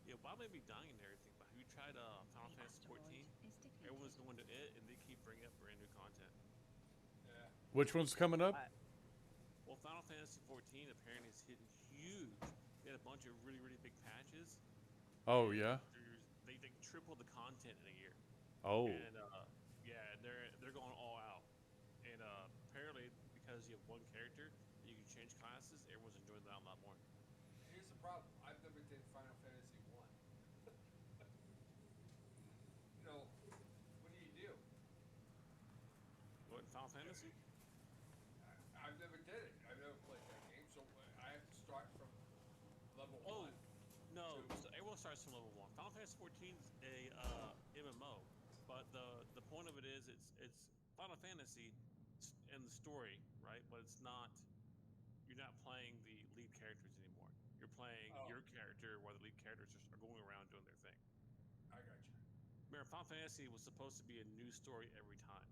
Yeah, Bob may be dying and everything, but have you tried Final The Fantasy asteroid 14? is depleted. Everyone's going to it, and they keep bringing up brand new content. Yeah. Which one's coming up? Well, Final Fantasy 14 apparently is hitting huge. They had a bunch of really, really big patches. Oh, yeah? They tripled the content in a year. Oh. And yeah, they're going all out. And apparently, because you have one character, you can change classes. Everyone's enjoying that a lot more. Here's the problem. I've never did Final Fantasy 1. You know, what do you do? What, Final Fantasy? I've never did it. I've never played that game, so I have to start from level Oh, 1. no. Two. So everyone starts from level 1. Final Fantasy 14 is a MMO, but the point of it is it's Final Fantasy in the story, right? But it's not. You're not playing the lead characters anymore. You're playing Oh. your character while the lead characters are going around doing their thing. I got you. Remember, Final Fantasy was supposed to be a new story every time,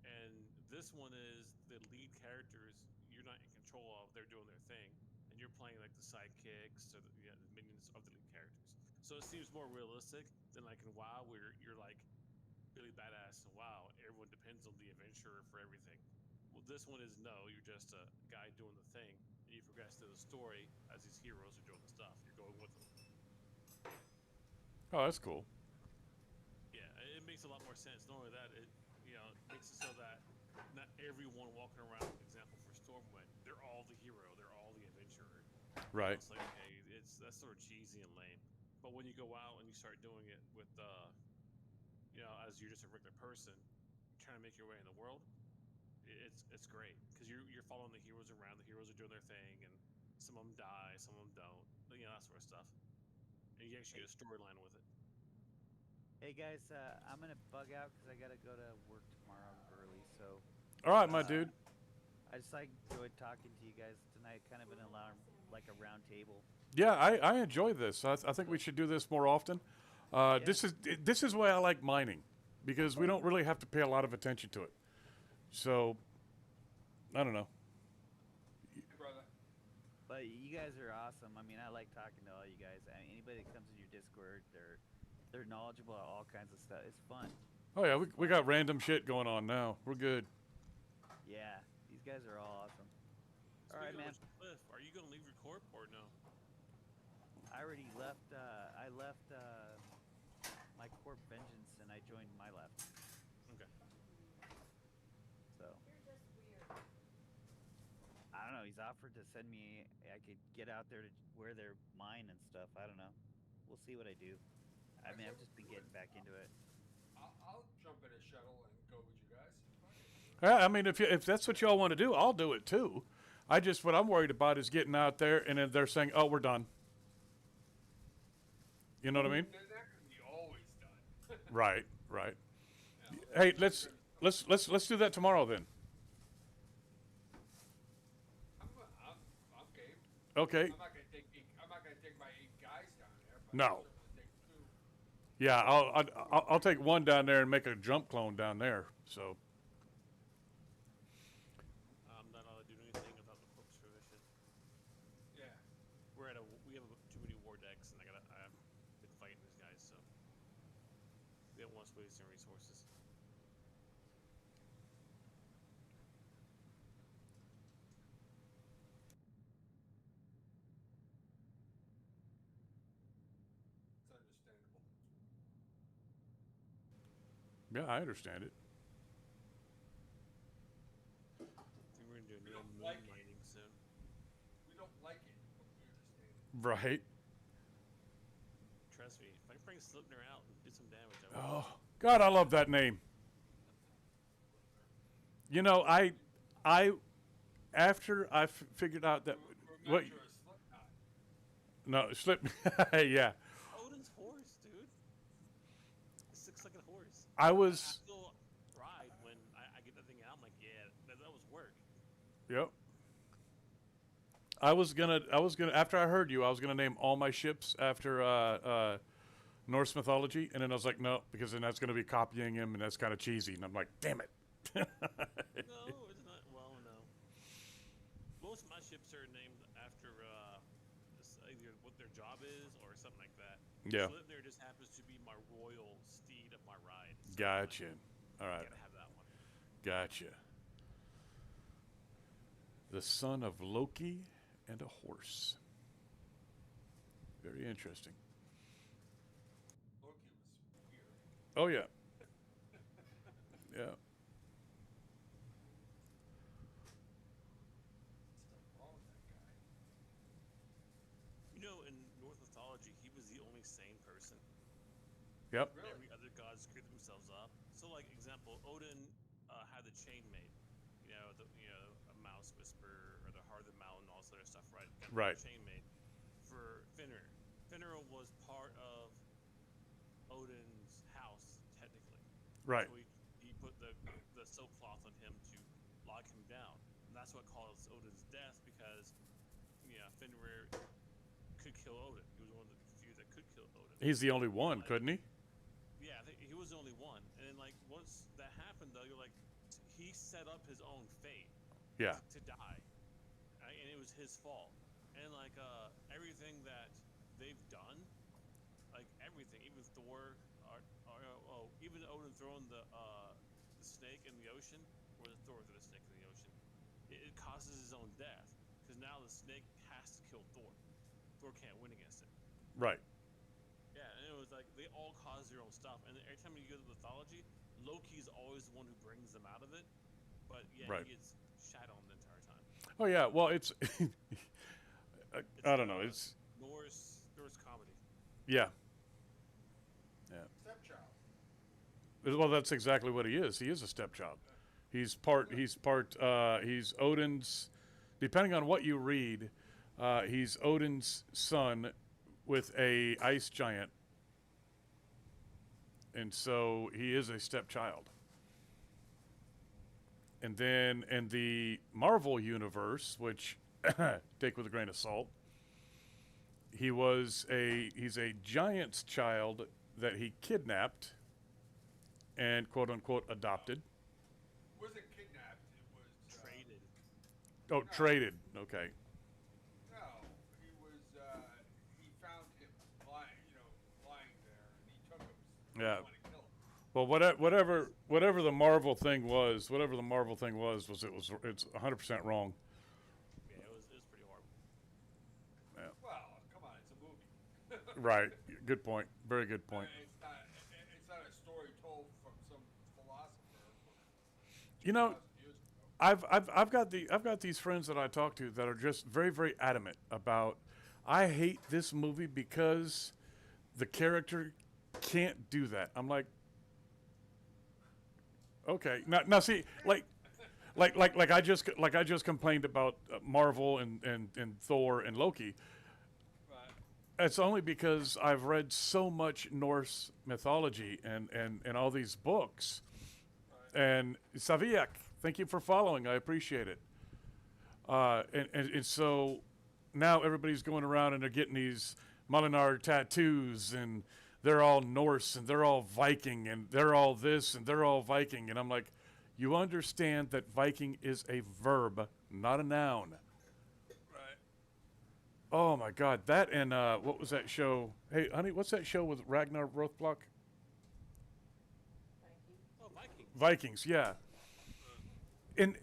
and this one is the lead characters. You're not in control of; they're doing their thing, and you're playing like the sidekicks or the minions of the lead characters. So it seems more realistic than like in WoW, where you're like really badass and WoW. Everyone depends on the adventurer for everything. Well, this one is no, you're just a guy doing the thing, and you progress through the story as these heroes are doing the stuff. You're going with them. Oh, that's cool. Yeah, it makes a lot more sense. Not only that, it makes it so that not everyone walking around. Example for Stormwind, they're all the hero, they're all the adventurer. Right. It's like okay, that's sort of cheesy and lame. But when you go out and you start doing it with as you're just a regular person, trying to make your way in the world, it's great because you're following the heroes around. The heroes are doing their thing, and some of them die, some of them don't. That sort of stuff. And you actually get a storyline with it. Hey guys, I'm gonna bug out because I gotta go to work tomorrow early. So All right, my dude. I just enjoyed talking to you guys tonight. Kind of an alarm, like a round table. Yeah, I enjoy this. I think we should do this more often. Yeah. This is why I like mining, because we don't really have to pay a lot of attention to it. So, I don't know. Hey, brother. But you guys are awesome. I mean, I like talking to all you guys. Anybody that comes in your Discord, they're knowledgeable about all kinds of stuff. It's fun. Oh yeah, we got random shit going on now. We're good. Yeah, these guys are all awesome. All right, Speaking man. of which, Cliff, are you gonna leave your corp or no? I already left. I left my Corp Vengeance, and I joined my left. Okay. So I don't know. He's offered to send me. I could get out there to where they're mine and stuff. I don't know. We'll see what I do. I mean, I've just been getting back into it. I'll jump in a shuttle and go with you guys. Yeah, I mean, if that's what y'all want to do, I'll do it too. What I'm worried about is getting out there and then they're saying, "Oh, we're done." You know what I mean? They're not gonna be always done. Right, right. Hey, let's do that tomorrow then. I'm game. Okay. I'm not gonna take my 8 guys down there. But No. I'll certainly take 2. Yeah, I'll take one down there and make a jump clone down there. So I'm not allowed to do anything about the corpse tradition. Yeah. We have too many war decks, and I've been fighting these guys, so they don't want us wasting resources. It's understandable. yeah, I understand it. I think we're gonna do a We new don't moon like it. mining soon. We don't like it, but we understand it. Right. Trust me, if I can bring Slipner out and do some damage, I will. Oh God, I love that name. You know, after I figured out that what Remember a Slipknot. no slip yeah Odin's horse, dude. It's 6-second horse. I I was still ride when I get that thing out. I'm like, yeah, that was work. yep. I was gonna after I heard you, I was gonna name all my ships after Norse mythology, and then I was like, no, because then that's gonna be copying him, and that's kind of cheesy, and I'm like, damn it. No, it's not. Well, no. Most of my ships are named after either what their job is or something like that. Yeah. Slipner just happens to be my royal steed of my ride. So Gotcha. All I right. gotta have that one. Gotcha. The son of Loki and a horse. Very interesting. Loki was weird. Oh yeah. Yeah. What's wrong with that guy? You know, in Norse mythology, he was the only sane person. Yep. Really? Every other god screwed themselves up. So, like example, Odin had the chainmaid. A mouse whisperer or the heart of the mountain, all this other stuff, right? Got the Right. Chainmaid. For Finner, Finner was part of Odin's house technically. Right. So he put the the silk cloth on him to lock him down. And that's what caused Odin's death because, Fenrir could kill Odin. He was one of the few that could kill Odin. He's the only one, couldn't he? Yeah, I think he was the only one. And then, like, once that happened, though, you're like, he set up his own fate. Yeah. To die, right? And it was his fault. And like everything that they've done, like everything, even Thor, even Odin throwing the snake in the ocean, or the Thor threw the snake in the ocean, it causes his own death because now the snake has to kill Thor. Thor can't win against it. Right. Yeah, and it was like they all cause their own stuff. And every time you go to the mythology, Loki's always the one who brings them out of it. But yeah, Right. he gets shat on the entire time. Oh yeah. Well, it's I don't know. It's Norse comedy. yeah. Stepchild. Well, that's exactly what he is. He is a stepchild. He's Odin's, depending on what you read, he's Odin's son with a ice giant. And so he is a stepchild. And then in the Marvel universe, which take with a grain of salt, he's a giant's child that he kidnapped and quote unquote adopted. Wasn't kidnapped. It was Traded. Oh, traded. Okay. No, he was. He found him lying there, and he took him. Yeah. To kill him. Well, whatever the Marvel thing was, it's 100% wrong. Yeah, it was pretty horrible. Well, come on, it's a movie. Right. Good point. Very good point. It's not a story told from some philosopher. You know, 2,000 years ago. I've got these friends that I talk to that are just very, very adamant about, I hate this movie because the character can't do that. I'm like, okay, now see, like I just complained about Marvel and Thor and Loki. Right. It's only because I've read so much Norse mythology and all these books. And Saviak, thank you for following. I appreciate it. And so now everybody's going around and they're getting these Molinar tattoos and they're all Norse and they're all Viking and they're all this and they're all Viking. And I'm like, you understand that Viking is a verb, not a noun. Right. Oh my God, that and what was that show? Hey, honey, what's that show with Ragnar Rothblock? Oh, Vikings. Vikings, yeah. And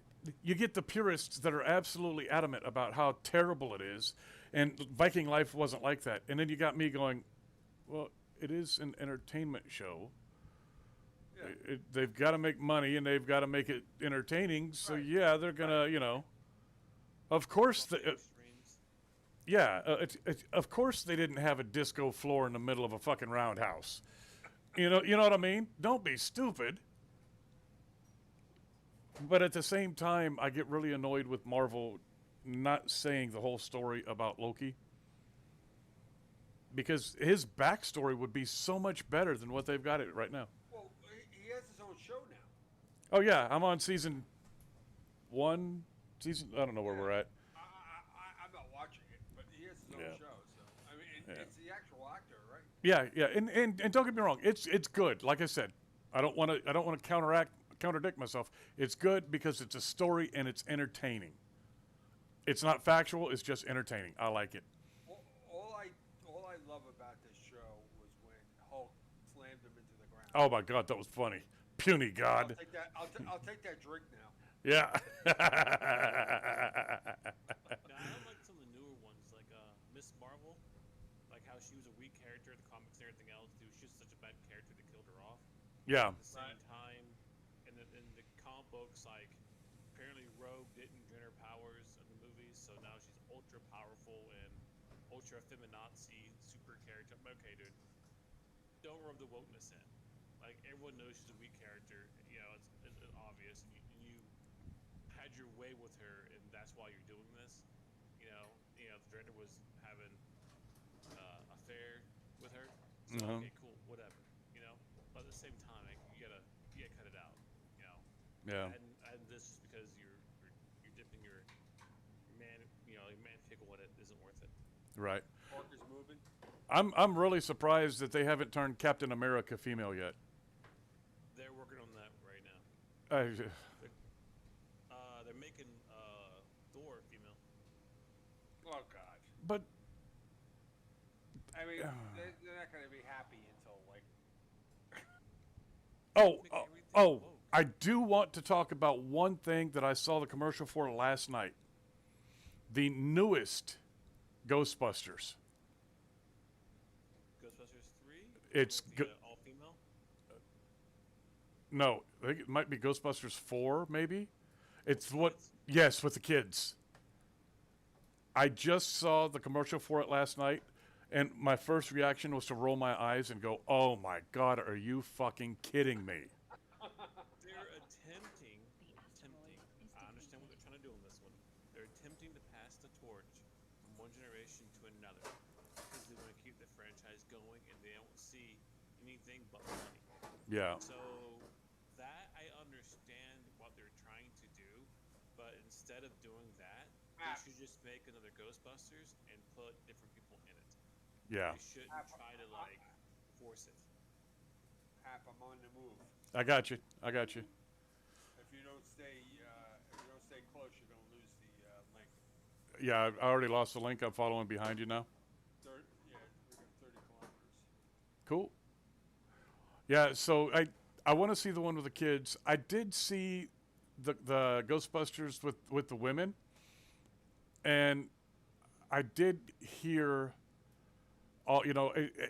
you get the purists that are absolutely adamant about how terrible it is, and Viking life wasn't like that. And then you got me going, well, it is an entertainment show. Yeah. They've got to make money and they've got to make it entertaining. So Right. yeah, they're gonna, of course, Extremes. yeah, of course they didn't have a disco floor in the middle of a fucking roundhouse. You know what I mean? Don't be stupid. But at the same time, I get really annoyed with Marvel not saying the whole story about Loki. Because his backstory would be so much better than what they've got it right now. Well, he has his own show now. Oh yeah, I'm on season 1. I don't know where we're at. I'm not watching it, but he has his own Yeah. show. So I mean, Yeah. it's the actual actor, right? Yeah, and don't get me wrong, it's good. Like I said, I don't want to contradict myself. It's good because it's a story and it's entertaining. It's not factual. It's just entertaining. I like it. All I love about this show was when Hulk slammed him into the ground. Oh my God, that was funny. Puny God. I'll take that drink now. Yeah. Now, I don't like some of the newer ones, like Miss Marvel, like how she was a weak character in the comics and everything else. She was just such a bad character they killed her off. Yeah. At the same time, in the comic books, like apparently Rogue didn't get her powers in the movies, so now she's ultra powerful and ultra feminazi super character. I'm like, okay, dude, don't rub the wokeness in. Like everyone knows she's a weak character. It's obvious. And you had your way with her, and that's why you're doing this. The director was having affair with her. So okay, cool, whatever. But at the same time, like, you gotta cut it out. Yeah. And this is because you're dipping your man, your man pickle in it isn't worth it. Right. Parker's moving. I'm really surprised that they haven't turned Captain America female yet. They're working on that right now. They're making Thor female. Oh God. But I mean, they're not going to be happy until like. oh, I do want to talk about one thing that I saw the commercial for last night. The newest Ghostbusters. Ghostbusters 3. It's all female. no, I think it might be Ghostbusters 4, maybe. It's what? Kids? Yes, with the kids. I just saw the commercial for it last night, and my first reaction was to roll my eyes and go, "Oh my God, are you fucking kidding me?" They're attempting. I understand what they're trying to do on this one. They're attempting to pass the torch from one generation to another because they want to keep the franchise going, and they don't see anything but money. Yeah. So that I understand what they're trying to do, but instead of doing that, they should just make another Ghostbusters and put different people in it. Yeah. They shouldn't try to force it. Hap, I'm on the move. I got you. If you don't stay close, you're going to lose the link. Yeah, I already lost the link. I'm following behind you now. Yeah, we got 30 kilometers. Cool. Yeah, so I want to see the one with the kids. I did see the Ghostbusters with the women, and I did hear all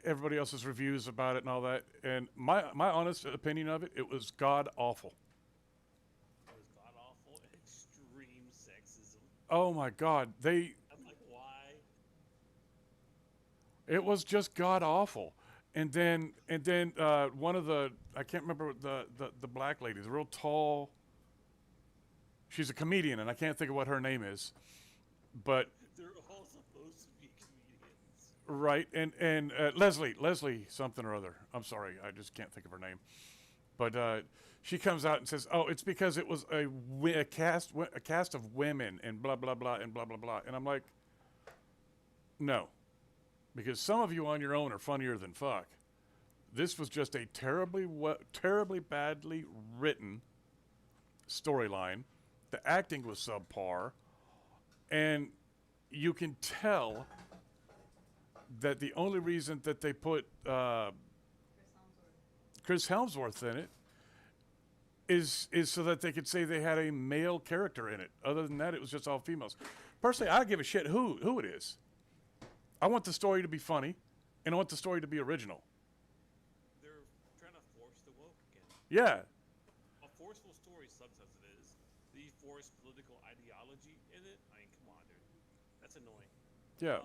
everybody else's reviews about it and all that. And my honest opinion of it, it was god awful. It was god awful, extreme sexism. Oh my God, I'm like, why? it was just god awful. And then one of the, I can't remember the black lady, the real tall. She's a comedian, and I can't think of what her name is, but They're all supposed to be comedians. right, and Leslie something or other. I'm sorry, I just can't think of her name. But she comes out and says, "Oh, it's because it was a cast of women and blah blah blah and blah blah blah." And I'm like, no, because some of you on your own are funnier than fuck. This was just a terribly badly written storyline. The acting was subpar, and you can tell that the only reason that they put Chris Helmsworth in it is so that they could say they had a male character in it. Other than that, it was just all females. Personally, I don't give a shit who it is. I want the story to be funny, and I want the story to be original. They're trying to force the woke again. Yeah, A forceful story sucks as it is. The forced political ideology in it, I mean, come on, dude. That's annoying. yeah,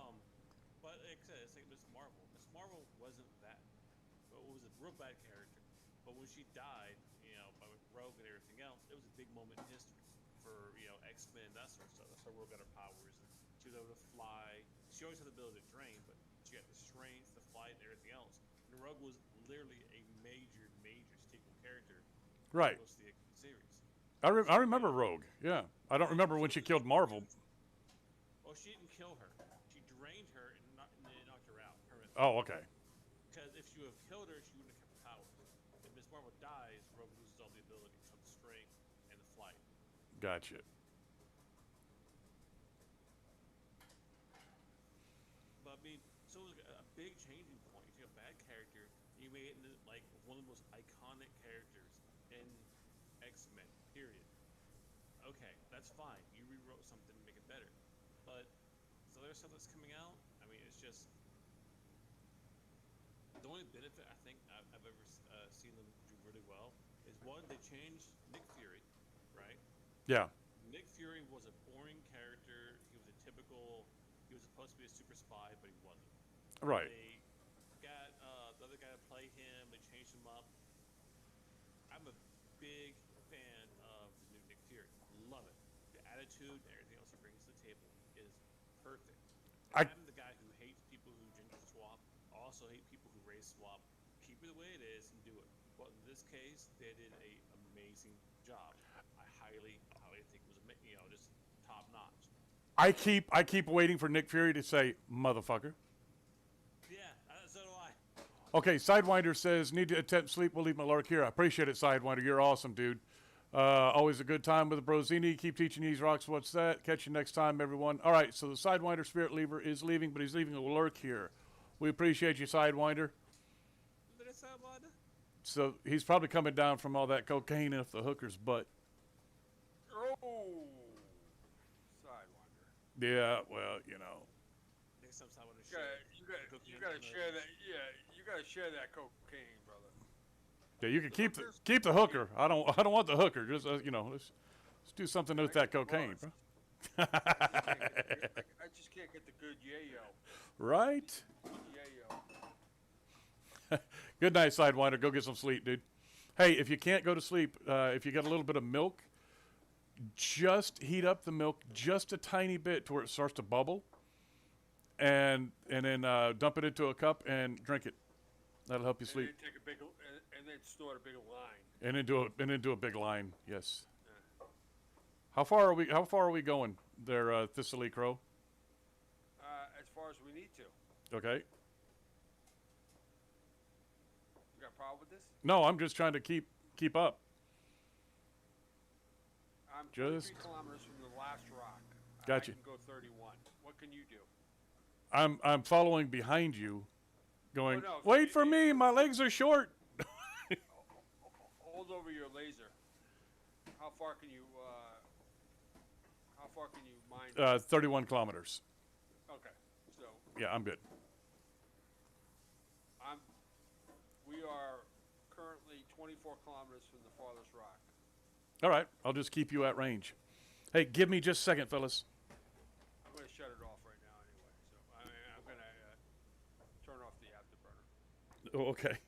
But like I said, it's like Miss Marvel. Miss Marvel wasn't that. But it was a real bad character. But when she died, by Rogue and everything else, it was a big moment in history for, X-Men, that sort of stuff. That's how Rogue got her powers. And she was able to fly. She always had the ability to train, but she had the strength, the flight, and everything else. And Rogue was literally a major staple character. right. Most of the series. I remember Rogue. Yeah, I don't remember when she killed Marvel. Well, she didn't kill her. She drained her and knocked her out permanently. Oh, okay. Because if she would have killed her, she wouldn't have kept the powers. If Miss Marvel dies, Rogue loses all the abilities of the strength and the flight. Gotcha. But I mean, so it was a big changing point. You take a bad character, you made it into like one of the most iconic characters in X-Men. Period. Okay, that's fine. You rewrote something to make it better. But the other stuff that's coming out, I mean, it's just the only benefit I think I've ever seen them do really well is one, they changed Nick Fury, right? Yeah, Nick Fury was a boring character. He was a typical. He was supposed to be a super spy, but he wasn't. right. They got the other guy to play him. They changed him up. I'm a big fan of the new Nick Fury. Love it. The attitude and everything else he brings to the table is perfect. I'm the guy who hates people who gender swap. Also hate people who race swap. Keep it the way it is and do it. But in this case, they did an amazing job. highly think was just top notch. I keep waiting for Nick Fury to say motherfucker. Yeah, so do I. Okay, Sidewinder says, need to attempt sleep. We'll leave my lurk here. I appreciate it, Sidewinder. You're awesome, dude. Always a good time with the Brozini. Keep teaching these rocks. What's that? Catch you next time, everyone. All right, so the Sidewinder Spirit Lever is leaving, but he's leaving a lurk here. We appreciate you, Sidewinder. Did I say about it? So he's probably coming down from all that cocaine off the hooker's butt. Oh, Sidewinder. Yeah, well, you know. Next time I want to You gotta share that. Yeah, you gotta share that cocaine, brother. Yeah, you can keep the hooker. I don't want the hooker. Just let's do something with that cocaine, bro. I just can't get the good yayo. Right? Yayo. Good night, Sidewinder. Go get some sleep, dude. Hey, if you can't go to sleep, if you got a little bit of milk, just heat up the milk just a tiny bit to where it starts to bubble, and then dump it into a cup and drink it. That'll help you sleep. And then take a big, and then snort a big line. And into a big line. Yes. How far are we going there, Thistly Crow? As far as we need to. Okay. You got a problem with this? No, I'm just trying to keep up. I'm Just- 23 kilometers from the last rock. Gotcha. I can go 31. What can you do? I'm following behind you, going. Oh, no, Wait for me. My legs are short. Hold over your laser. How far can you mine? 31 kilometers. Okay, so Yeah, I'm good. we are currently 24 kilometers from the farthest rock. All right, I'll just keep you at range. Hey, give me just a second, fellas. I'm going to shut it off right now anyway. So I'm going to turn off the afterburner. Oh, okay.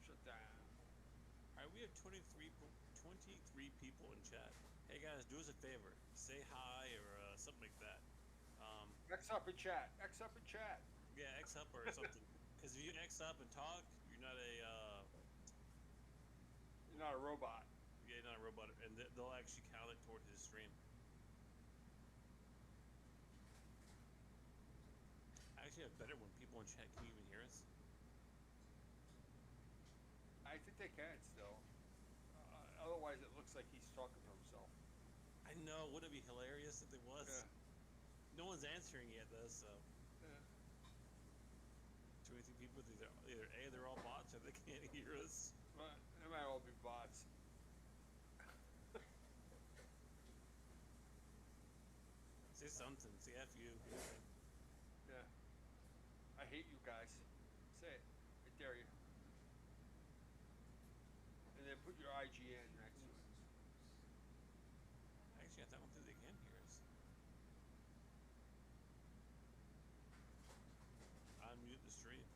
Shut down. All right, we have 23 people in chat. Hey guys, do us a favor. Say hi or something like that. X up in chat. X up in chat. Yeah, X up or something. Because if you X up and talk, you're not a You're not a robot. yeah, not a robot, and they'll actually count it toward his stream. I actually have better when people in chat can even hear us. I think they can still. Otherwise, it looks like he's talking to himself. I know, wouldn't it be hilarious if it was? Yeah. No one's answering yet though, so. Yeah. 23 people, either A, they're all bots, or they can't hear us. But they might all be bots. Say something, say F you. Yeah. I hate you guys. Say it. I dare you. And then put your IGN next to it. Actually, I don't think they can hear us. Unmute the stream.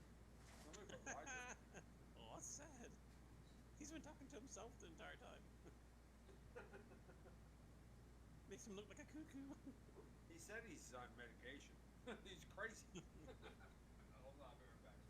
I'm gonna go Roger. Oh, that's sad. He's been talking to himself the entire time. Makes him look like a cuckoo. He said he's on medication. He's crazy. Hold on, I'll be right back.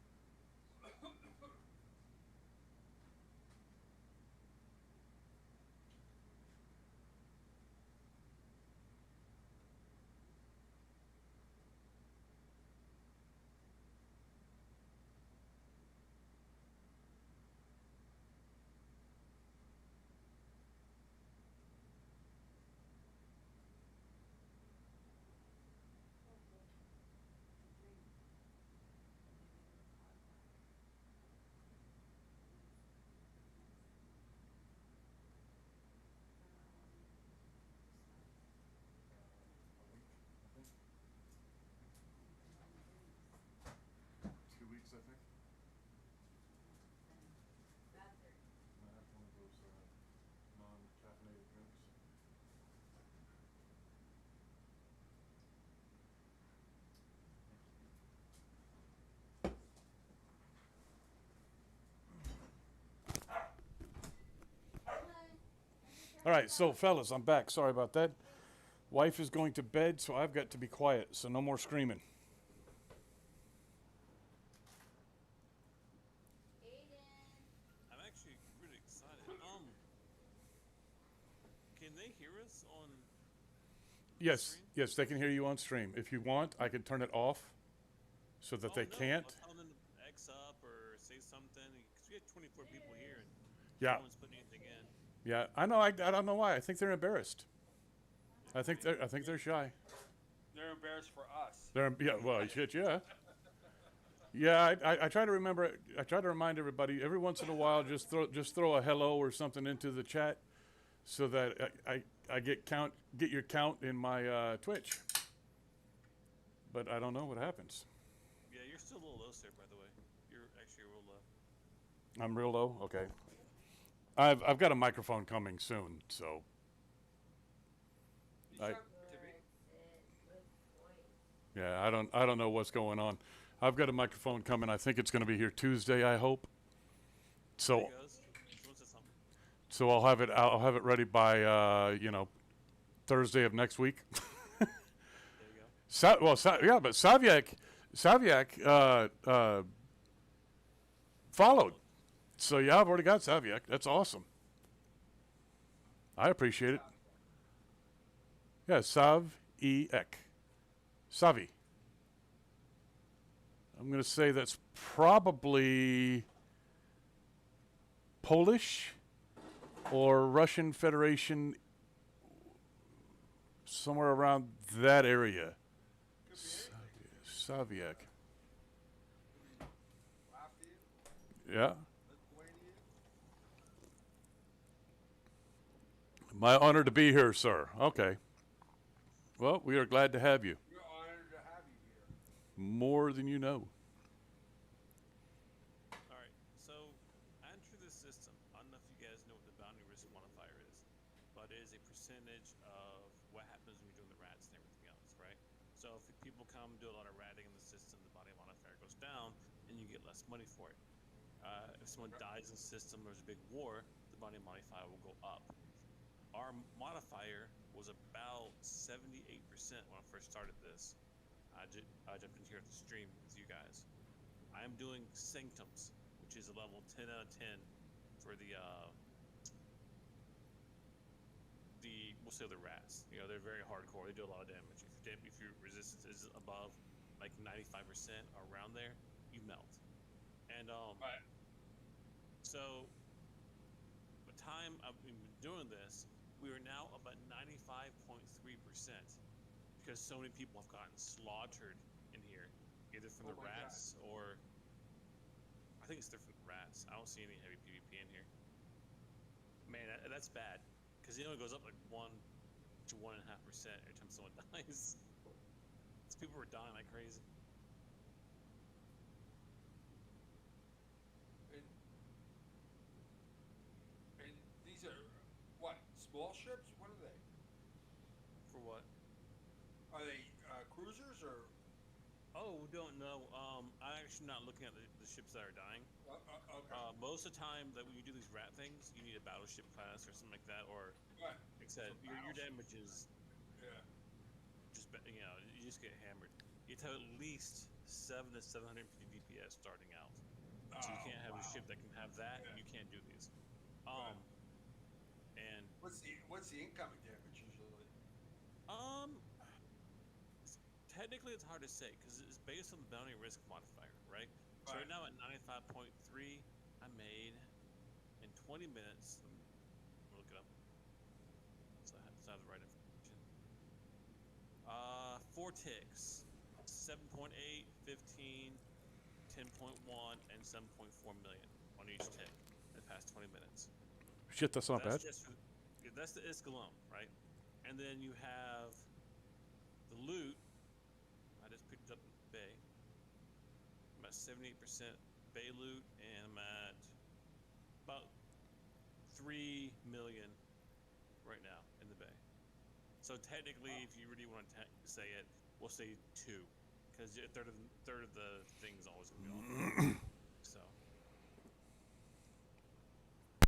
All right, so fellas, I'm back. Sorry about that. Wife is going to bed, so I've got to be quiet, so no more screaming. I'm actually really excited. Can they hear us on? Yes, Stream? yes, they can hear you on stream. If you want, I can turn it off so that they No, can't. I'll tell them to X up or say something because we had 24 people here and Yeah, no one's putting anything in. yeah. I know. I don't know why. I think they're embarrassed. I think they're shy. They're embarrassed for us. Yeah. Well, shit. Yeah. Yeah. I try to remember. I try to remind everybody every once in a while. Just throw a hello or something into the chat, so that I get your count in my Twitch. But I don't know what happens. Yeah, you're still a little low, sir. By the way, you're actually real low. I'm real low. Okay. I've got a microphone coming soon, so. You I- sound to me. Yeah, I don't know what's going on. I've got a microphone coming. I think it's going to be here Tuesday. I hope. So There he goes. Someone said something. so I'll have it ready by Thursday of next week. There you go. But Saviak followed. So yeah, I've already got Saviak. That's awesome. I appreciate it. Yeah, Sav-E-Ek. Savi. I'm going to say that's probably Polish or Russian Federation, somewhere around that area. Saviak. Latvian, Yeah. Lithuanian. My honor to be here, sir. Okay. Well, we are glad to have you. We're honored to have you here. More than you know. All right. So, enter the system. I don't know if you guys know what the bounty risk modifier is, but it is a percentage of what happens when you're doing the rats and everything else, right? So, if people come do a lot of ratting in the system, the bounty modifier goes down, and you get less money for it. If someone dies in the system, there's a big war, the bounty modifier will go up. Our modifier was about 78% when I first started this. I jumped in here at the stream with you guys. I am doing Sanctums, which is a level 10 out of 10 for the we'll say the rats. You know, they're very hardcore. They do a lot of damage. If your resistance is above like 95% or around there, you melt. And Right. so the time I've been doing this, we are now about 95.3% because so many people have gotten slaughtered in here, either from the Oh my God. rats or I think it's different rats. I don't see any heavy PvP in here. Man, that's bad because it only goes up like 1 to 1.5% every time someone dies. These people were dying like crazy. And these are what? Small ships? What are they? For what? Are they cruisers or? Oh, we don't know. I'm actually not looking at the ships that are dying. Okay. Most of the time that when you do these rat things, you need a battleship class or something like that, or Right. like I said, your damage is Yeah. just you just get hammered. You have to have at least 7 to 750 DPS starting out. So you Oh, can't have a wow. ship that can have that. Yeah. You can't do these. Right. And What's the incoming damage usually? technically it's hard to say because it's based on the bounty risk modifier, right? So right Right. now at 95.3, I made in 20 minutes. Let me look it up. So I have the right information. 4 ticks, 7.8, 15, 10.1, and 7.4 million on each tick in the past 20 minutes. Shit, that's not bad. That's the Iskalon, right? And then you have the loot. I just picked it up in the bay. I'm at 78% bay loot, and I'm at about 3 million right now in the bay. So technically, if you really want to say it, we'll say 2, because a third of the thing is always gonna be on.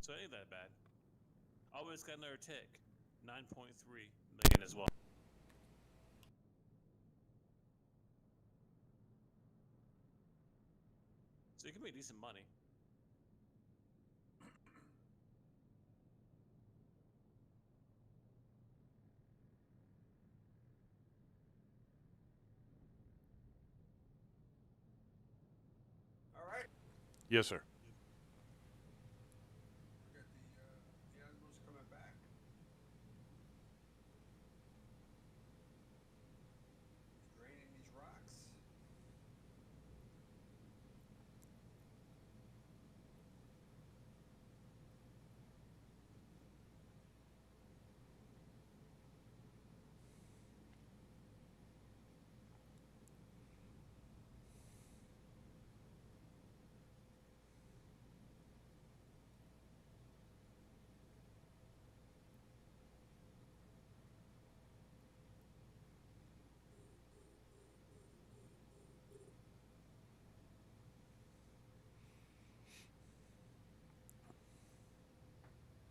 So it ain't that bad. Oh, it's got another tick, 9.3 million as well. So you can make decent money. All right. Yes, sir. We got the animals coming back. Draining these rocks.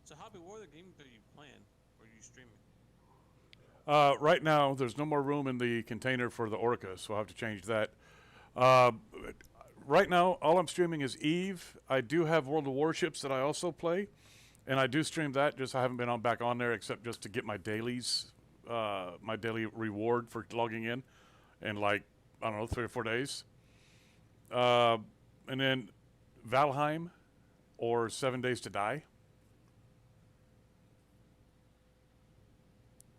So, Hobby, what other games are you playing or are you streaming? Right now, there's no more room in the container for the Orca, so I'll have to change that. Uh, right now, all I'm streaming is Eve. I do have World of Warships that I also play, and I do stream that. Just I haven't been back on there except just to get my dailies, my daily reward for logging in like I don't know 3 or 4 days. And then Valheim or 7 Days to Die.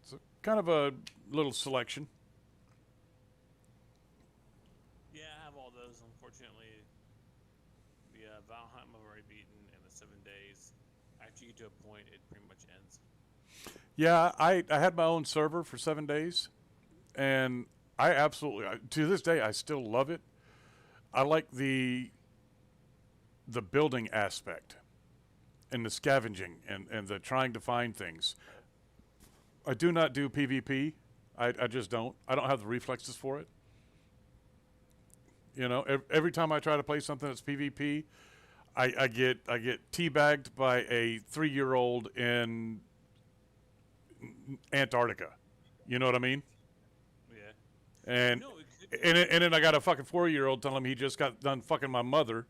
So kind of a little selection. Yeah, I have all those. Unfortunately, the Valheim I've already beaten, and the 7 days. After you get to a point, it pretty much ends. Yeah, I had my own server for 7 days, and I absolutely to this day I still love it. I like the building aspect and the scavenging and the trying to find things. I do not do PvP. I just don't. I don't have the reflexes for it. You know, every time I try to play something that's PvP, I get teabagged by a 3-year-old in Antarctica. You know what I mean? Yeah. And No, it could, and then I got a fucking 4-year-old telling me he just got done fucking my mother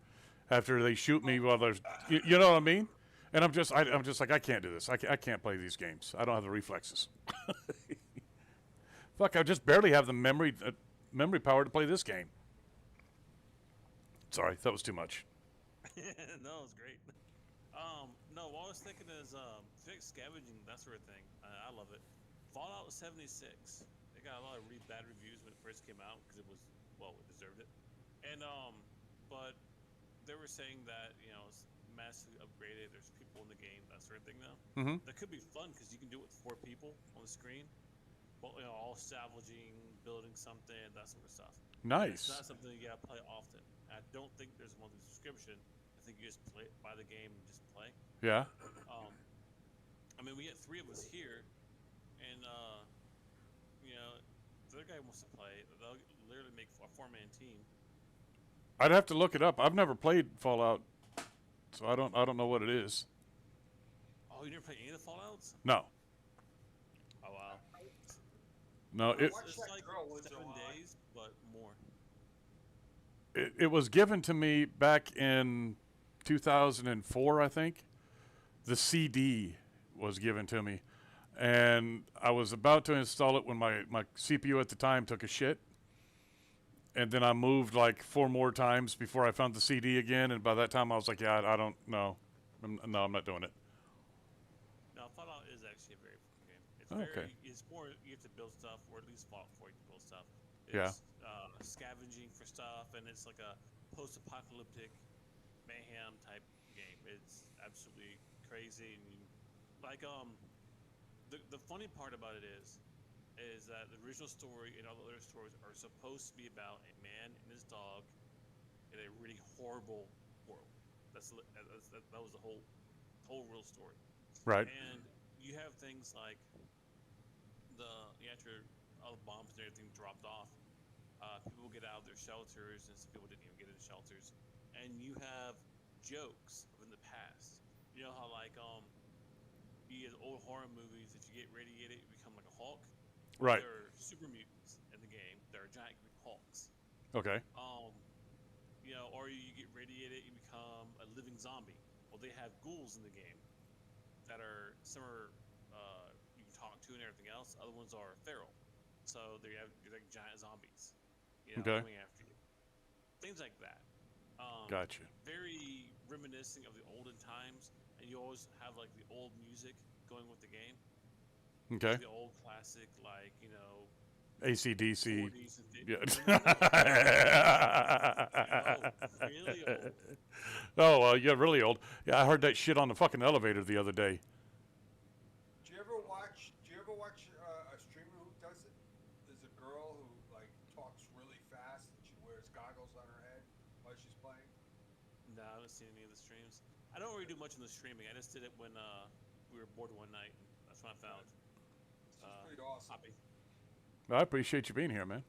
after they shoot me while there's you know what I mean? And I'm just like I can't do this. I can't play these games. I don't have the reflexes. Fuck, I just barely have the memory power to play this game. Sorry, that was too much. no, it's great. No, what I was thinking is fixed scavenging, that sort of thing. I love it. Fallout 76. They got a lot of really bad reviews when it first came out because it was well, it deserved it. And but they were saying that it's massively upgraded. There's people in the game, that sort of thing now. Mm-hmm. That could be fun because you can do it with 4 people on the screen. Well, all salvaging, building something, that sort of stuff. Nice. It's not something you gotta play often. I don't think there's a monthly subscription. I think you just buy the game and just play. Yeah. I mean, we had 3 of us here, and the other guy wants to play. They'll literally make a 4-man team. I'd have to look it up. I've never played Fallout, so I don't know what it is. Oh, you never played any of the Fallouts? No. Oh wow. No, It's like girl once in a 7 while. days, but more. it was given to me back in 2004, I think. The CD was given to me, and I was about to install it when my CPU at the time took a shit. And then I moved like 4 more times before I found the CD again, and by that time I was like, yeah, I don't know. No, I'm not doing it. Now, Fallout is actually a very fun game. It's Okay. It's more you have to build stuff, or at least Fallout 4 you can build stuff. Yeah. It's scavenging for stuff, and it's like a post-apocalyptic mayhem type game. It's absolutely crazy, and the funny part about it is that the original story and all the other stories are supposed to be about a man and his dog in a really horrible world. That was the whole real story. Right. And you have things like after all the bombs and everything dropped off, people get out of their shelters, and some people didn't even get into shelters. And you have jokes of in the past. You know how you get old horror movies that you get radiated, you become like a Hulk. Right. There are super mutants in the game. There are giant green Hulks. Okay. Or or you get radiated, you become a living zombie. Well, they have ghouls in the game that are similar. You can talk to and everything else. Other ones are feral, so you're like giant zombies, Okay. coming after you. Things like that. Gotcha. Very reminiscent of the olden times, and you always have like the old music going with the game. Okay. The old classic, like AC/DC. 40s and Yeah. really old. Oh, well, yeah, really old. Yeah, I heard that shit on the fucking elevator the other day. Do you ever watch a streamer who does it? There's a girl who like talks really fast and she wears goggles on her head while she's playing. No, I haven't seen any of the streams. I don't really do much in the streaming. I just did it when we were bored one night. That's when I found She's pretty awesome. Hoppy. I appreciate you being here, man.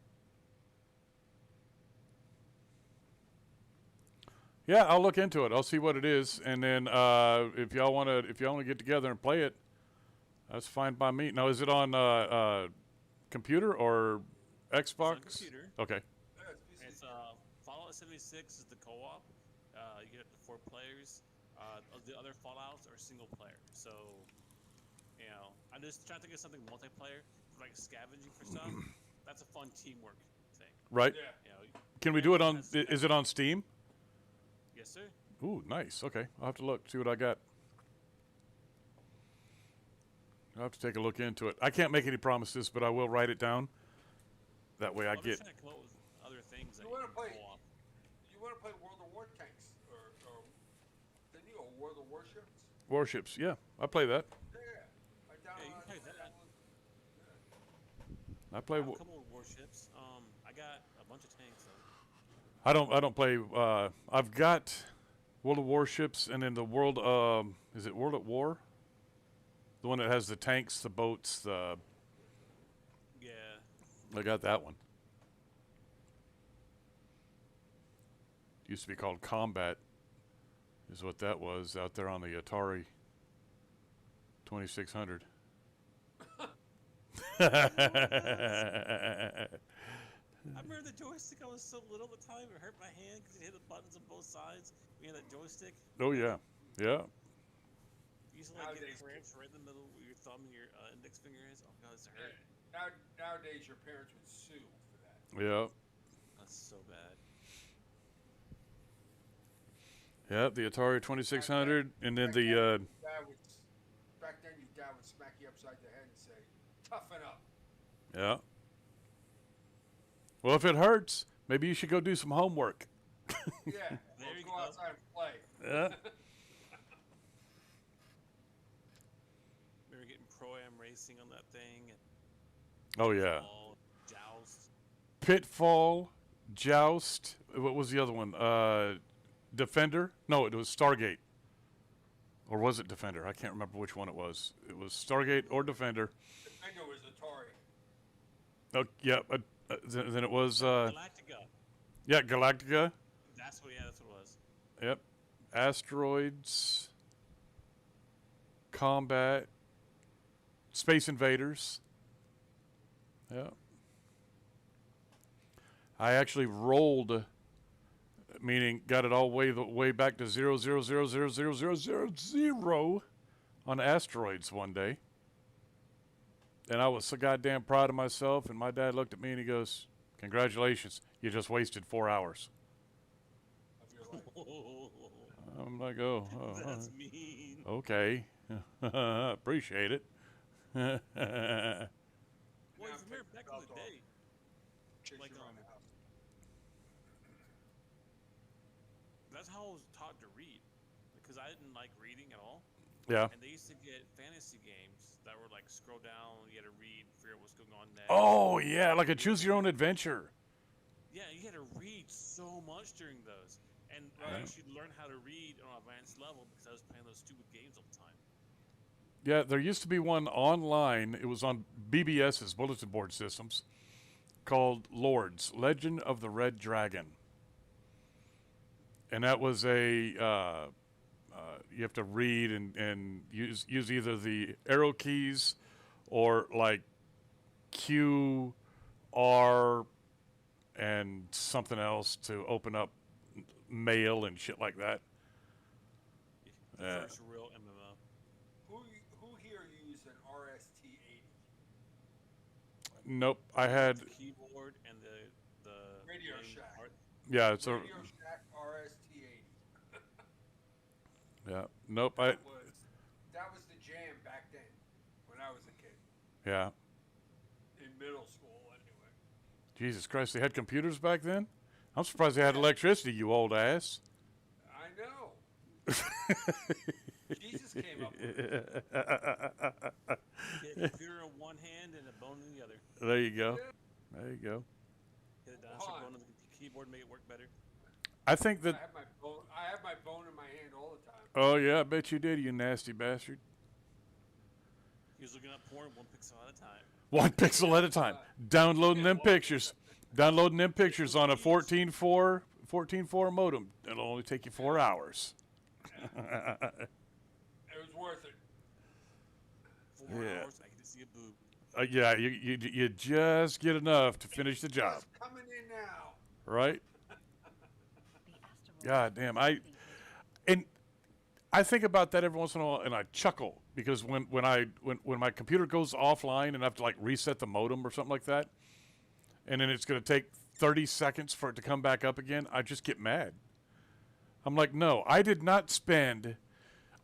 Yeah, I'll look into it. I'll see what it is, and then if y'all want to get together and play it, that's fine by me. Now, is it on computer or It's on Xbox? computer. Okay. Yeah, it's PC. It's Fallout 76 is the co-op. You get up to 4 players. The other Fallouts are single player. So, I'm just trying to think of something multiplayer, for like scavenging for stuff. That's a fun teamwork thing. Right. Yeah. Can we do it on? Is it on Steam? Yes, sir. Ooh, nice. Okay, I'll have to look, see what I got. I'll have to take a look into it. I can't make any promises, but I will write it down. That way I I'm just get. trying to come up with other things that You you wanna can play- co-op. You want to play World of War tanks or didn't you, or World of Warships? Warships, yeah, I play that. Yeah. I you can play that. I play. I have a couple of warships. I got a bunch of tanks though. I don't play. I've got World of Warships, and then the World. Is it World at War? The one that has the tanks, the boats. Yeah. I got that one. Used to be called Combat, is what that was out there on the Atari 2600. I remember the joystick. I was so little at the time. It hurt my hand because you hit the buttons on both sides. You had that joystick. Oh yeah, yeah. You used to like get Nowadays- cramps right in the middle where your thumb and your index finger is. Oh god, it's hurt. Nowadays, your parents would sue for that. Yeah, That's so bad. yeah. The Atari 2600, and then the Dad would, back then, your dad would smack you upside the head and say, "Toughen up." yeah. Well, if it hurts, maybe you should go do some homework. Yeah. There Or you go go. outside and play. Yeah. Remember getting Pro-Am racing on that thing. And Oh yeah. all Joust. Pitfall, Joust. What was the other one? Defender? No, it was Stargate. Or was it Defender? I can't remember which one it was. It was Stargate or Defender. Defender was Atari. Oh, yeah. Then it was, Galactica. yeah, Galactica. That's what it was. Yep. Asteroids. Combat. Space Invaders. Yeah. I actually rolled, meaning got it all the way back to 0.0000000 on asteroids one day. And I was so goddamn proud of myself. And my dad looked at me and he goes, "Congratulations, you just wasted 4 hours." Of your life. I'm like, oh, That's mean. okay. Appreciate it. Well, Now you remember take back the in belt the off. day, Chase Like, you around the house. that's how I was taught to read. Because I didn't like reading at all. Yeah. And they used to get fantasy games that were like scroll down, you had to read, figure out what's going on next. Oh, yeah, like a choose your own adventure. Yeah, you had to read so much during those. And I Right. actually learned how to read on an advanced level because I was playing those stupid games all the time. Yeah, there used to be one online. It was on BBS's bulletin board systems called Lords, Legend of the Red Dragon. And that was a you have to read and use either the arrow keys or like Q, R, and something else to open up mail and shit like that. The first real MMO. Who here used an RST-80? Nope, I had. The keyboard and the Radio main Shack. Yeah, it's a. Radio Shack RST-80. Yeah, nope. That was the jam back then, when I was a kid Yeah. in middle school. Anyway, Jesus Christ, they had computers back then. I'm surprised they had electricity. You old ass. I know. Jesus came up with it. Get a computer in one hand and a bone in the other. There you go. There you go. Get a dinosaur bone on the keyboard, make it work better. I think that. I have my bone in my hand all the time. Oh yeah, I bet you did, you nasty bastard. He was looking up porn 1 pixel at a time. 1 pixel at a time. Downloading them pictures. Downloading them pictures on a 14.4 modem. It'll only take you 4 hours. It was worth it. 4 Yeah. hours, I get to see a boob. Yeah, you just get enough to finish the job, Just coming in now. right? The God asteroid damn, was and I think about that every once in a while, and I chuckle because when my computer goes offline and I have to like reset the modem or something like that, and then it's going to take 30 seconds for it to come back up again, I just get mad. I'm like, no, I did not spend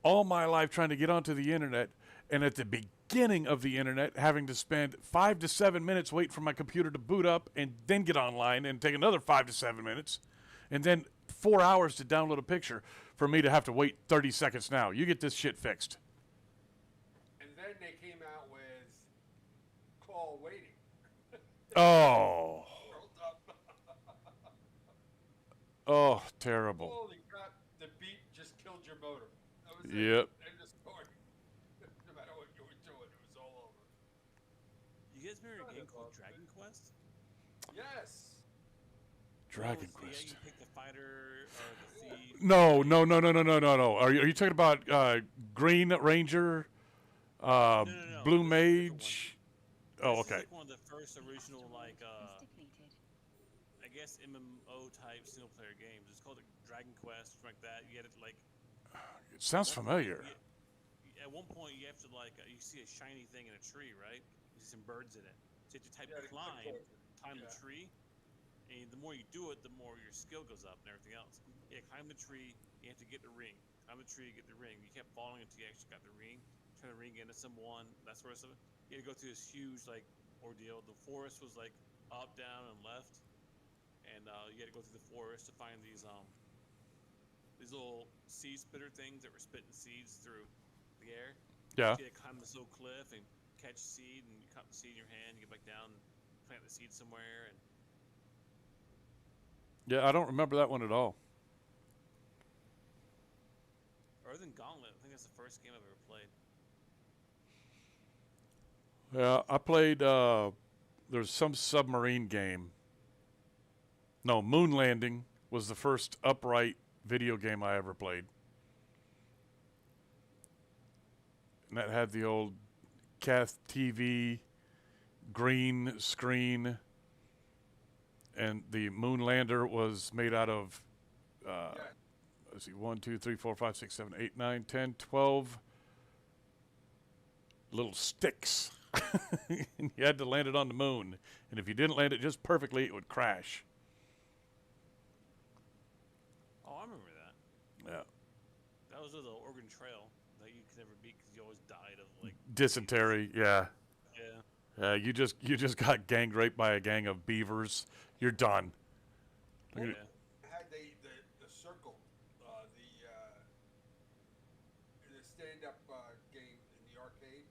all my life trying to get onto the internet, and at the beginning of the internet, having to spend 5 to 7 minutes waiting for my computer to boot up and then get online and take another 5 to 7 minutes, and then 4 hours to download a picture for me to have to wait 30 seconds now. You get this shit fixed. And then they came out with call waiting. Oh. Rolled up. Oh, terrible. Holy crap! The beat just killed your motor. That was Yep. it. End of story. No matter what you were doing, it was all over. You guys remember a game called Dragon Quest? Yes. Dragon Yeah, Quest. you pick the fighter or the thief. No. Are you talking about Green Ranger, No. Blue This is a different Mage? Oh, This is okay. like one of the first original, like, was depleted. I guess MMO type single player games. It's called Dragon Quest, something like that. You had it like. It sounds familiar. At one point, you have to like you see a shiny thing in a tree, right? You see some birds in it. So you have to type Yeah, climb the Yeah. tree, and the more you do it, the more your skill goes up and everything else. Yeah, climb the tree. You have to get the ring. Climb the tree, get the ring. You kept falling until you actually got the ring. Turn the ring into someone. That sort of stuff. You had to go through this huge like ordeal. The forest was like up, down, and left, and you had to go through the forest to find these little seed spitter things that were spitting seeds through the air. Yeah. You had to climb this little cliff and catch seed, and you cut the seed in your hand. You get back down, and plant the seed somewhere, and Yeah, I don't remember that one at all. other than Gauntlet, I think that's the first game I've ever played. Yeah, I played, there's some submarine game. No, Moon Landing was the first upright video game I ever played. And that had the old Cath TV green screen. And the moon lander was made out of, let's see, 1, 2, 3, 4, 5, 6, 7, 8, 9, 10, 12 little sticks. And you had to land it on the moon. And if you didn't land it just perfectly, it would crash. Oh, I remember that. Yeah. That was the Oregon Trail that you could never beat because you always died of like. Dysentery, yeah. Yeah. You just got gang raped by a gang of beavers. You're done. Yeah. Had the circle, the stand-up game in the arcade.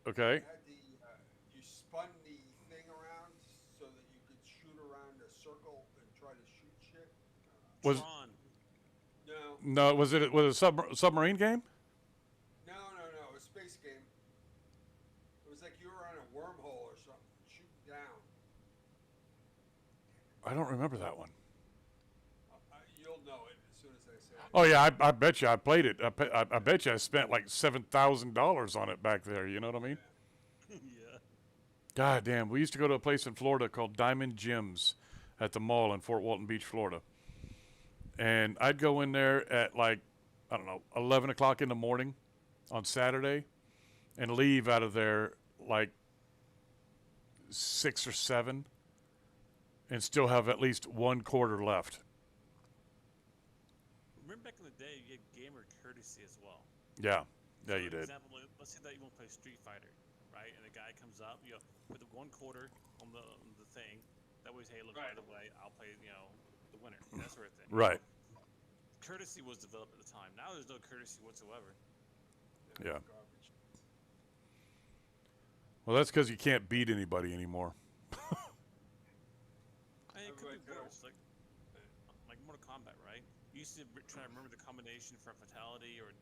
Okay. Had you spun the thing around so that you could shoot around a circle and try to shoot shit. Was Tron. No, no? Was it a submarine game? no, a space game. It was like you were on a wormhole or something, shooting down. I don't remember that one. You'll know it as soon as I say it. Oh yeah, I bet you I played it. I bet you I spent like $7,000 on it back there. You know what I mean? Yeah. God damn, we used to go to a place in Florida called Diamond Gyms at the mall in Fort Walton Beach, Florida. and I'd go in there at like, I don't know, 11 o'clock in the morning on Saturday and leave out of there like 6 or 7 and still have at least one quarter left. Remember back in the day, you had gamer courtesy as well. Yeah. Yeah, So, you for did. example, let's say that you want to play Street Fighter, right? And the guy comes up, you know, with the one quarter on the thing. That way, hey, look, by Right. the way, I'll play, you know, the winner. That sort of thing. Right. Courtesy was developed at the time. Now there's no courtesy whatsoever. Yeah. Garbage. Well, that's because you can't beat anybody anymore. Hey, it could Everybody be know. worse. Like Mortal Kombat, right? You used to try to remember the combination for a fatality, or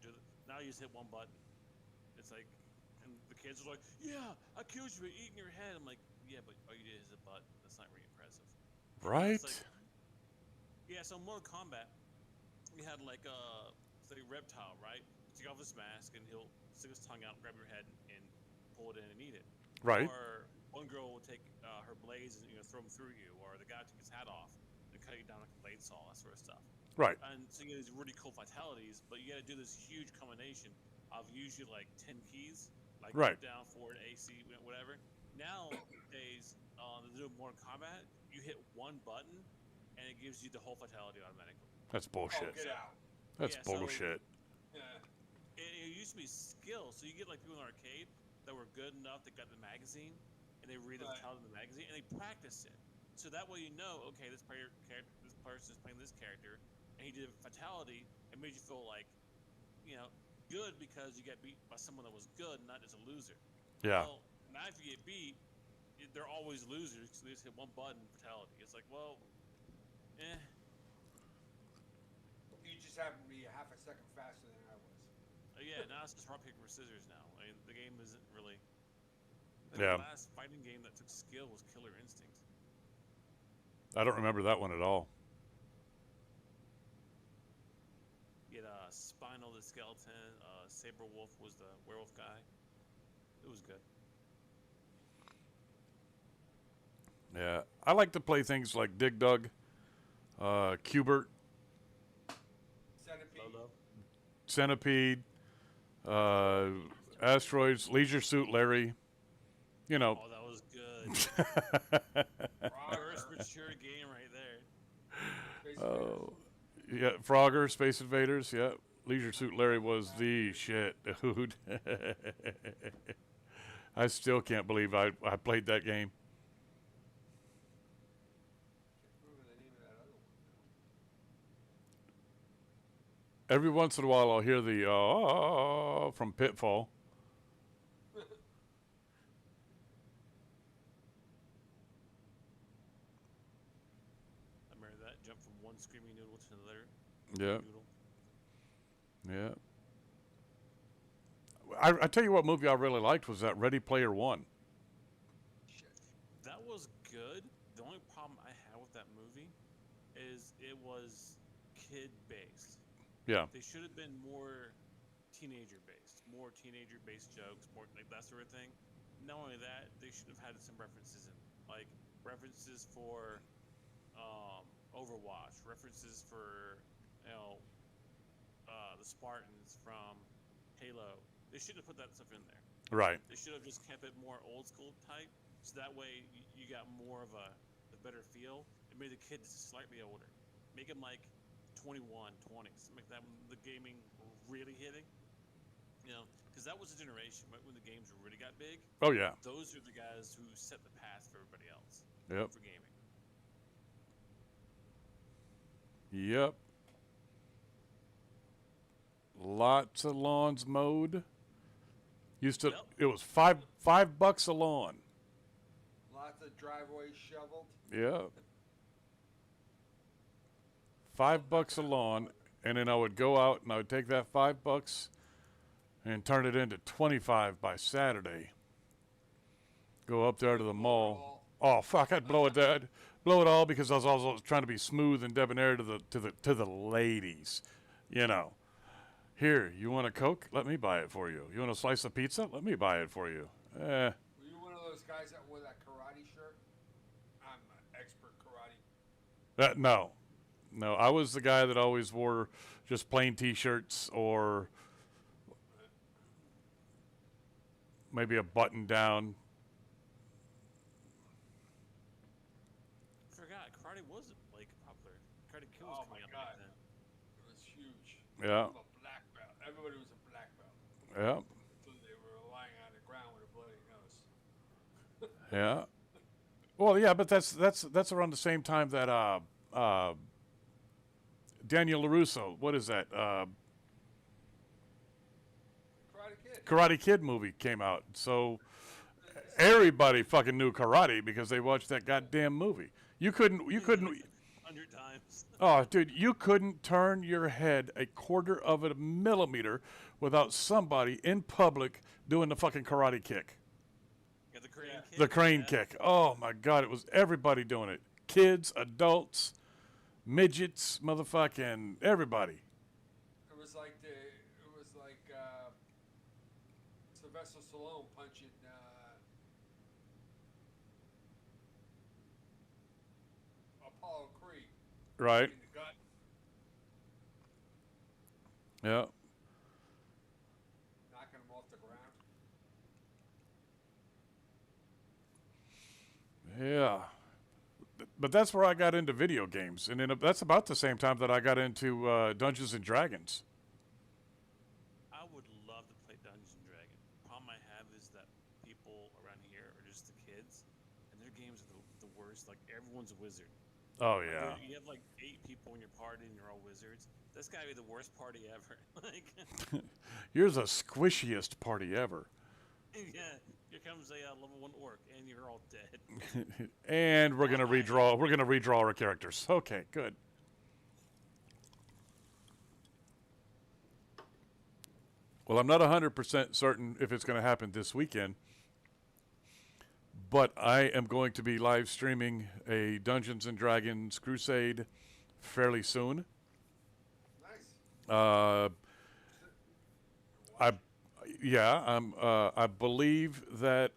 now you just hit one button. It's like, and the kids are like, "Yeah, I killed you by eating your head." I'm like, "Yeah, but all you did is a button. That's not really impressive." Right? It's like, yeah, so in Mortal Kombat, you had like say Reptile, right? Take off his mask and he'll stick his tongue out, grab your head, and pull it in and eat it. Right. Or one girl will take her blades and throw them through you, or the guy will take his hat off and cut you down like a blade saw, that sort of stuff. Right. And so you get these really cool fatalities, but you got to do this huge combination of usually like 10 keys, like Right. up, down, forward, AC, whatever. Nowadays, the new Mortal Kombat, you hit one button and it gives you the whole fatality automatically. That's Oh, bullshit. get out. That's Yeah, so- bullshit. Yeah. It used to be skill, so you get like people in the arcade that were good enough that got the magazine and they read the Right. fatality in the magazine and they practice it. So that way you know, okay, this person is playing this character, and he did a fatality and made you feel like, good because you got beat by someone that was good, not just a loser. Yeah. Well, now if you get beat, they're always losers because they just hit one button fatality. It's like, well, You just happened to be half a second faster than I was. yeah. Now it's just rock paper scissors. Now, I mean, the game isn't really. Yeah. The last fighting game that took skill was Killer Instinct. I don't remember that one at all. You had Spinal the skeleton, Saberwolf was the werewolf guy. It was good. Yeah. I like to play things like Dig Dug, Cubert, Centipede. Centipede, Asteroids, Leisure Suit Larry. You know. Oh, that was good. First mature game right there. Space Oh, yeah, Frogger, Space Invaders, yeah. Leisure Suit Larry was the shit, dude. I still can't believe I played that game. Can't remember the name of that other one Every once in a while, I'll hear the from Pitfall. I remember that. Jump from one screaming noodle to another Yeah, noodle. yeah. I tell you what movie I really liked was that Ready Player One. That was good. The only problem I had with that movie is it was kid-based. Yeah, They should have been more teenager-based jokes, more like that sort of thing. Not only that, they should have had some references in, like references for Overwatch, references for the Spartans from Halo. They should have put that stuff in there. right. They should have just kept it more old school type, so that way you got more of a better feel. It made the kids slightly older. Make them like 21, 20, something like that when the gaming really hitting. Because that was a generation when the games really got big. Oh yeah. Those are the guys who set the path for everybody else Yep. for gaming. Yep. Lots of lawns mowed. Used to. Yep. It was $5 a lawn. Lots of driveways shoveled. Yeah. $5 a lawn, and then I would go out and I would take that $5 and turn it into 25 by Saturday. Go up there to the mall. Oh fuck! I'd blow it all because I was also trying to be smooth and debonair to the ladies, you know. Here, you want a Coke? Let me buy it for you. You want a slice of pizza? Let me buy it for you. Were you one of those guys that wore that karate shirt? I'm an expert karate. No, No, I was the guy that always wore just plain T-shirts or maybe a button down. I forgot karate was like popular. Karate Kid was Oh coming my out God. back then. It was huge. Yeah, I'm a black belt. Everybody was a black belt. yeah, So they were lying on the ground with a bloody nose. yeah. Well, yeah, but that's around the same time that Daniel LaRusso. What is that? Karate Kid. Karate Kid movie came out. So everybody fucking knew karate because they watched that goddamn movie. You couldn't 100 times. oh dude, you couldn't turn your head a quarter of a millimeter without somebody in public doing the fucking karate kick. Got the crane kick. The crane yeah. kick. Oh my god, it was everybody doing it. Kids, adults, midgets, motherfucking everybody. It was like Sylvester Stallone punching Apollo Creed Right? in the gut. Yeah. Knocking him off the ground. Yeah. But that's where I got into video games. And then that's about the same time that I got into Dungeons and Dragons. I would love to play Dungeons and Dragons. Problem I have is that people around here are just the kids, and their games are the worst. Like everyone's a wizard. Oh Like, yeah. you have like 8 people in your party, and you're all wizards. That's gotta be the worst party ever. Like, You're the squishiest party ever. yeah, here comes a level 1 orc, and you're all dead. And we're gonna redraw. We're gonna redraw our characters. Okay, good. Well, I'm not 100% certain if it's going to happen this weekend, but I am going to be live streaming a Dungeons and Dragons Crusade fairly soon. Nice. I believe that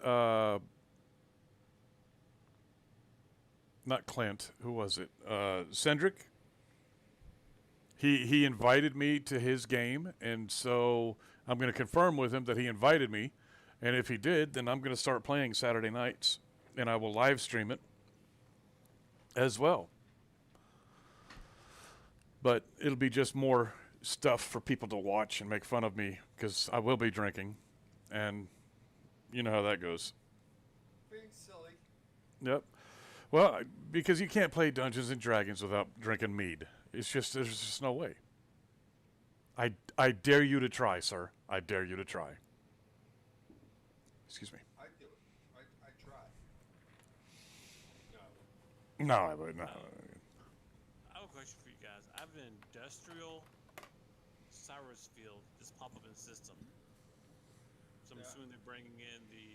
not Clint, who was it? Cendric. He invited me to his game, and so I'm going to confirm with him that he invited me, and if he did, then I'm going to start playing Saturday nights, and I will live stream it as well. But it'll be just more stuff for people to watch and make fun of me because I will be drinking, and you know how that goes. Being silly. Yep. Well, because you can't play Dungeons and Dragons without drinking mead. It's just there's just no way. I dare you to try, sir. I dare you to try. Excuse me. I do it. I try. No. No, I would not. I have a question for you guys. I have an industrial Cyrus field just pop up in the system. So I'm Yeah. assuming they're bringing in the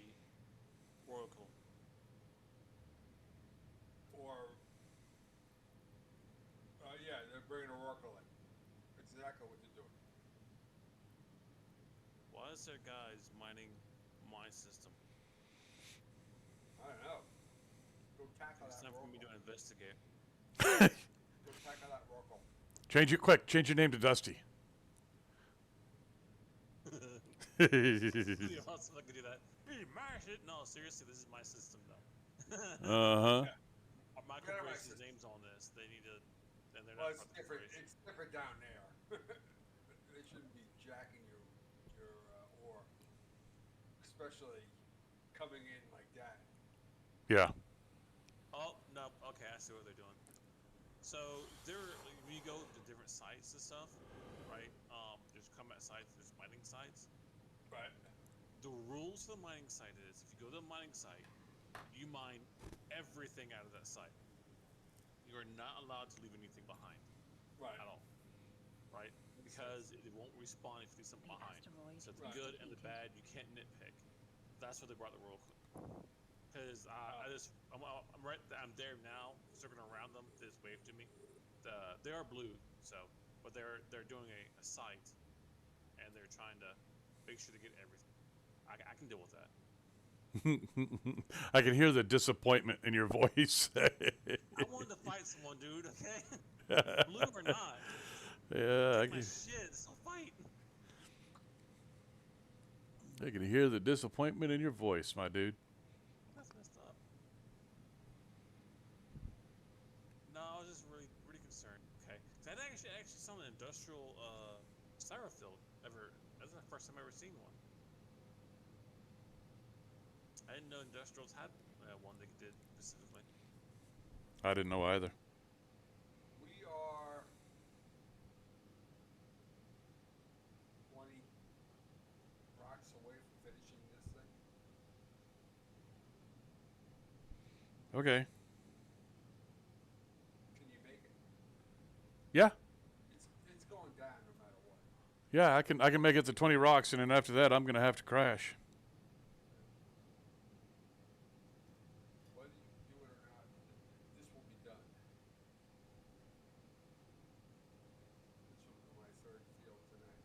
Oracle. Or, yeah, they're bringing Oracle in. Exactly what they're doing. Why is there guys mining my system? I don't know. Go tackle It's that time for me to Oracle. investigate. Go tackle that Oracle. Change it quick. Change your name to Dusty. Really awesome if I could do that. Hey, my shit. No, seriously, this is my system though. Uh-huh. My Yeah, my corporation's system. name's on this. They need to, and they're Well, not it's part of the different. corporation. It's different down there. They shouldn't be jacking your ore, especially coming in like that. Yeah. Oh no. Okay, I see what they're doing. So when you go to different sites and stuff, right? There's combat sites, there's mining sites. Right. The rules for the mining site is if you go to the mining site, you mine everything out of that site. You are not allowed to leave anything behind Right. at all, right? Because it won't respawn if you leave something The behind. asteroid So the Right. good and the bad, you can't nitpick. That's why they brought the royal. Because I'm there now, circling around them. They just wave to me. They are blue, so but they're doing a site, and they're trying to make sure to get everything. I can deal with that. I can hear the disappointment in your voice. I wanted to fight someone, dude. Okay. Blue or not, Yeah, take my shit. Still fight. I can hear the disappointment in your voice, my dude. That's messed up. No, I was just really concerned. Okay, 'cause I actually saw an industrial Styrofield ever. That's the first time I ever seen one. I didn't know industrials had one they did specifically. I didn't know either. We are 20 rocks away from finishing this thing. Okay. Can you make it? Yeah. It's going down no matter what. Yeah, I can make it to 20 rocks, and then after that, I'm gonna have to crash. Whether you do it or not, this will be done. This will be my third field tonight.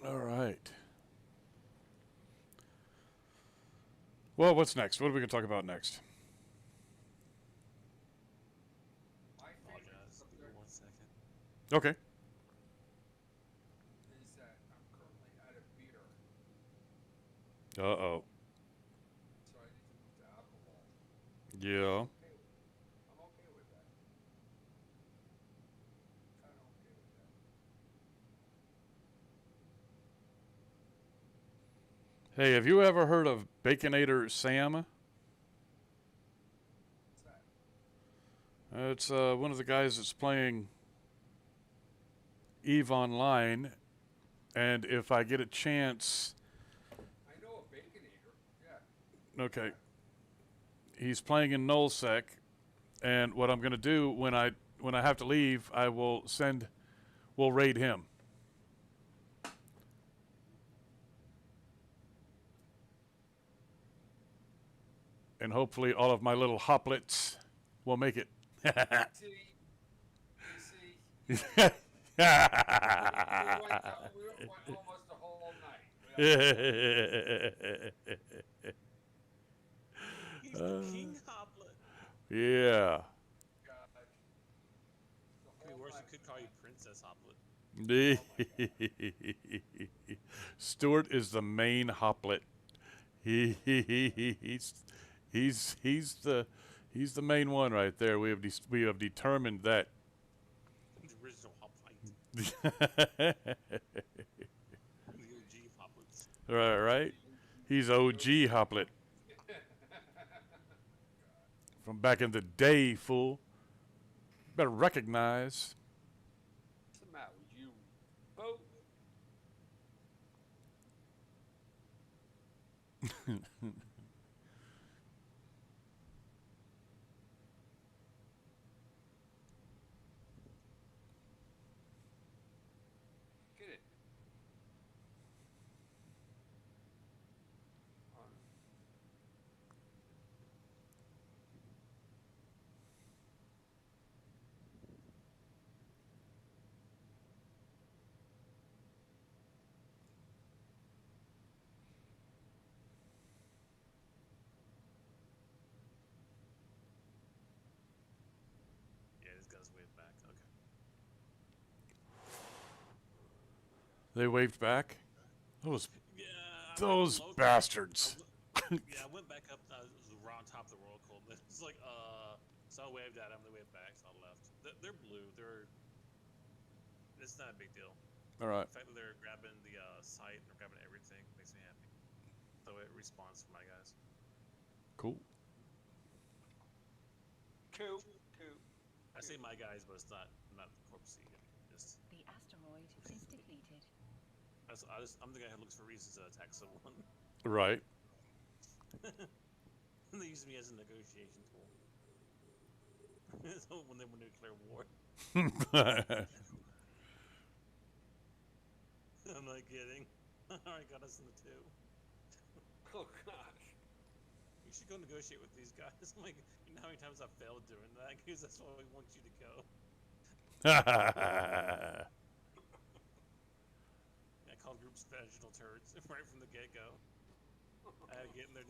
All right. Well, what's next? What are we gonna talk about next? My favorite Apologize. Give me subject 1 second. Okay. is that I'm currently out of beer, Uh-oh. so I need to move to alcohol. Yeah. I'm okay with that. Kind of okay with that. Hey, have you ever heard of Baconator Sam? What's that? It's one of the guys that's playing EVE Online, and if I get a chance, I know a Baconator. Yeah. okay, he's playing in Nullsec, and what I'm gonna do when I have to leave, we'll raid him. And hopefully all of my little hoplets will make it. See, you see, we went almost the whole night. He's the king hoplet. Yeah. God, the Could be whole worse. night. It could call you Princess Hoplet. Stuart is the main hoplet. He's the main one right there. We have determined that. The original hoplite. The OG hoplets. Right. He's OG hoplet from back in the day, fool. Better recognize. What's the matter with you? Boat? Get it. Yeah, this guy's way back. Okay. They waved back. Those Yeah. those low-key- bastards. Yeah, I went back up. It was around top of the world cold. It's like, so I waved at them. They waved back, so I left. They're blue. It's not a big deal. All right. The fact that they're grabbing the site and they're grabbing everything makes me happy. So it responds for my guys. Cool. Two. I say my guys, but it's not the corpse. Just The asteroid is depleted. I'm the guy who looks for reasons to attack someone. Right. And they use me as a negotiation tool. So when they declare war. I'm not kidding. Alright, got us in the two. Oh gosh. You should go negotiate with these guys. I'm like, you know how many times I've failed doing that? Because that's why we want you to go. I call groups vaginal turds right from the get-go. I had to get in their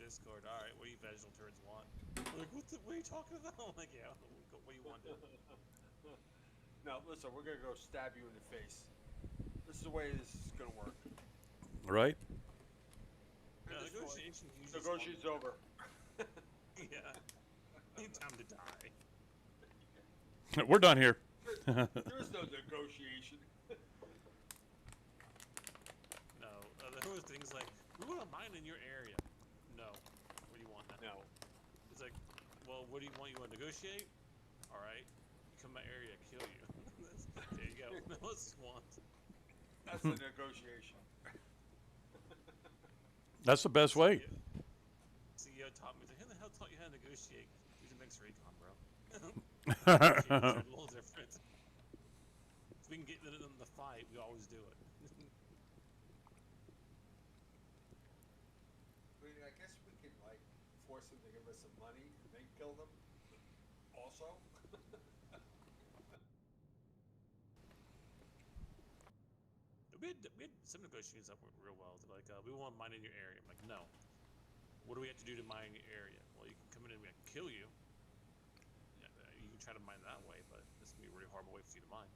Discord. All right, what do you vaginal turds want? I'm like, what are you talking about? I'm like, yeah, what do you want, dude? Now listen, we're gonna go stab you in the face. This is the way this is gonna work. Right? Yeah, At this point, negotiation usually negotiation's over. Yeah. Ain't time to die. We're done here. There is no negotiation. No, there was things like, we want to mine in your area. No. What do you want now? No. It's like, well, what do you want? You want to negotiate? All right. You come to my area, I kill you. There you go. What else you want? That's the negotiation. That's the best way. CEO taught me. Who the hell taught you how to negotiate? He's an ex-Raycon, bro. Negotiation's a little different. If we can get in the fight, we always do it. I mean, I guess we can like force them to give us some money and then kill them. Also. We had some negotiations that went real well. They're like, we want to mine in your area. I'm like, no. What do we have to do to mine in your area? Well, you can come in and we can kill you. Yeah, you can try to mine that way, but it's gonna be a really horrible way for you to mine.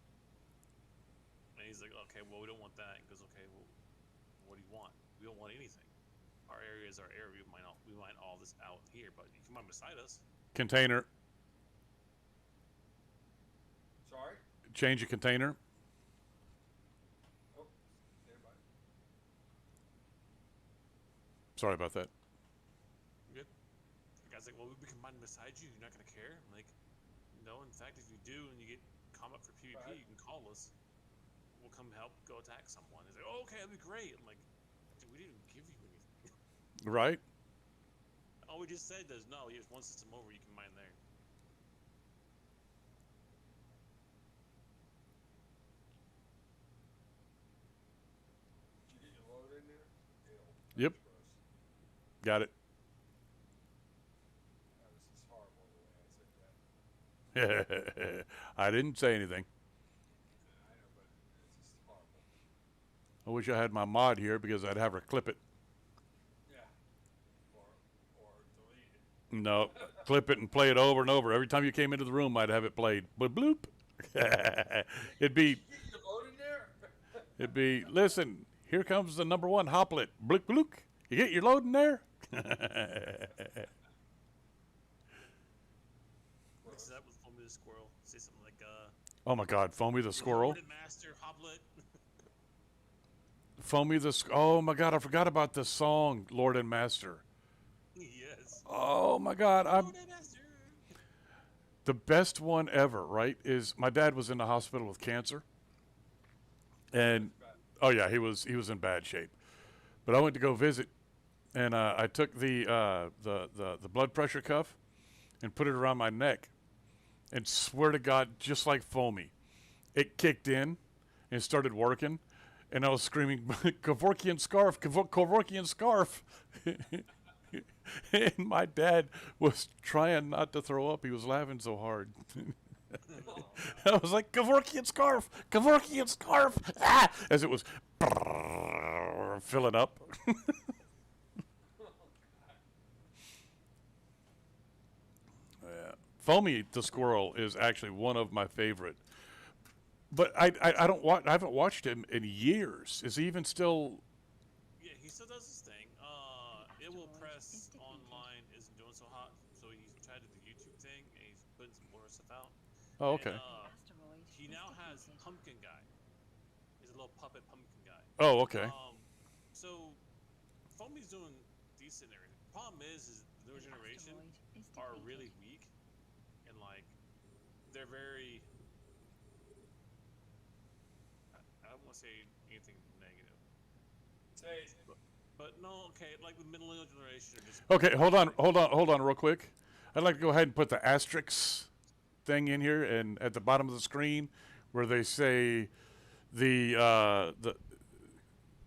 And he's like, okay, well, we don't want that. He goes, okay, well, what do you want? We don't want anything. Our area is our area. We mine all this out here, but you can mine beside us. Container. Sorry. Change a container. Oh, stand by. Sorry about that. You good? The guy's like, well, we can mine beside you. You're not gonna care. I'm like, no. In fact, if you do and you get combat for PvP, Right. you can call us. We'll come help go attack someone. He's like, oh, okay, that'd be great. I'm like, dude, we didn't give you anything. Right? All we just said is no. Here's one system over. You can mine there. Did you get your load in there? Ew. Yep. That's gross. Got it. This is horrible the way I said that. I didn't say anything. I know, but it's just horrible. I wish I had my mod here because I'd have her clip it. Yeah. Or delete it. No, clip it and play it over and over. Every time you came into the room, I'd have it played. Bloop bloop. it'd be, Get your load in there? it'd be. Listen, here comes the number one hoplet. Bloop bloop. You get your load in there. Mix it up with Foamy the Squirrel. Say something like, Oh my God, Foamy the squirrel. Lord and Master Hoblet. Foamy the. Oh my God, I forgot about the song Lord and Master. Yes. Oh my God, I'm. Lord and Master. The best one ever, right? Is my dad was in the hospital with cancer, and oh yeah, he was in bad shape. But I went to go visit, and I took the blood pressure cuff, and put it around my neck, and swear to God, just like Foamy, it kicked in, and started working, and I was screaming, "Kevorkian scarf, Kevorkian scarf." And my dad was trying not to throw up. He was laughing so hard. I was like, Kevorkian scarf, ah! As it was filling up. Yeah. Foamy the squirrel is actually one of my favorite. But I don't watch. I haven't watched him in years. Is he even still? Yeah, he still does his thing. It will press online isn't doing so hot, so he's tried to do the YouTube thing and he's putting some more stuff out. Oh, okay. And, Asteroid he is now has defeated. Pumpkin Guy. He's a little puppet pumpkin guy. Oh, okay. So Foamy's doing decent. And everything. Problem is the newer The generation asteroid is are defeated. really weak, and like they're very. I don't want to say anything negative. Say But no, okay, like the millennial generation are just Okay, hold on real quick. I'd like to go ahead and put the asterisk thing in here and at the bottom of the screen where they say the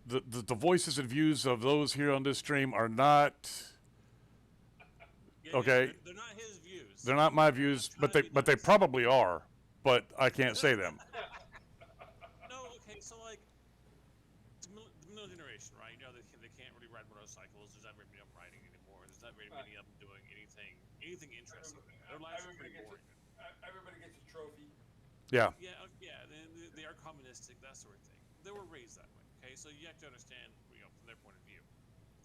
the voices and views of those here on this stream are not Yeah, okay. they're not his views. They're not my views, but they probably are. But I can't say them. No, okay, so like the middle generation, right? You know, they can't really ride motorcycles. There's not very many of them riding anymore. There's not very many of them doing anything interesting. Their lives are pretty boring. Everybody gets a trophy. Yeah. Yeah, they are communistic, that sort of thing. They were raised that way. Okay, so you have to understand, you know, from their point of view.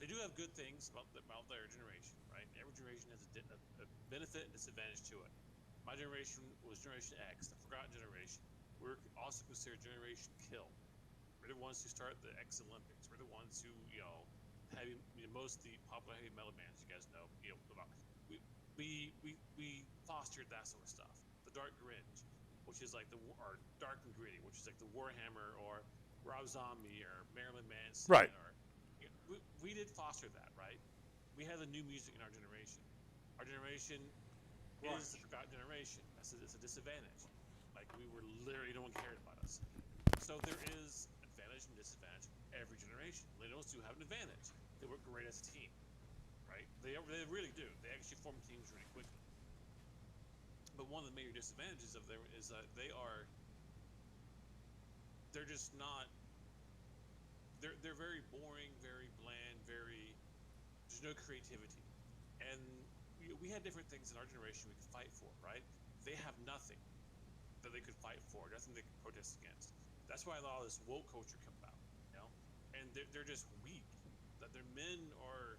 They do have good things about their generation, right? Every generation has a benefit and disadvantage to it. My generation was Generation X, the forgotten generation. We're also considered Generation Kill. We're the ones who start the X Olympics. We're the ones who, you know, have most of the popular heavy metal bands you guys know. You know, about. We fostered that sort of stuff. The Dark Gringe, which is like or Dark and Gritty, which is like the Warhammer or Rob Zombie or Marilyn Manson. Right. Or, you know, we did foster that, right? We had the new music in our generation. Our generation is the forgotten generation. It's a disadvantage. Like we were literally, no one cared about us. So there is advantage and disadvantage every generation. Millennials do have an advantage. They work great as a team, right? They really do. They actually form teams really quickly. But one of the major disadvantages of them is that they're just not. They're very boring, very bland, there's no creativity, and we had different things in our generation we could fight for, right? They have nothing that they could fight for, nothing they could protest against. That's why a lot of this woke culture comes out, you know, and they're just weak. That their men are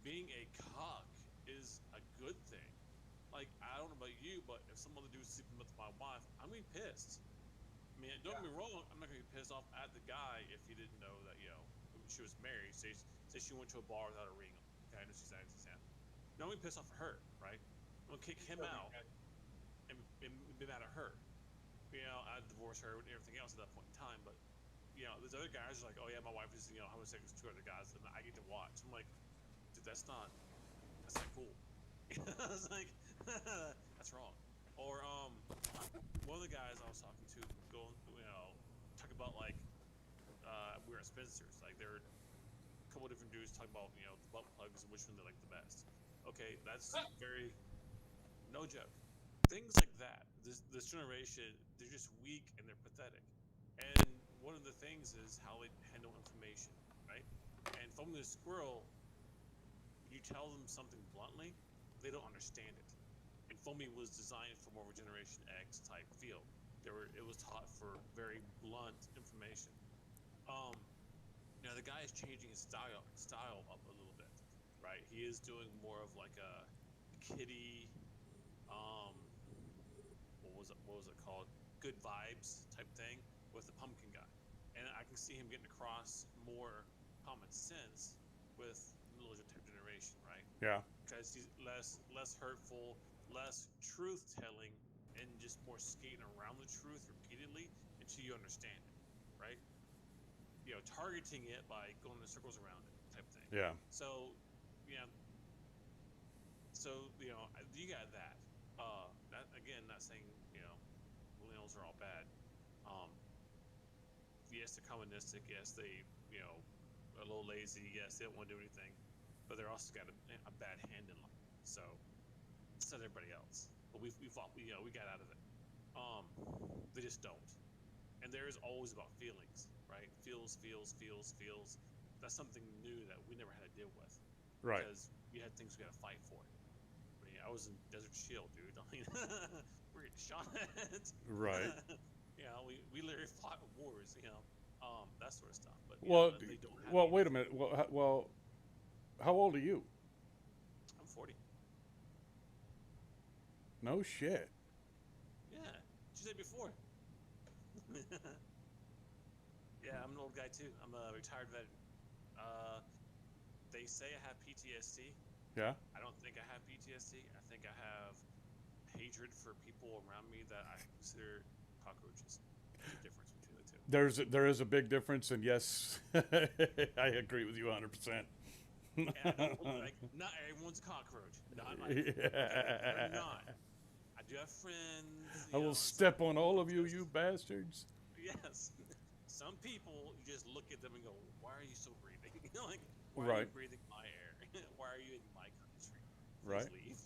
being a cock is a good thing. Like, I don't know about you, but if some other dude's sleeping with my wife, I'm gonna be pissed. I mean, don't get me wrong, I'm not gonna be pissed off at the guy if he didn't know that, you know, she was married. Say she went to a bar without a ring on. Okay, I know she's 90%. No, I'm gonna be pissed off at her, right? I'm gonna kick him out and be mad at her. You know, I'd divorce her and everything else at that point in time, but, you know, there's other guys who are like, oh yeah, my wife is, you know, having sex with 2 other guys, and I get to watch. I'm like, dude, that's not cool. I was like, that's wrong. Or one of the guys I was talking to, you know, talk about like we were at Spencer's, like there were a couple of different dudes talking about, you know, the butt plugs and which one they like the best. Okay, that's very no joke. Things like that. This generation, they're just weak and they're pathetic. And one of the things is how they handle information, right? And from the squirrel, you tell them something bluntly, they don't understand it. And Foamy was designed for more of a Generation X type feel. It was taught for very blunt information. You know, the guy is changing his style up a little bit, right? He is doing more of like a kiddie, what was it called? Good vibes type thing with the pumpkin guy. And I can see him getting across more common sense with middle type generation, right? Yeah. Because he's less hurtful, less truth telling, and just more skating around the truth repeatedly until you understand it, right? You know, targeting it by going in circles around it type thing. Yeah. So, yeah. So, you know, you got that. That again, not saying, you know, millennials are all bad. Yes, they're communistic. Yes, they, you know, are a little lazy. Yes, they don't want to do anything, but they're also got a bad hand in life. So, it's not everybody else. But we got out of it. They just don't. And there is always about feelings, right? Feels. That's something new that we never had to deal with. Right. Because we had things we got to fight for. I mean, I was in Desert Shield, dude. I mean, we're getting shot at. Right. You know, we literally fought wars, you know, that sort of stuff. But Well, know, they don't have well, any wait a of it. minute. Well, how old are you? I'm 40. No shit. Yeah, you said before. Yeah, I'm an old guy too. I'm a retired veteran. They say I have PTSD. Yeah. I don't think I have PTSD. I think I have hatred for people around me that I consider cockroaches. There's a difference between the two. There is a big difference, and yes, I agree with you 100%. And I don't, like, not everyone's a cockroach. Not like they're not. I do have friends. I will step on all of you, you bastards. Yes. Some people, you just look at them and go, "Why are you still breathing? Like, why are Right. you breathing my air? Why are you in my country? Please Right. leave."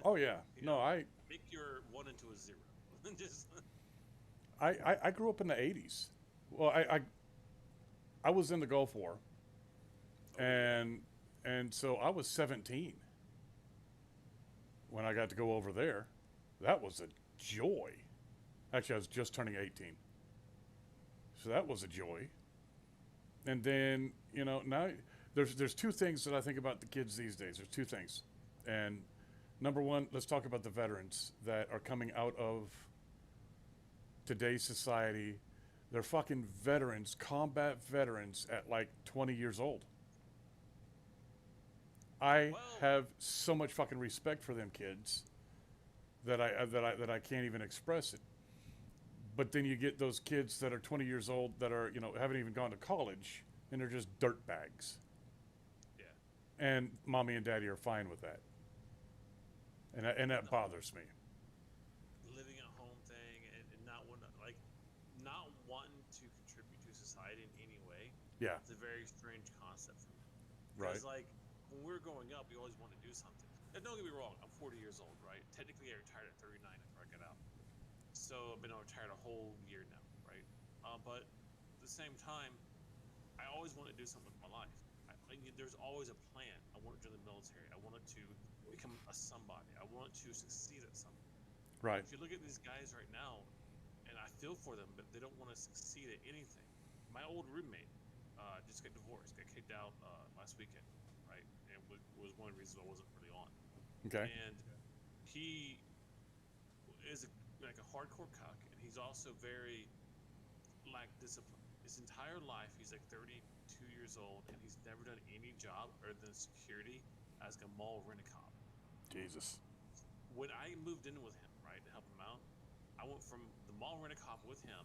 Oh yeah. You No, know, make your 1 into a 0. Just I grew up in the '80s. Well, I was in the Gulf War, and so I was 17 when I got to go over there. That was a joy. Actually, I was just turning 18, so that was a joy. And then now there's two things that I think about the kids these days. There's two things, and number one, let's talk about the veterans that are coming out of today's society. They're fucking veterans, combat veterans at like 20 years old. I Well- have so much fucking respect for them kids that I can't even express it. But then you get those kids that are 20 years old that are, haven't even gone to college and they're just dirt bags. yeah. And mommy and daddy are fine with that. And that bothers me. Living at home thing and not wanting to contribute to society in any way. Yeah. It's a very strange concept for me. Right. Because like when we were growing up, we always wanted to do something. And don't get me wrong, I'm 40 years old, right? Technically, I retired at 39 after I got out. So I've been retired a whole year now, right? But at the same time, I always wanted to do something with my life. There's always a plan. I wanted to join the military. I wanted to become a somebody. I wanted to succeed at something. Right. If you look at these guys right now, and I feel for them, but they don't want to succeed at anything. My old roommate just got divorced, got kicked out last weekend, right? And was one of the reasons I wasn't really on. Okay. And he is like a hardcore cuck, and he's also very lack discipline. His entire life, he's like 32 years old, and he's never done any job other than security as a mall rent-a-cop. Jesus. When I moved in with him, right, to help him out, I went from the mall rent-a-cop with him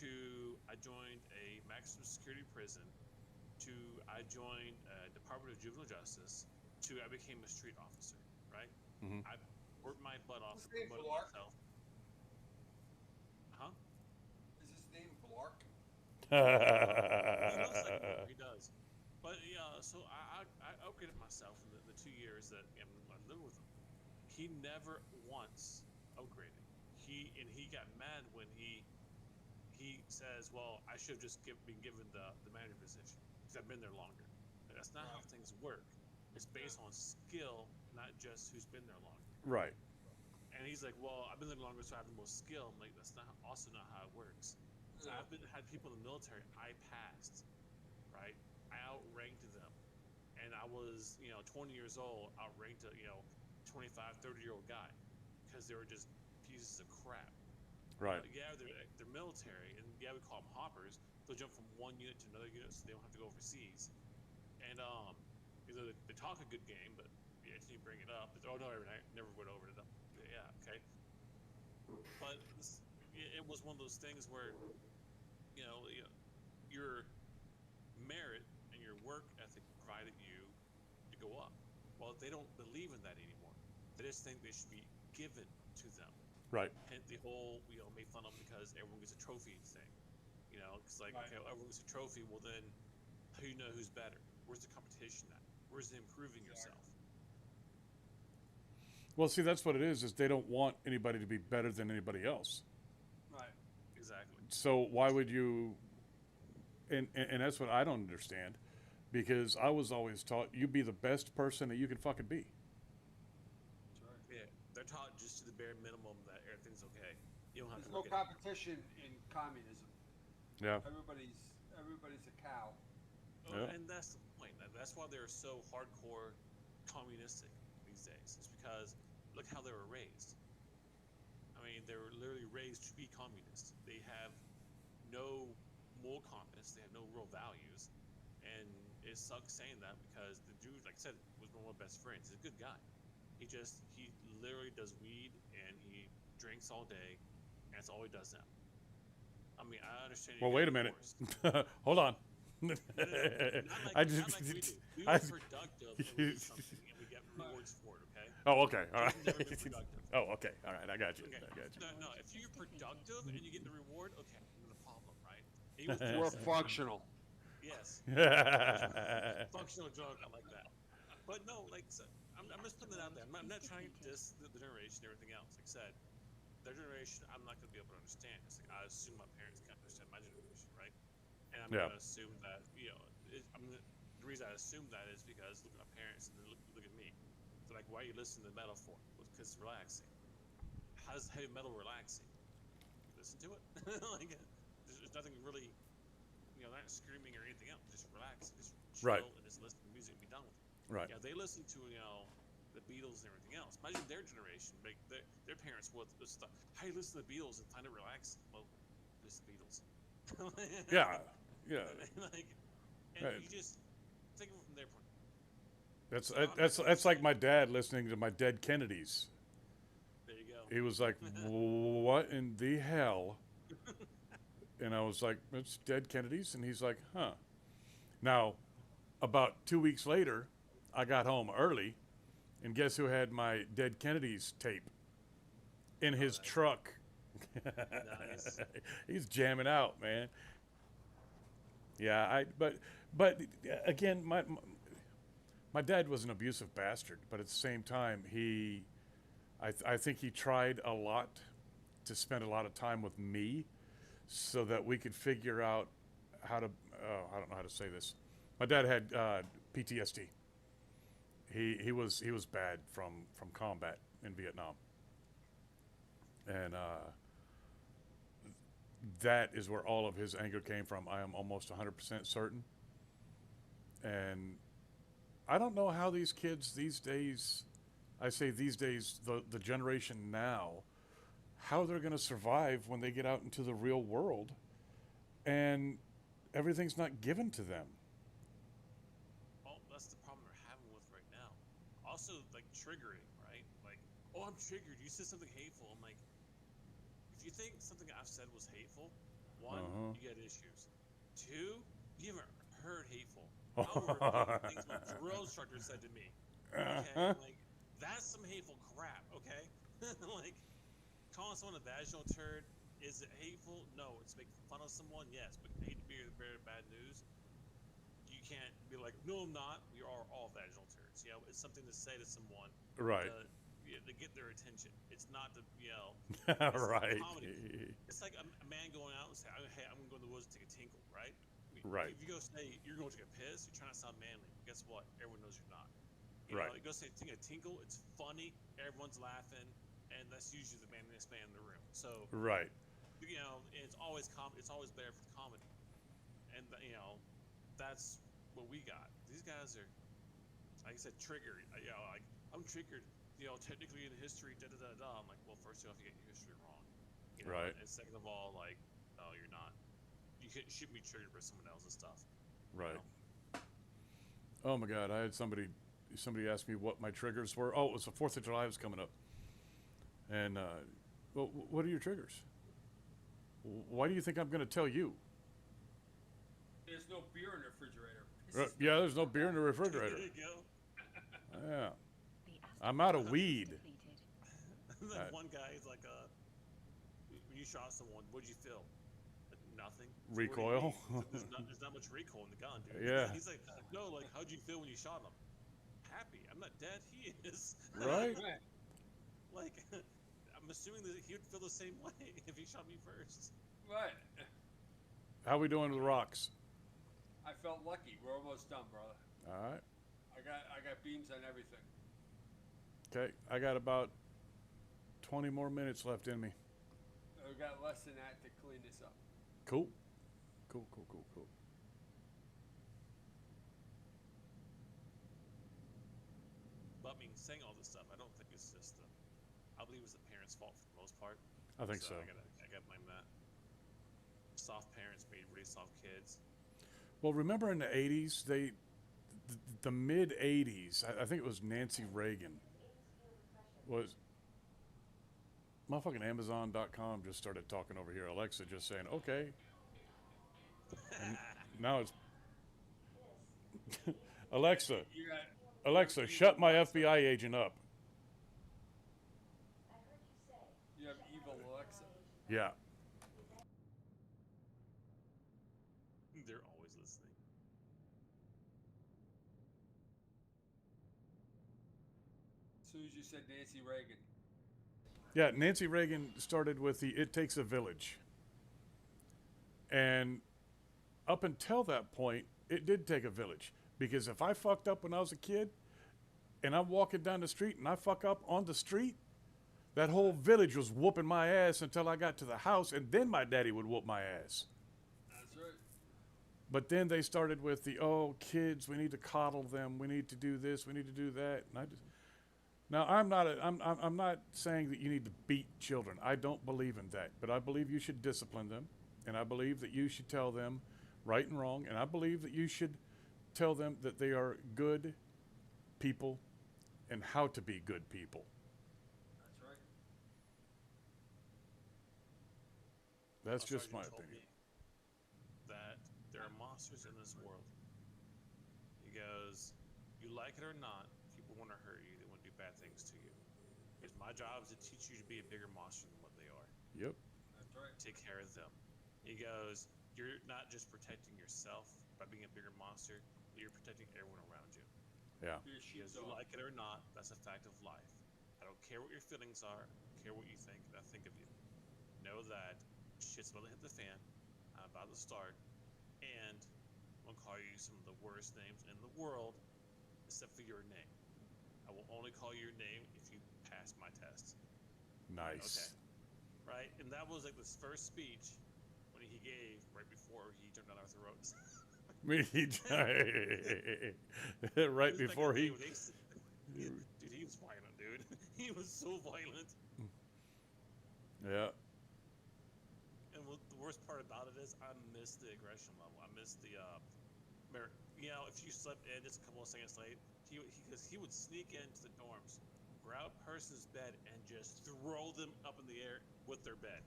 to I joined a maximum security prison to I joined Department of Juvenile Justice to I became a street officer, right? Mhm. I worked my butt off What's to his name, promote Blark? myself. Huh? Is his name Blark? He looks like one, he does. But yeah, so I upgraded myself in the 2 years that I lived with him. He never once upgraded. He got mad when he says, "Well, I should have just been given the manager position because I've been there longer." And that's not how things work. It's based on skill, not just who's been there longer. Right. And he's like, "Well, I've been there longer, so I have the most skill." I'm like, "That's also not how it works." So I've had people in the military I passed, right? I outranked them, and I was 20 years old, outranked a 25, 30-year-old guy because they were just pieces of crap. Right. Yeah, they're military, and yeah, we call them hoppers. They'll jump from one unit to another unit, so they don't have to go overseas. And they talk a good game, but yeah, until you bring it up, oh no, I never went over it. Yeah, okay. But it was one of those things where your merit and your work ethic provided you to go up. Well, they don't believe in that anymore. They just think they should be given to them. Right. And the whole, make fun of them because everyone gets a trophy thing. It's like, Right. okay, well, everyone gets a trophy. Well, then, how do you know who's better? Where's the competition at? Where's the improving yourself? Well, see, that's what it is they don't want anybody to be better than anybody else. Right. Exactly. So why would you? And that's what I don't understand, because I was always taught you be the best person that you can fucking be. That's right. Yeah, they're taught just to the bare minimum that everything's okay. You don't have There's to no work it out. competition in communism. Yeah. Everybody's a cow. Yeah. And that's the point. That's why they're so hardcore communistic these days. It's because look how they were raised. I mean, they were literally raised to be communists. They have no moral compass. They have no real values. And it sucks saying that because the dude, like I said, was one of my best friends. He's a good guy. He literally does weed and he drinks all day, and that's all he does now. I mean, I understand. Well, wait a minute. Hold on. Not like, I not just, like we do. We I- were productive and we did something and we get rewards for it, okay? oh, okay, all right. We've never been productive. Oh, okay, all right. I got you. Okay. I got you. No, if you're productive and you get the reward, okay, no problem, right? And you We're with functional. yes. Functional drunk, I like that. But no, like so, I'm just putting it out there. I'm not trying to diss the generation and everything else. Like I said, their generation, I'm not going to be able to understand. It's like I assume my parents can't understand my generation, right? And I'm Yeah. going to assume that the reason I assume that is because look at my parents and then look at me. So like, why are you listening to metal for? Because it's relaxing. How is heavy metal relaxing? Listen to it. Like, there's nothing really, not screaming or anything else. Just relax, just chill, Right. and just listen to music and be done with it. Right. Yeah, they listen to the Beatles and everything else. Imagine their generation, like their parents would stuff. How you listen to the Beatles and find it relaxing? Well, listen to the Beatles. Yeah. Yeah. Like, and Right. you just think of it from their point. That's like my dad listening to my Dead Kennedys. There you go. He was like, "What in the hell?" And I was like, "It's Dead Kennedys," and he's like, "Huh." Now, about 2 weeks later, I got home early, and guess who had my Dead Kennedys tape in his nice. truck? Nice. He's jamming out, man. Yeah, but again, my dad was an abusive bastard, but at the same time, I think he tried a lot to spend a lot of time with me, so that we could figure out how to. I don't know how to say this. My dad had PTSD. He was bad from combat in Vietnam, and that is where all of his anger came from. I am almost 100% certain. And I don't know how these kids these days, I say these days, the generation now, how they're going to survive when they get out into the real world and everything's not given to them. Well, that's the problem they're having with right now. Also, like triggering, right? Like, oh, I'm triggered. You said something hateful. I'm like, if you think something I've said was hateful, one, you get issues. Two, you haven't heard hateful. I will repeat things my drill instructor said to me. Okay, like that's some hateful crap. Okay, like calling someone a vaginal turd, is it hateful? No, it's making fun of someone. Yes, but hate to be the bearer of bad news. You can't be like, no, I'm not. We are all vaginal turds. It's something to say to someone. Right. To get their attention. It's not to yell. Right. Comedy. It's like a man going out and saying, hey, I'm going to go to the woods and take a tinkle, right? Right. If you go say you're going to take a piss, you're trying to sound manly. But guess what? Everyone knows you're not. Right. You go say take a tinkle, it's funny, everyone's laughing, and that's usually the manliest man in the room. So Right. It's always it's always better for the comedy. And that's what we got. These guys are, like I said, triggered. Like I'm triggered. Technically in history, da da da da. I'm like, well, first off, you get your history wrong. Right. And second of all, like, no, you're not. You shouldn't be triggered by someone else's stuff. Right. Oh my God! I had somebody asked me what my triggers were. Oh, it was the 4th of July was coming up, and well, what are your triggers? Why do you think I'm going to tell you? There's no beer in the refrigerator. Yeah, there's no beer in the refrigerator. There you go. Yeah, The I'm out of weed. depleted. Then one guy is like, when you shot someone, what'd you feel? Nothing. So Recoil? what do you mean? There's not much recoil in the gun, dude. Yeah. He's like, no, like, how'd you feel when you shot him? Happy. I'm not dead. He is. Right? Like, I'm assuming that he would feel the same way if he shot me first. Right. How we doing with rocks? I felt lucky. We're almost done, brother. All right. I got beams on everything. Okay, I got about 20 more minutes left in me. We got less than that to clean this up. Cool. Cool. But I mean, saying all this stuff, I don't think it's just I believe it's the parents' fault for the most part. I think so. I gotta blame that. Soft parents made really soft kids. Well, remember in the 80s, the mid 80s, I think it was Nancy Reagan, was motherfucking Amazon.com just started talking over here. Alexa just saying, okay. And now it's Alexa, You got Alexa, you shut have my Alexa. FBI agent up. You have evil Alexa. Yeah. They're always listening. As soon as you said Nancy Reagan. Yeah, Nancy Reagan started with the "It takes a village." And up until that point, it did take a village. Because if I fucked up when I was a kid and I'm walking down the street and I fuck up on the street, that whole village was whooping my ass until I got to the house, and then my daddy would whoop my ass. That's right. But then they started with the, oh, kids, we need to coddle them, we need to do this, we need to do that. And I just, now I'm not saying that you need to beat children. I don't believe in that. But I believe you should discipline them, and I believe that you should tell them right and wrong, and I believe that you should tell them that they are good people and how to be good people. That's right. That's My just sergeant my told opinion. me that there are monsters in this world. He goes, you like it or not, people want to hurt you. They want to do bad things to you. Because my job is to teach you to be a bigger monster than what they are. Yep. That's right. Take care of them. He goes, you're not just protecting yourself by being a bigger monster, but you're protecting everyone around you. Yeah. Be a He goes, you sheepdog. like it or not, that's a fact of life. I don't care what your feelings are, I don't care what you think, and I think of you. Know that shit's about to hit the fan, I'm about to start, and I'm gonna call you some of the worst names in the world, except for your name. I will only call you your name if you pass my test. Nice. Okay. Right? And that was like this first speech when he gave right before he turned down Arthur Rhodes. Right before he. Dude, he was violent, dude. He was so violent. Yeah. And what the worst part about it is, I miss the aggression level. I miss the, you know, if you slept in just a couple of seconds late, he would sneak into the dorms, grab a person's bed, and just throw them up in the air with their bed.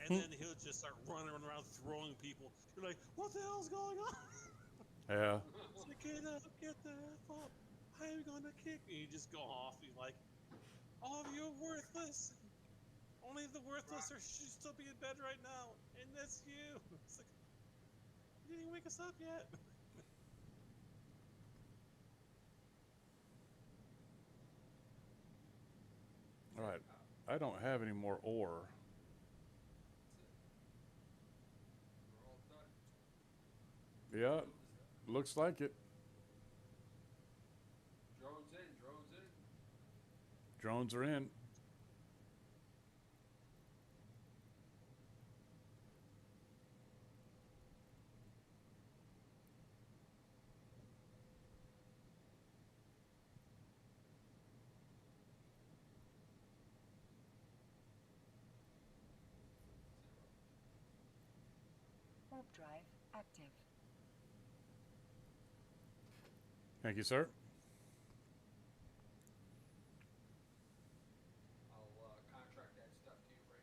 And then he'll just start running around throwing people. You're like, what the hell's going on? Yeah. It's like, get up, get the F up. I'm gonna kick you. You just go off. You're like, all of you are worthless. Only the worthless should still be in bed right now. And that's you. It's like, you didn't even wake us up yet. All right. I don't have any more ore. We're all done. Yeah. Looks like it. Drones in. Drones in. Drones are in. Warp drive active. Thank you, sir. I'll contract that stuff to you right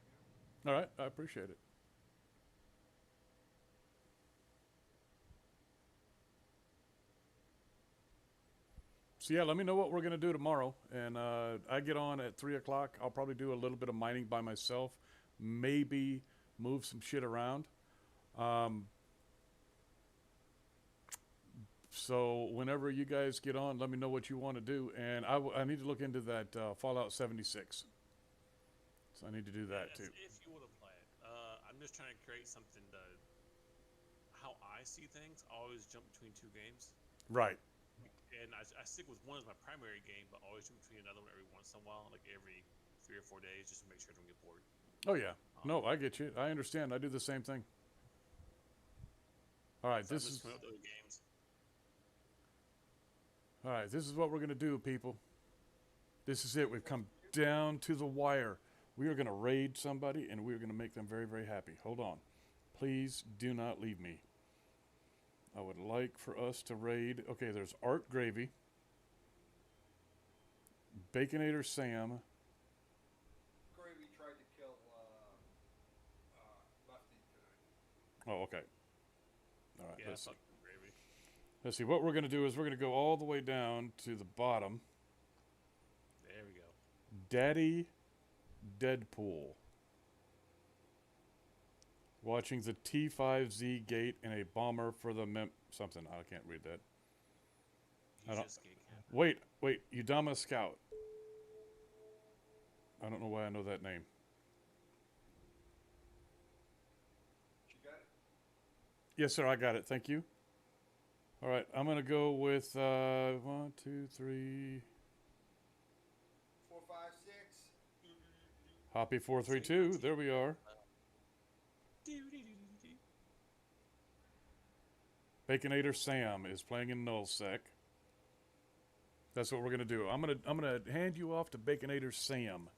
now. All right. I appreciate it. So yeah, let me know what we're gonna do tomorrow, and I get on at 3 o'clock. I'll probably do a little bit of mining by myself, maybe move some shit around. So whenever you guys get on, let me know what you want to do, and I need to look into that Fallout 76. So I need to do that That's too. if you want to play it. I'm just trying to create something to. How I see things, I always jump between two games. Right. And I stick with one as my primary game, but always jump between another one every once in a while, like every 3 or 4 days, just to make sure I don't get bored. Oh yeah. No, I get you. I understand. I do the same thing. All right. So I'm This just is coming up with other games. all right. This is what we're gonna do, people. This is it. We've come down to the wire. We are gonna raid somebody, and we are gonna make them very, very happy. Hold on. Please do not leave me. I would like for us to raid. Okay, there's Art Gravy, Baconator Sam. Gravy tried to kill Lefty tonight. Oh, okay. All right. Yeah, Let's see. fuck Gravy. Let's see. What we're going to do is we're going to go all the way down to the bottom. There we go. Daddy Deadpool. Watching the T5Z gate in a bomber for the something. I can't read that. I He's don't- just getting capped. Wait. Udama Scout. I don't know why I know that name. You got it? Yes, sir. I got it. Thank you. All right. I'm going to go with 1, 2, 3. 4, 5, 6. Hoppy 432. There we are. Doo-doo-doo-doo-doo. Baconator Sam is playing in Nullsec. That's what we're gonna do. I'm gonna hand you off to Baconator Sam.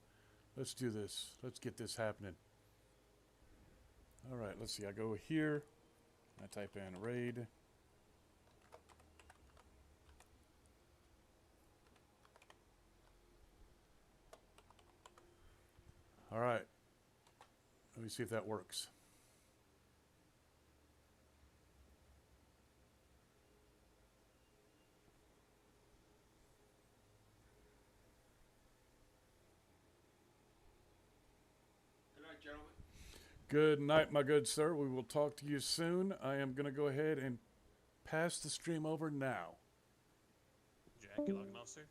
Let's do this. Let's get this happening. All right. Let's see. I go here. I type in raid. All right. Let me see if that works. Good night, gentlemen. Good night, my good sir. We will talk to you soon. I am going to go ahead and pass the stream over now. Jack, you logging off, sir?